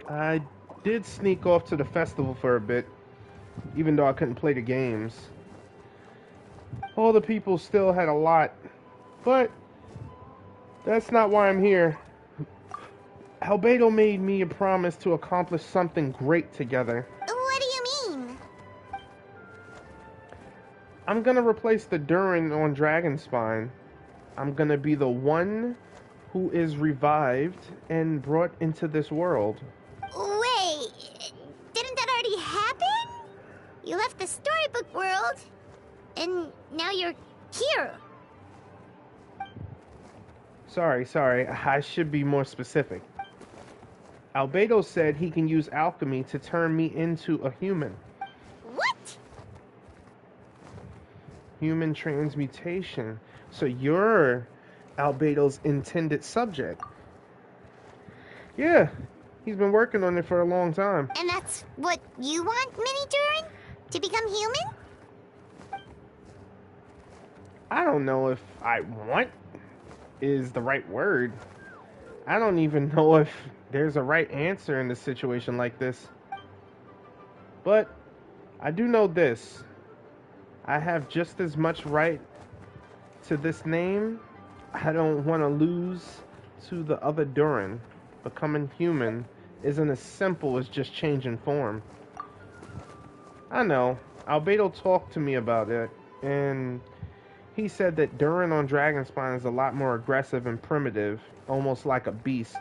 I did sneak off to the festival for a bit, even though I couldn't play the games. All the people still had a lot, but that's not why I'm here. Albedo made me a promise to accomplish something great together. What do you mean? I'm gonna replace the Durin on Dragonspine. I'm gonna be the one who is revived and brought into this world. Wait, didn't that already happen? You left the storybook world, and now you're here. Sorry, I should be more specific. Albedo said he can use alchemy to turn me into a human. What? Human transmutation. So you're Albedo's intended subject. Yeah, he's been working on it for a long time. And that's what you want, Mini Durin? To become human? I don't know if I want is the right word. I don't even know if there's a right answer in a situation like this. But I do know this. I have just as much right to this name. I don't want to lose to the other Durin. Becoming human isn't as simple as just changing form. I know. Albedo talked to me about it, and he said that Durin on Dragonspine is a lot more aggressive and primitive, almost like a beast.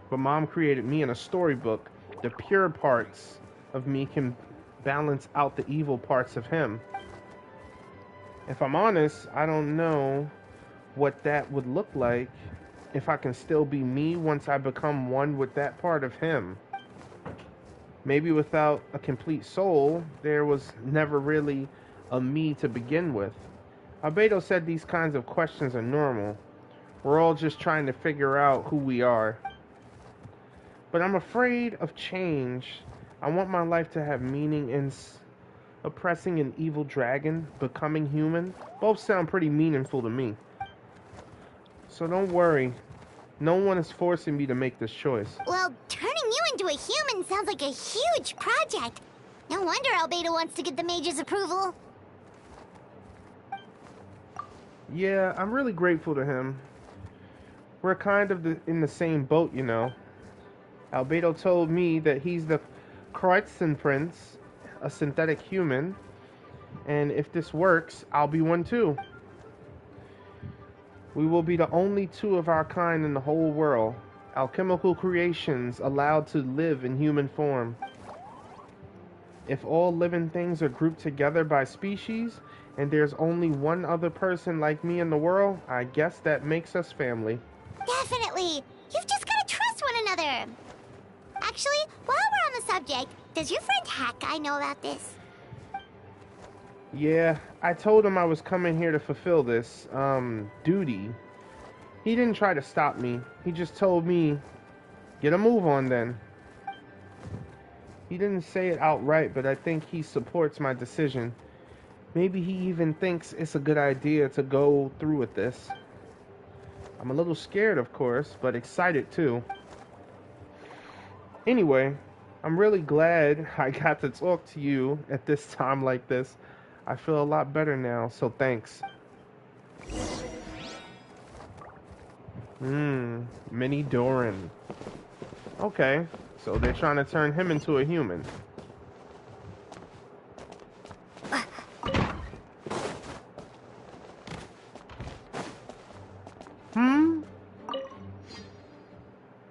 But Mom created me in a storybook. The pure parts of me can balance out the evil parts of him. If I'm honest, I don't know what that would look like if I can still be me once I become one with that part of him. Maybe without a complete soul, there was never really a me to begin with. Albedo said these kinds of questions are normal. We're all just trying to figure out who we are. But I'm afraid of change. I want my life to have meaning, and oppressing an evil dragon, becoming human, both sound pretty meaningful to me. So don't worry. No one is forcing me to make this choice. Well, turning you into a human sounds like a huge project. No wonder Albedo wants to get the mage's approval. Yeah, I'm really grateful to him. We're kind of in the same boat, you know. Albedo told me that he's the Kreutzen Prince, a synthetic human, and if this works, I'll be one too. We will be the only two of our kind in the whole world, alchemical creations allowed to live in human form. If all living things are grouped together by species, and there's only one other person like me in the world, I guess that makes us family. Definitely. You've just got to trust one another. Actually, while we're on the subject, does your friend Hack Guy know about this? Yeah, I told him I was coming here to fulfill this, duty. He didn't try to stop me. He just told me, get a move on then. He didn't say it outright, but I think he supports my decision. Maybe he even thinks it's a good idea to go through with this. I'm a little scared, of course, but excited too. Anyway, I'm really glad I got to talk to you at this time like this. I feel a lot better now, so thanks. Mini Doran. Okay, so they're trying to turn him into a human.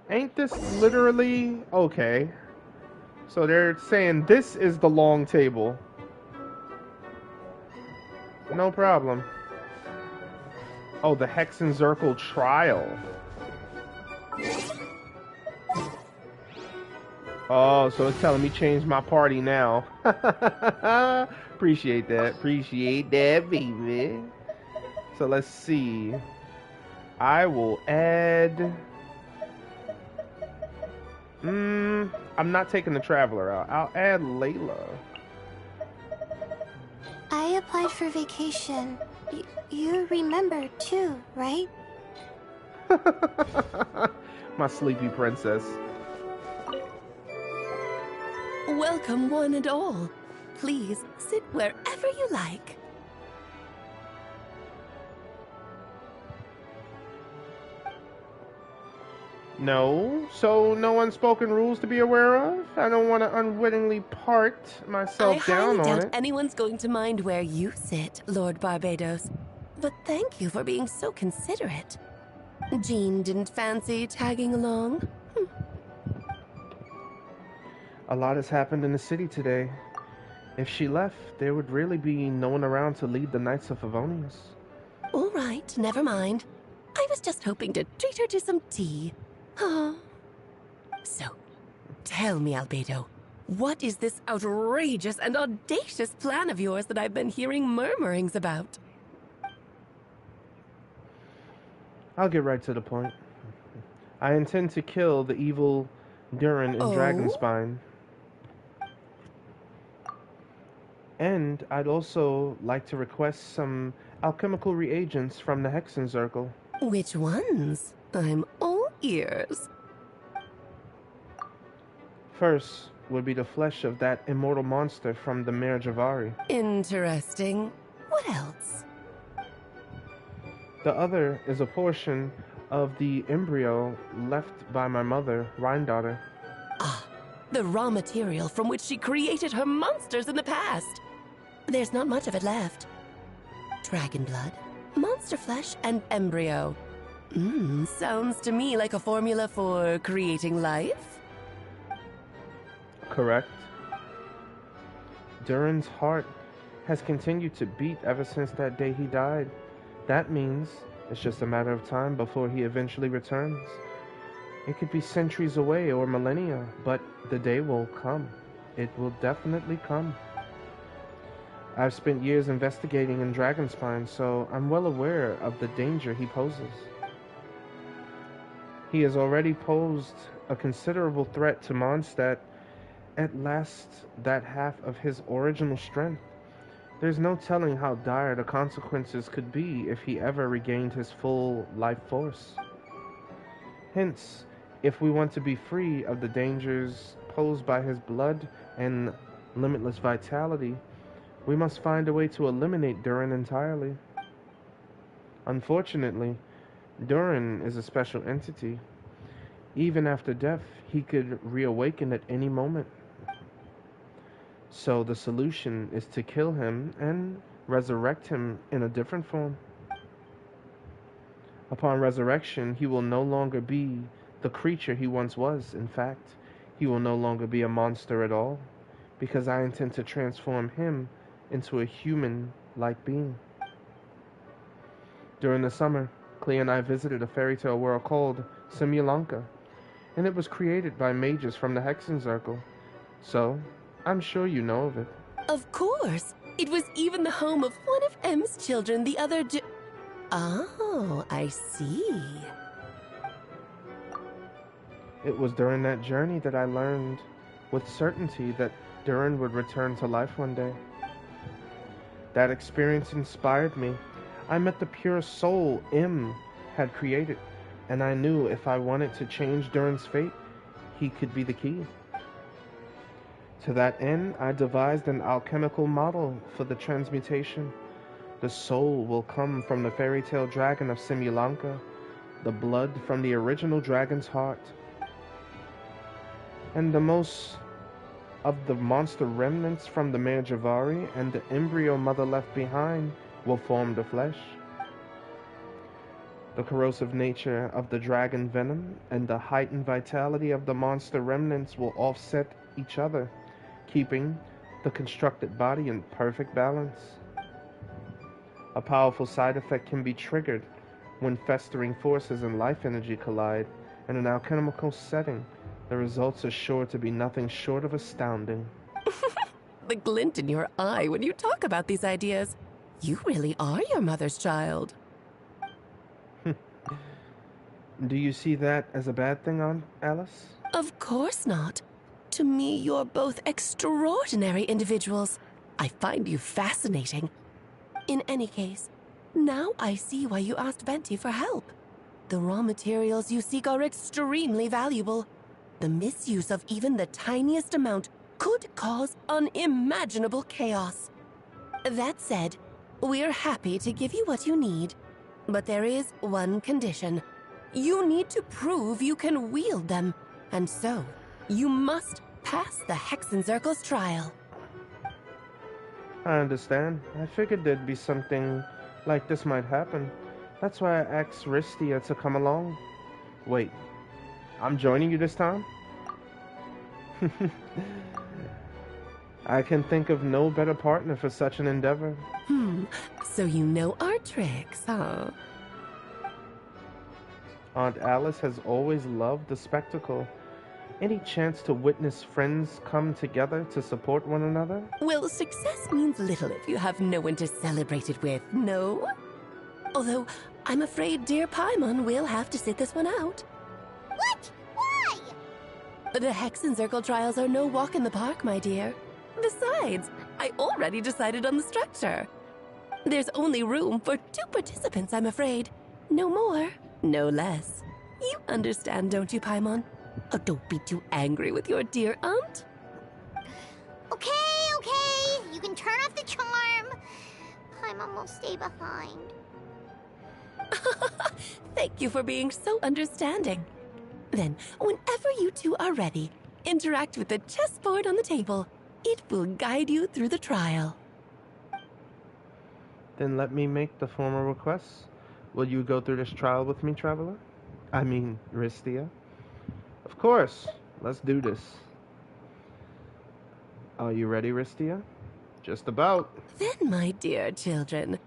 Ain't this literally... Okay. So they're saying this is the long table. No problem. Oh, the Hexenzirkel trial. Oh, so it's telling me change my party now. Appreciate that. Appreciate that, baby. So let's see. I will add... I'm not taking the Traveler out. I'll add Layla. I applied for vacation. You remember too, right? My sleepy princess. Welcome, one and all. Please sit wherever you like. No, so no unspoken rules to be aware of? I don't want to unwittingly part myself down on I highly doubt it. anyone's going to mind where you sit, Lord Barbados. But thank you for being so considerate. Jean didn't fancy tagging along? A lot has happened in the city today. If she left, there would really be no one around to lead the Knights of Favonius. All right, never mind. I was just hoping to treat her to some tea. Oh. So, tell me, Albedo, what is this outrageous and audacious plan of yours that I've been hearing murmurings about? I'll get right to the point. I intend to kill the evil Durin in Dragonspine. And I'd also like to request some alchemical reagents from the Hexenzirkel. Which ones? I'm all ears. First would be the flesh of that immortal monster from the Mare Javari. Interesting. What else? The other is a portion of the embryo left by my mother, Rhine-daughter. Ah, the raw material from which she created her monsters in the past. There's not much of it left. Dragon blood, monster flesh, and embryo. Sounds to me like a formula for creating life. Correct. Durin's heart has continued to beat ever since that day he died. That means it's just a matter of time before he eventually returns. It could be centuries away or millennia, but the day will come. It will definitely come. I've spent years investigating in Dragonspine, so I'm well aware of the danger he poses. He has already posed a considerable threat to Mondstat. At last, that half of his original strength. There's no telling how dire the consequences could be if he ever regained his full life force. Hence, if we want to be free of the dangers posed by his blood and limitless vitality, we must find a way to eliminate Durin entirely. Unfortunately, Durin is a special entity. Even after death, he could reawaken at any moment. So the solution is to kill him and resurrect him in a different form. Upon resurrection, he will no longer be the creature he once was. In fact, he will no longer be a monster at all, because I intend to transform him into a human-like being. During the summer, Clea and I visited a fairy tale world called Simulanka, and it was created by mages from the Hexenzirkel, so I'm sure you know of it. Of course! It was even the home of one of M's children the other day. Oh, I see. It was during that journey that I learned with certainty that Durin would return to life one day. That experience inspired me. I met the pure soul M had created, and I knew if I wanted to change Durin's fate, he could be the key. To that end, I devised an alchemical model for the transmutation. The soul will come from the fairy tale dragon of Simulanka, the blood from the original dragon's heart, and the most of the monster remnants from the Mare Javari and the embryo mother left behind will form the flesh. The corrosive nature of the dragon venom and the heightened vitality of the monster remnants will offset each other, keeping the constructed body in perfect balance. A powerful side effect can be triggered when festering forces and life energy collide in an alchemical setting. The results are sure to be nothing short of astounding. The glint in your eye when you talk about these ideas. You really are your mother's child. Do you see that as a bad thing, Aunt Alice? Of course not. To me, you're both extraordinary individuals. I find you fascinating. In any case, now I see why you asked Venti for help. The raw materials you seek are extremely valuable. The misuse of even the tiniest amount could cause unimaginable chaos. That said, we're happy to give you what you need. But there is one condition. You need to prove you can wield them, and so you must pass the Hexenzirkel's trial. I understand. I figured there'd be something like this might happen. That's why I asked Ristia to come along. Wait, I'm joining you this time? I can think of no better partner for such an endeavor. So you know our tricks, huh? Aunt Alice has always loved the spectacle. Any chance to witness friends come together to support one another? Well, success means little if you have no one to celebrate it with, no? Although, I'm afraid dear Paimon will have to sit this one out. What? Why? The Hexenzirkel trials are no walk in the park, my dear. Besides, I already decided on the structure. There's only room for 2 participants, I'm afraid. No more, no less. You understand, don't you, Paimon? Oh, don't be too angry with your dear aunt. Okay. You can turn off the charm. Paimon will stay behind. Thank you for being so understanding. Then, whenever you two are ready, interact with the chessboard on the table. It will guide you through the trial. Then let me make the formal request. Will you go through this trial with me, Traveler? I mean, Ristia? Of course. Let's do this. Are you ready, Ristia? Just about. Then, my dear children,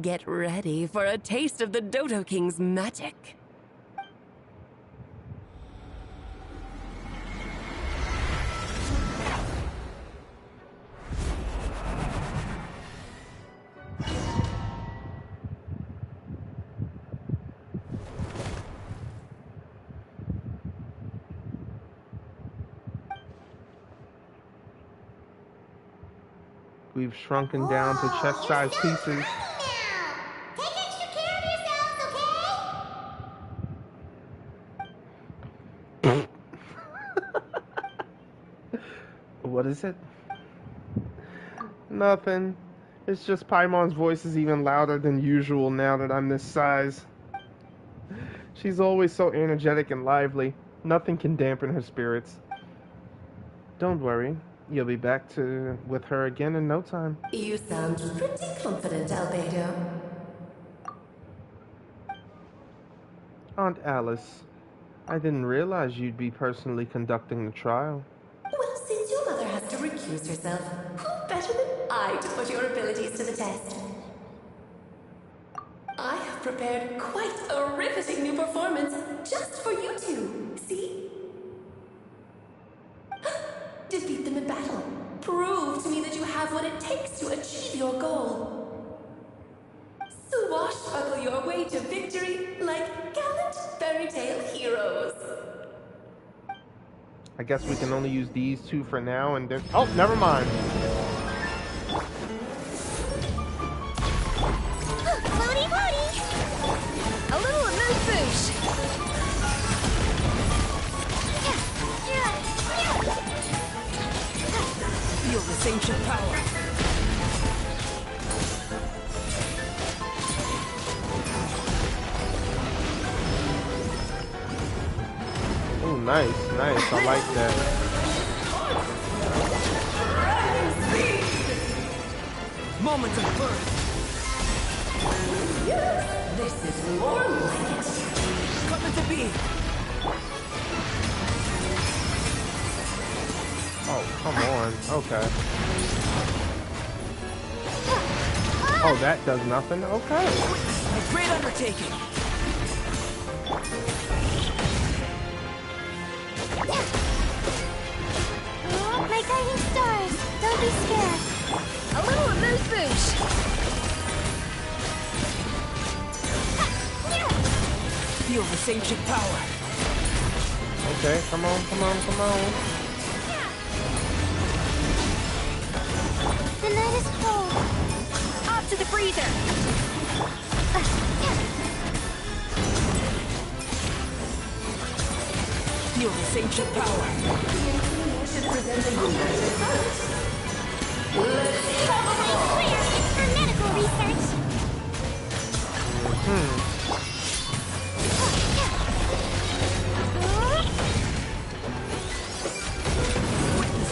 get ready for a taste of the Dodo King's magic. We've shrunken down to chest-sized pieces. Take extra care of yourselves, okay? What is it? Nothing. It's just Paimon's voice is even louder than usual now that I'm this size. She's always so energetic and lively. Nothing can dampen her spirits. Don't worry. You'll be back with her again in no time. You sound pretty confident, Albedo. Aunt Alice, I didn't realize you'd be personally conducting the trial. Well, since your mother has to recuse excuse herself. Who better than I to put your abilities to the test? I have prepared quite a riveting new performance just for you two. See? Defeat them in battle. Prove to me that you have what it takes to achieve your goal. Swashbuckle your way to victory like gallant fairy tale heroes. I guess we can only use these two for now, and then... Oh, never mind. Floaty, floaty! A little amuse-bouche! Feel this ancient power. Oh, nice, nice. I like that. Moment of birth. Yes, this is more like it. Come into being. Oh, come on. Okay. Oh, that does nothing? Okay. A great undertaking. My guiding stars, don't be scared. A little amuse-bouche. Feel this ancient power. Okay, come on, come on, come on. The night is cold. Off to the freezer. Feel this ancient power. Should present a united front. Let's have a ball. Clear, it's for medical research. Witness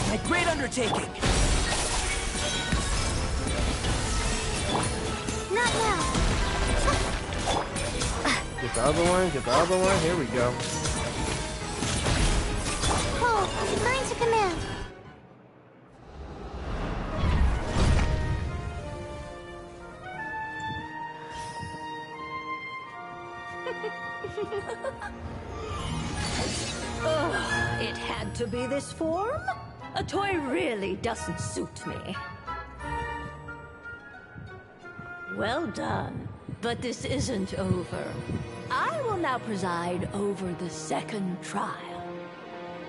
my great undertaking. Not now. Get the other one, get the other one. Here we go. Cole, referring to command. Ugh, it had to be this form? A toy really doesn't suit me. Well done, but this isn't over. I will now preside over the second trial.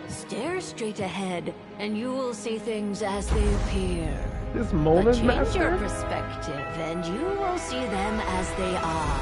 Stare straight ahead, and you will see things as they appear. This But Mona's change your master? perspective, and you will see them as they are.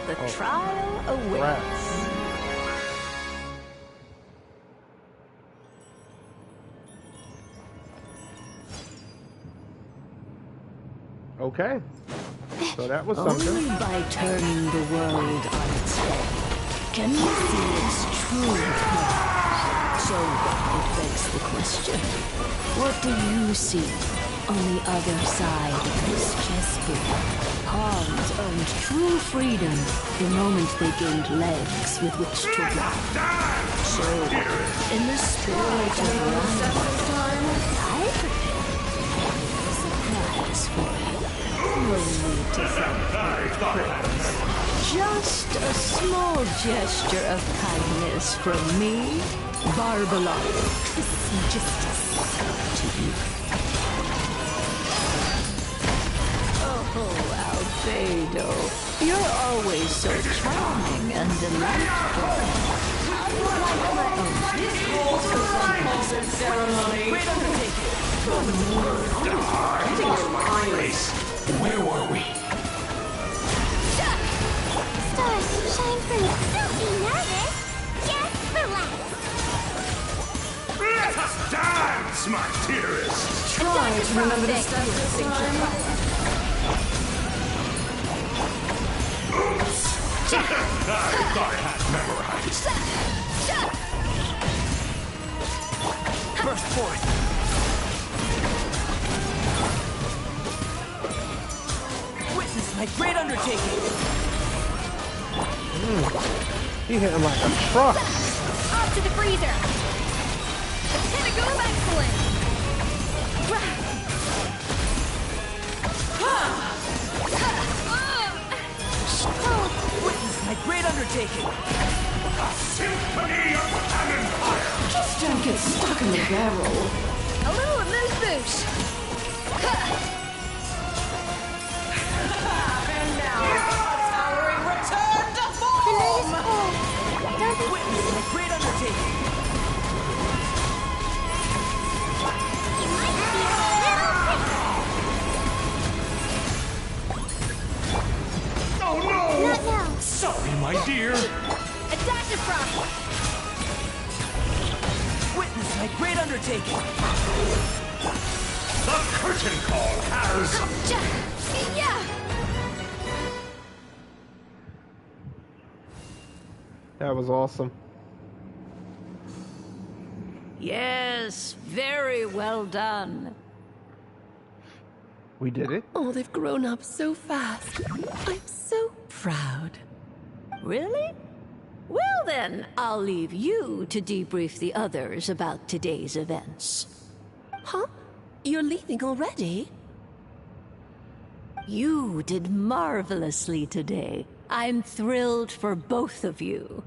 The trial awaits. Okay. So that was Only something. by turning the world on its head can we see its true purpose. So it begs the question, what do you see on the other side of this chessboard? Pawns earned true freedom the moment they gained legs with which to walk. So, in the spirit of time, I prepared a surprise for you. No need to thank Prince. Just a small gesture of kindness from me, Barbalon, to you. Oh, Albedo, you're always so charming and delightful. Unlike my own. This calls for some pomp and ceremony. Great undertaking. Where were we? Stars, shine through. Don't be nervous. Just relax. Let us dance, my dearest! Try to remember to step this time. Oops! I thought I had memorized. Burst forth. Witness my great undertaking. He hit him like a truck. Off to the freezer. The pinnacle of excellence. Witness my great undertaking. A symphony of cannon fire! Just don't get stuck in the barrel. A little amuse-bouche. And now, towering return to form! Witness my great undertaking. You might be a little quick. Oh no! Not now. Sorry, my dear. A dash of frost. Witness my great undertaking. The curtain call has... Yeah. That was awesome. Yes, very well done. We did it. Oh, they've grown up so fast. I'm so proud. Really? Well then, I'll leave you to debrief the others about today's events. Huh? You're leaving already? You did marvelously today. I'm thrilled for both of you.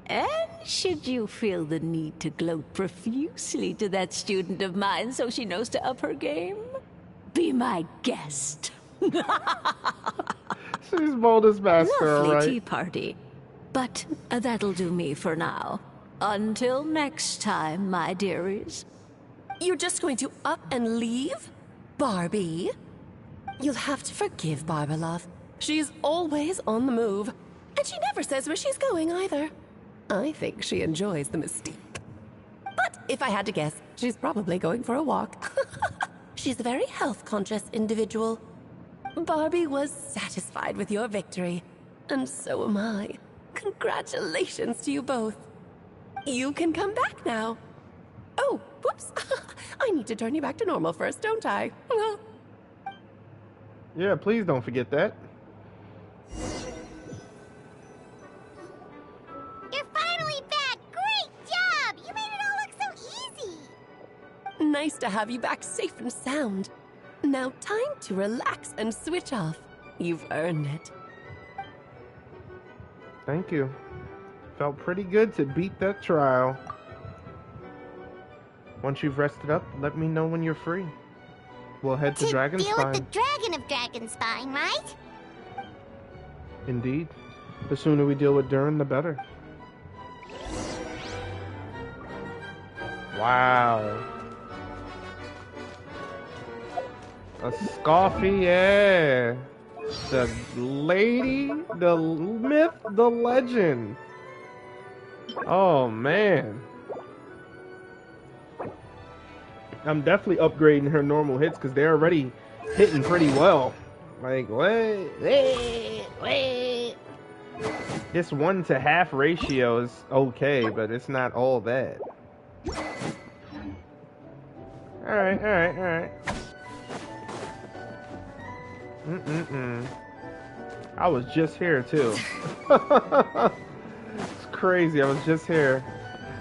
And should you feel the need to gloat profusely to that student of mine so she knows to up her game, be my guest. She's bold as master, Lovely right? tea party. But that'll do me for now. Until next time, my dearies. You're just going to up and leave? Barbie? You'll have to forgive Barbalov. She's always on the move. And she never says where she's going either. I think she enjoys the mystique. But if I had to guess, she's probably going for a walk. She's a very health-conscious individual. Barbie was satisfied with your victory. And so am I. Congratulations to you both. You can come back now. Oh, whoops. I need to turn you back to normal first, don't I? Yeah, please don't forget that. You're finally back. Great job. You made it all look so easy. Nice to have you back safe and sound. Now time to relax and switch off. You've earned it. Thank you. Felt pretty good to beat that trial. Once you've rested up, let me know when you're free. We'll head to Deal with the Dragonspine. dragon of Dragonspine, right? Indeed. The sooner we deal with Durin, the better. Wow. A Scoffy, yeah. The lady, the myth, the legend. Oh, man. I'm definitely upgrading her normal hits because they're already hitting pretty well. Like, wait. This 1-to-half ratio is okay, but it's not all that. Alright. I was just here, too. It's crazy, I was just here.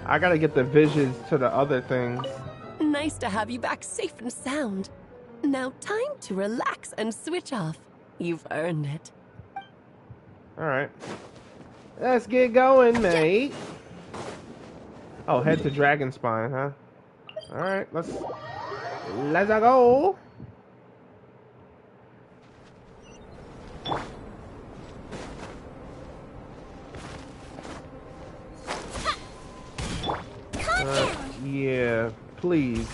I gotta get the visions to the other things. Nice to have you back safe and sound. Now time to relax and switch off. You've earned it. Alright. Let's get going, mate. Oh, head to Dragonspine, huh? Alright, let's go. Calm down. Yeah, please.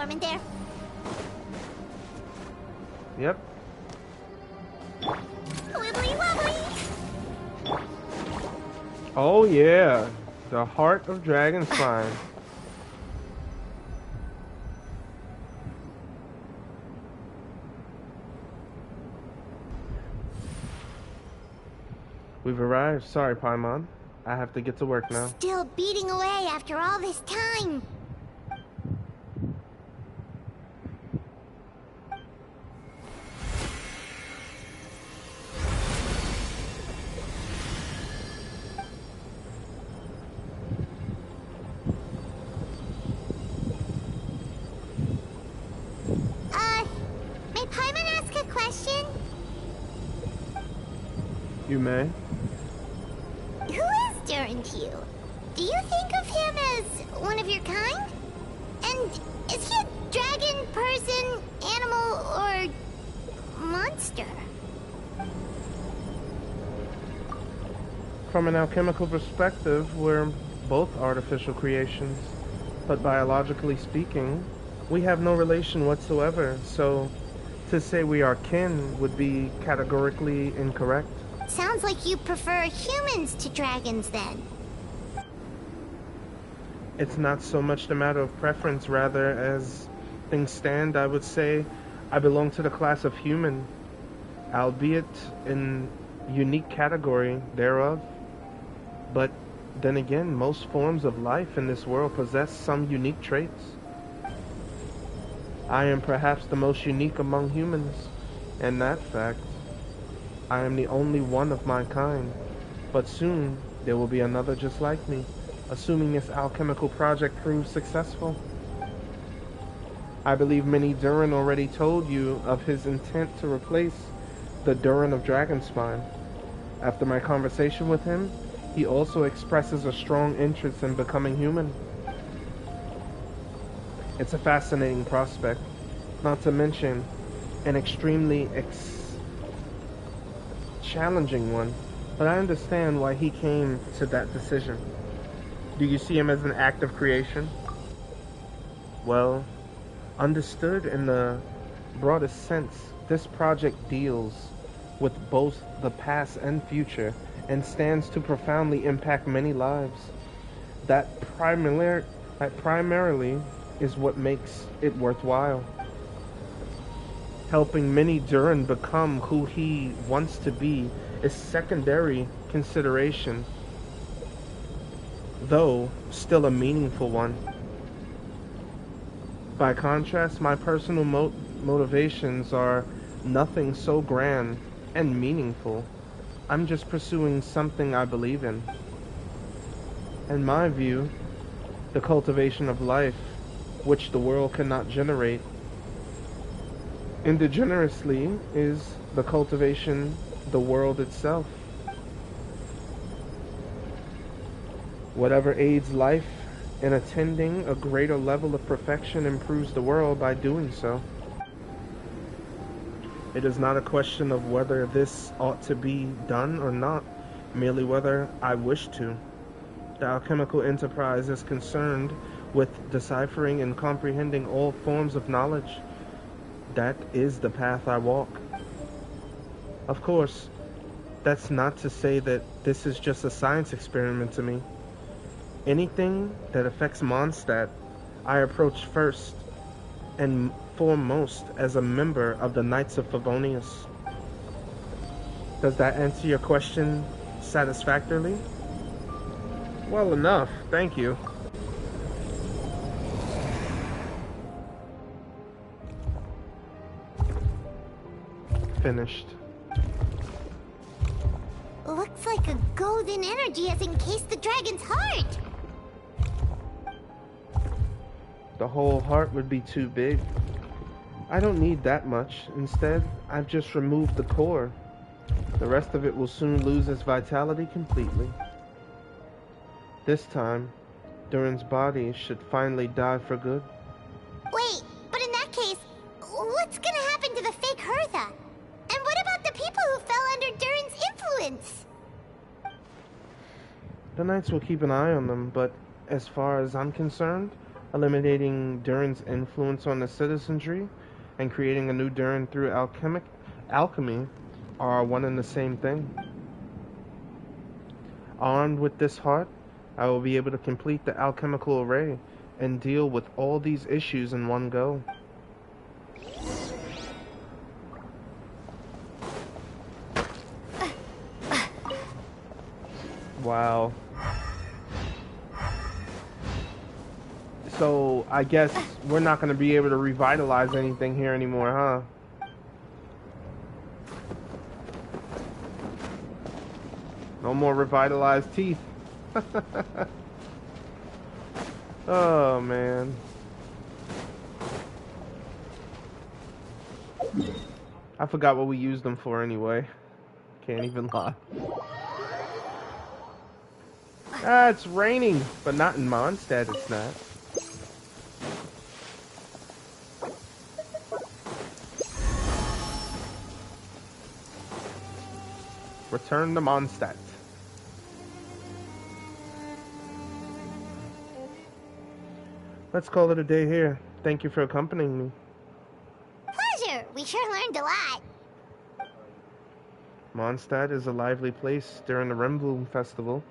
platform in there. Yep. Wibbly wobbly! Oh yeah, the heart of Dragonspine. We've arrived. Sorry, Paimon. I have to get to work now. Still beating away after all this time. May Paimon ask a question? You may. Who is Durin to you? Do you think of him as one of your kind? And is he a dragon, person, animal, or monster? From an alchemical perspective, we're both artificial creations. But biologically speaking, we have no relation whatsoever, so to say we are kin would be categorically incorrect. Sounds like you prefer humans to dragons, then. It's not so much the matter of preference, rather, as things stand, I would say I belong to the class of human, albeit in unique category thereof. But then again, most forms of life in this world possess some unique traits. I am perhaps the most unique among humans, and that fact, I am the only one of my kind, but soon there will be another just like me, assuming this alchemical project proves successful. I believe Mini Durin already told you of his intent to replace the Durin of Dragonspine. After my conversation with him, he also expresses a strong interest in becoming human. It's a fascinating prospect, not to mention an extremely challenging one, but I understand why he came to that decision. Do you see him as an act of creation? Well, understood in the broadest sense, this project deals with both the past and future and stands to profoundly impact many lives. That primarily is what makes it worthwhile. Helping Mini Durin become who he wants to be is secondary consideration, though still a meaningful one. By contrast, my personal motivations are nothing so grand and meaningful. I'm just pursuing something I believe in. In my view, the cultivation of life, which the world cannot generate, indigenously is the cultivation the world itself. Whatever aids life in attaining a greater level of perfection improves the world by doing so. It is not a question of whether this ought to be done or not, merely whether I wish to. The alchemical enterprise is concerned with deciphering and comprehending all forms of knowledge. That is the path I walk. Of course, that's not to say that this is just a science experiment to me. Anything that affects Mondstat, I approach first and foremost as a member of the Knights of Favonius. Does that answer your question satisfactorily? Well enough, thank you. Finished. Looks like a golden energy has encased the dragon's heart. The whole heart would be too big. I don't need that much. Instead, I've just removed the core. The rest of it will soon lose its vitality completely. This time, Durin's body should finally die for good. Wait, but in that case, what's gonna happen to the fake Hertha? And what about the people who fell under Durin's influence? The Knights will keep an eye on them, but as far as I'm concerned, Eliminating Durin's influence on the citizenry and creating a new Durin through alchemy are one and the same thing. Armed with this heart, I will be able to complete the alchemical array and deal with all these issues in one go. Wow. So, I guess we're not going to be able to revitalize anything here anymore, huh? No more revitalized teeth. Oh, man. I forgot what we used them for anyway. Can't even lie. Ah, it's raining, but not in Mondstat, it's not. Return to Mondstat. Let's call it a day here. Thank you for accompanying me. Pleasure! We sure learned a lot. Mondstat is a lively place during the Rimblum Festival.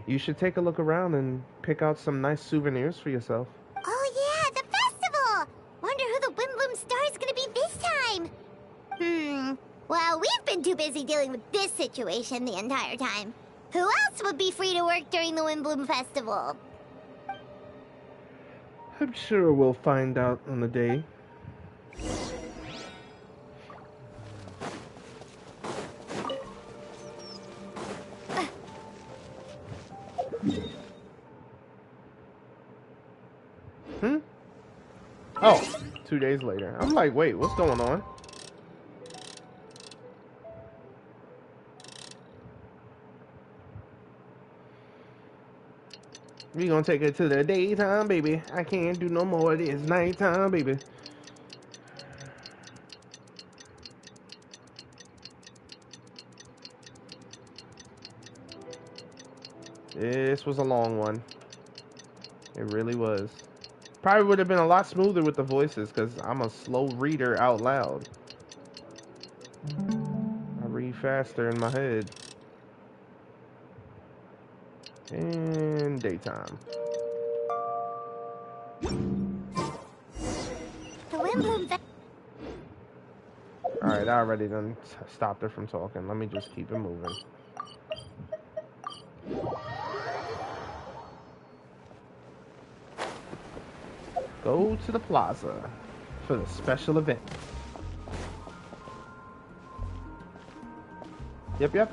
You should take a look around and pick out some nice souvenirs for yourself. Oh yeah, the festival! Wonder who the Windbloom Star is gonna be this time. Well, we've been too busy dealing with this situation the entire time. Who else would be free to work during the Windbloom Festival? I'm sure we'll find out on the day. Oh, 2 days later. I'm like, wait, what's going on? We gonna take it to the daytime, baby. I can't do no more. It is nighttime, baby. This was a long one. It really was. Probably would have been a lot smoother with the voices because I'm a slow reader out loud. I read faster in my head. And daytime. Alright, I already done stopped her from talking. Let me just keep it moving. Go to the plaza for the special event. Yep.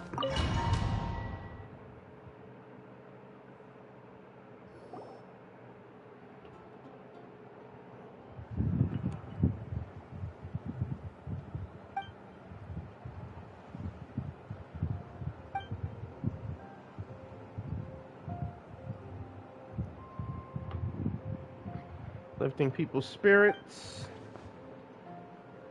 Lifting people's spirits.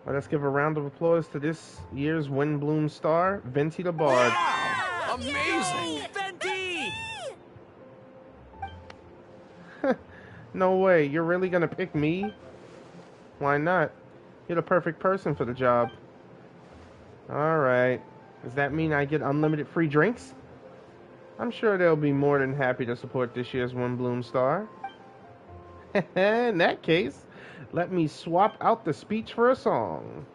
Let us give a round of applause to this year's Windbloom Star, Venti the Bard. Wow! Amazing! Venti! No way, you're really gonna pick me? Why not? You're the perfect person for the job. Alright. Does that mean I get unlimited free drinks? I'm sure they'll be more than happy to support this year's Windbloom Star. In that case, let me swap out the speech for a song.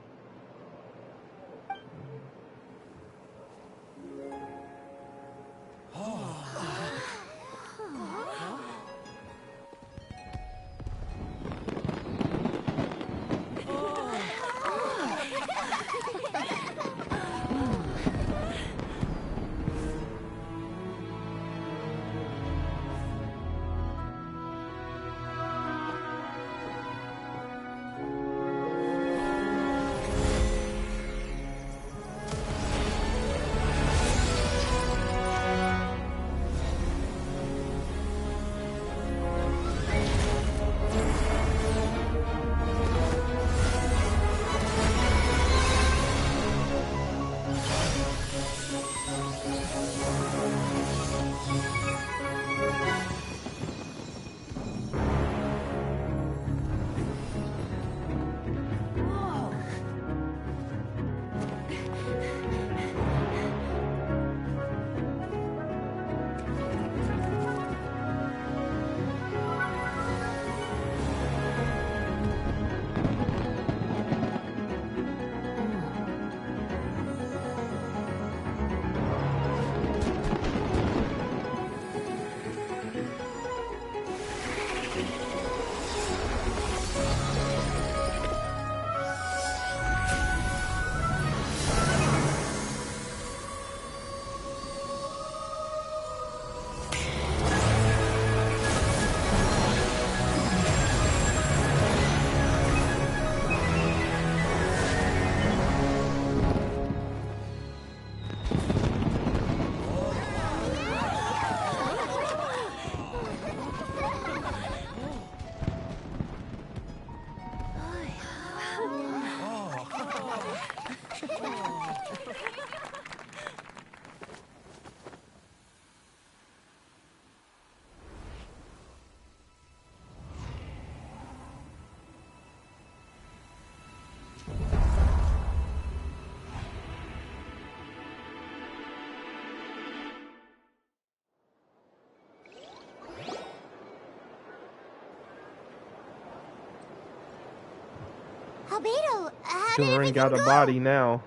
Albedo, how did Storing everything got a go? body now.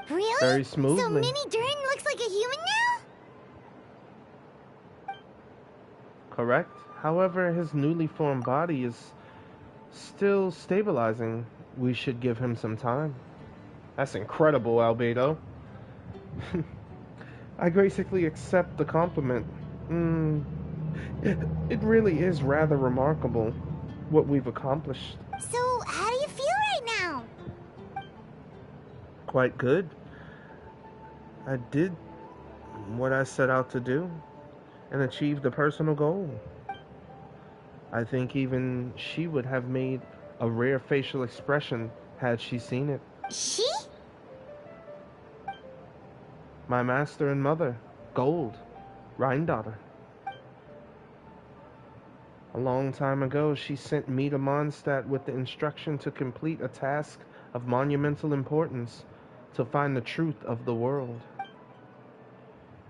Really? Very So smoothly. Mini Durden looks like a human now? Correct. However, his newly formed body is still stabilizing. We should give him some time. That's incredible, Albedo. I graciously accept the compliment. It really is rather remarkable what we've accomplished. So, how do you feel right now? Quite good. I did what I set out to do and achieved a personal goal. I think even she would have made a rare facial expression had she seen it. She? My master and mother, Gold, Rhindaughter. A long time ago, she sent me to Mondstat with the instruction to complete a task of monumental importance, to find the truth of the world.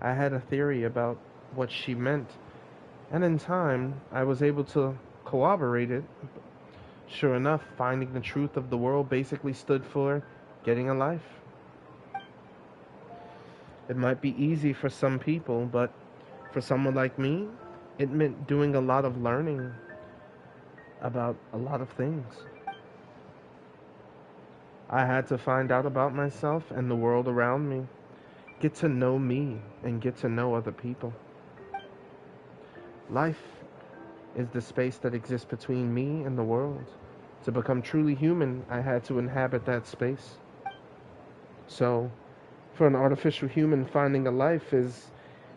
I had a theory about what she meant, and in time, I was able to corroborate it. Sure enough, finding the truth of the world basically stood for getting a life. It might be easy for some people, but for someone like me, it meant doing a lot of learning about a lot of things. I had to find out about myself and the world around me, get to know me, and get to know other people. Life is the space that exists between me and the world. To become truly human, I had to inhabit that space. So, for an artificial human, finding a life is,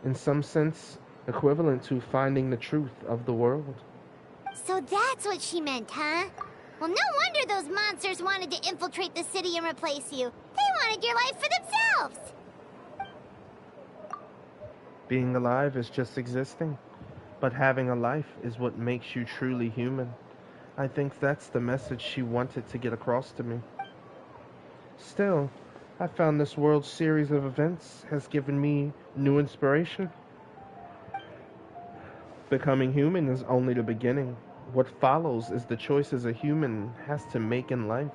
in some sense, equivalent to finding the truth of the world. So that's what she meant, huh? Well, no wonder those monsters wanted to infiltrate the city and replace you. They wanted your life for themselves. Being alive is just existing, but having a life is what makes you truly human. I think that's the message she wanted to get across to me. Still, I found this world's series of events has given me new inspiration. Becoming human is only the beginning. What follows is the choices a human has to make in life,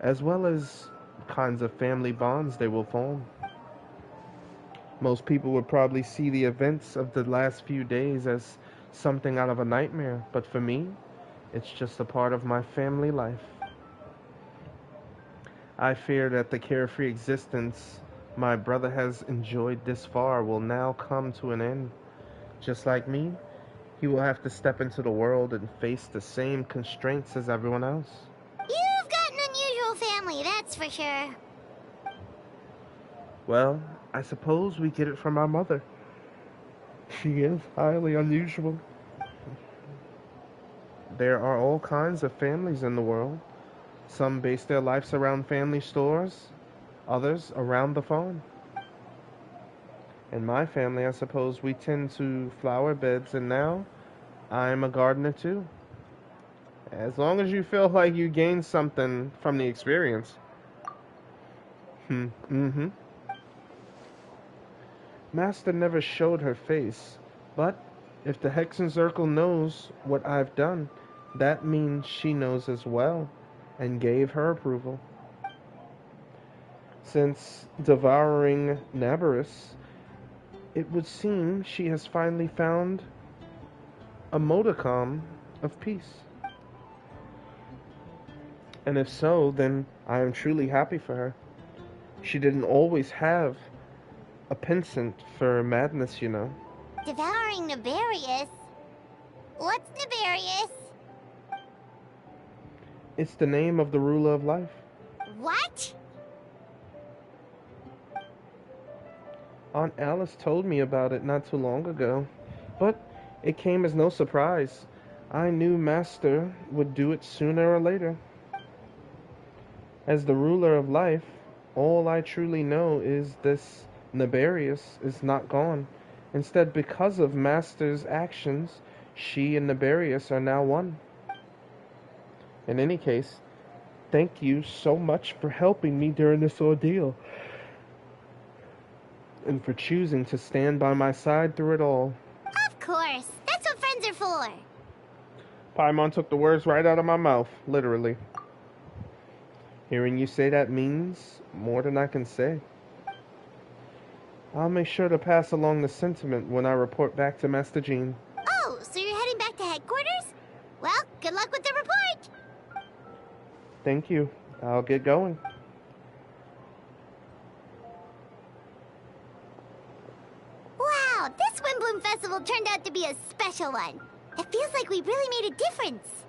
as well as kinds of family bonds they will form. Most people would probably see the events of the last few days as something out of a nightmare, but for me, it's just a part of my family life. I fear that the carefree existence my brother has enjoyed this far will now come to an end. Just like me, he will have to step into the world and face the same constraints as everyone else. You've got an unusual family, that's for sure. Well, I suppose we get it from our mother. She is highly unusual. There are all kinds of families in the world. Some base their lives around family stores, others around the farm. In my family, I suppose we tend to flower beds, and now I'm a gardener too. As long as you feel like you gained something from the experience. Master never showed her face, but if the Hexenzirkel knows what I've done, that means she knows as well, and gave her approval. Since devouring Nabarus, it would seem she has finally found a modicum of peace. And if so, then I am truly happy for her. She didn't always have a penchant for madness, you know. Devouring Nefarious? What's Nefarious? It's the name of the ruler of life. What? Aunt Alice told me about it not too long ago, but it came as no surprise. I knew Master would do it sooner or later. As the ruler of life, all I truly know is this Nefarious is not gone. Instead, because of Master's actions, she and Nefarious are now one. In any case, thank you so much for helping me during this ordeal, and for choosing to stand by my side through it all. Of course. That's what friends are for. Paimon took the words right out of my mouth, literally. Hearing you say that means more than I can say. I'll make sure to pass along the sentiment when I report back to Master Jean. Oh, so you're heading back to headquarters? Well, good luck with the report. Thank you. I'll get going. Wow, this Windbloom Festival turned out to be a special one. It feels like we really made a difference.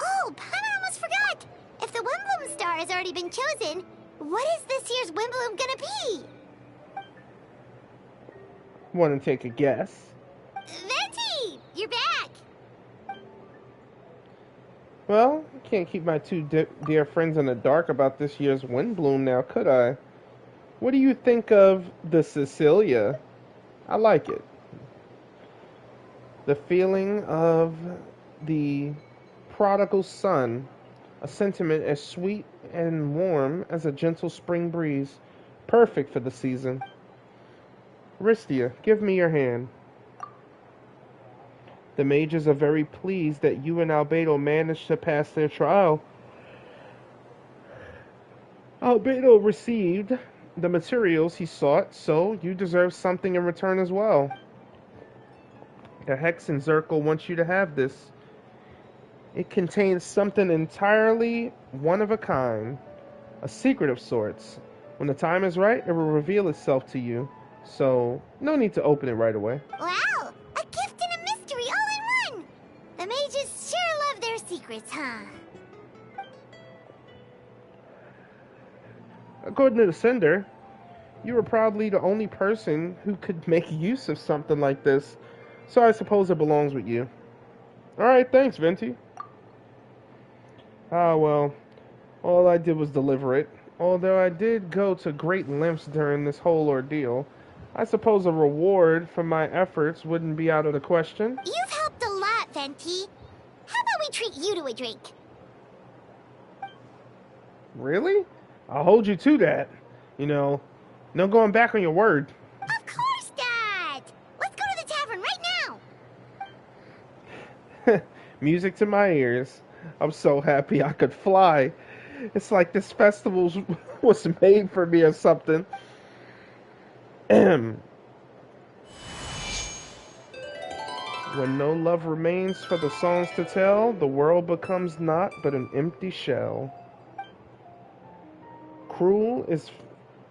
Oh, Paimon almost forgot. If the Windbloom star has already been chosen, what is this year's Windbloom gonna be? Want to take a guess? Venti, you're back. Well, I can't keep my two dear friends in the dark about this year's Windbloom now, could I? What do you think of the Cecilia? I like it. The feeling of the prodigal son, a sentiment as sweet and warm as a gentle spring breeze, perfect for the season. Ristia, give me your hand. The mages are very pleased that you and Albedo managed to pass their trial. Albedo received the materials he sought, so you deserve something in return as well. The Hexenzirkel wants you to have this. It contains something entirely one of a kind, a secret of sorts. When the time is right, it will reveal itself to you, so no need to open it right away. Wow, a gift and a mystery all in one. The mages sure love their secrets, huh? According to the sender, you were probably the only person who could make use of something like this, so I suppose it belongs with you. Alright, thanks, Venti. Ah, well, all I did was deliver it. Although I did go to great lengths during this whole ordeal, I suppose a reward for my efforts wouldn't be out of the question. You've helped a lot, Venti. How about we treat you to a drink? Really? I'll hold you to that. You know, no going back on your word. Of course, Dad! Let's go to the tavern right now! Music to my ears. I'm so happy I could fly. It's like this festival was made for me or something. When no love remains for the songs to tell, the world becomes naught but an empty shell. Cruel is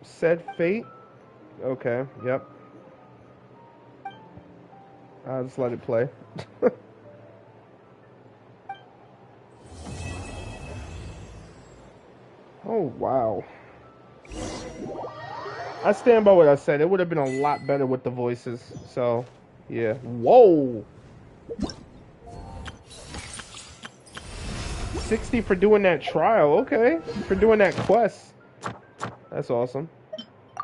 said fate. Okay, yep. I'll just let it play. Oh, wow. I stand by what I said. It would have been a lot better with the voices. So, yeah. Whoa! 60 for doing that trial. Okay. For doing that quest. That's awesome.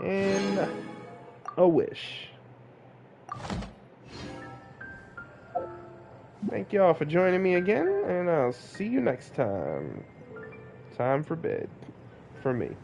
And a wish. Thank y'all for joining me again. And I'll see you next time. Time for bed. For me.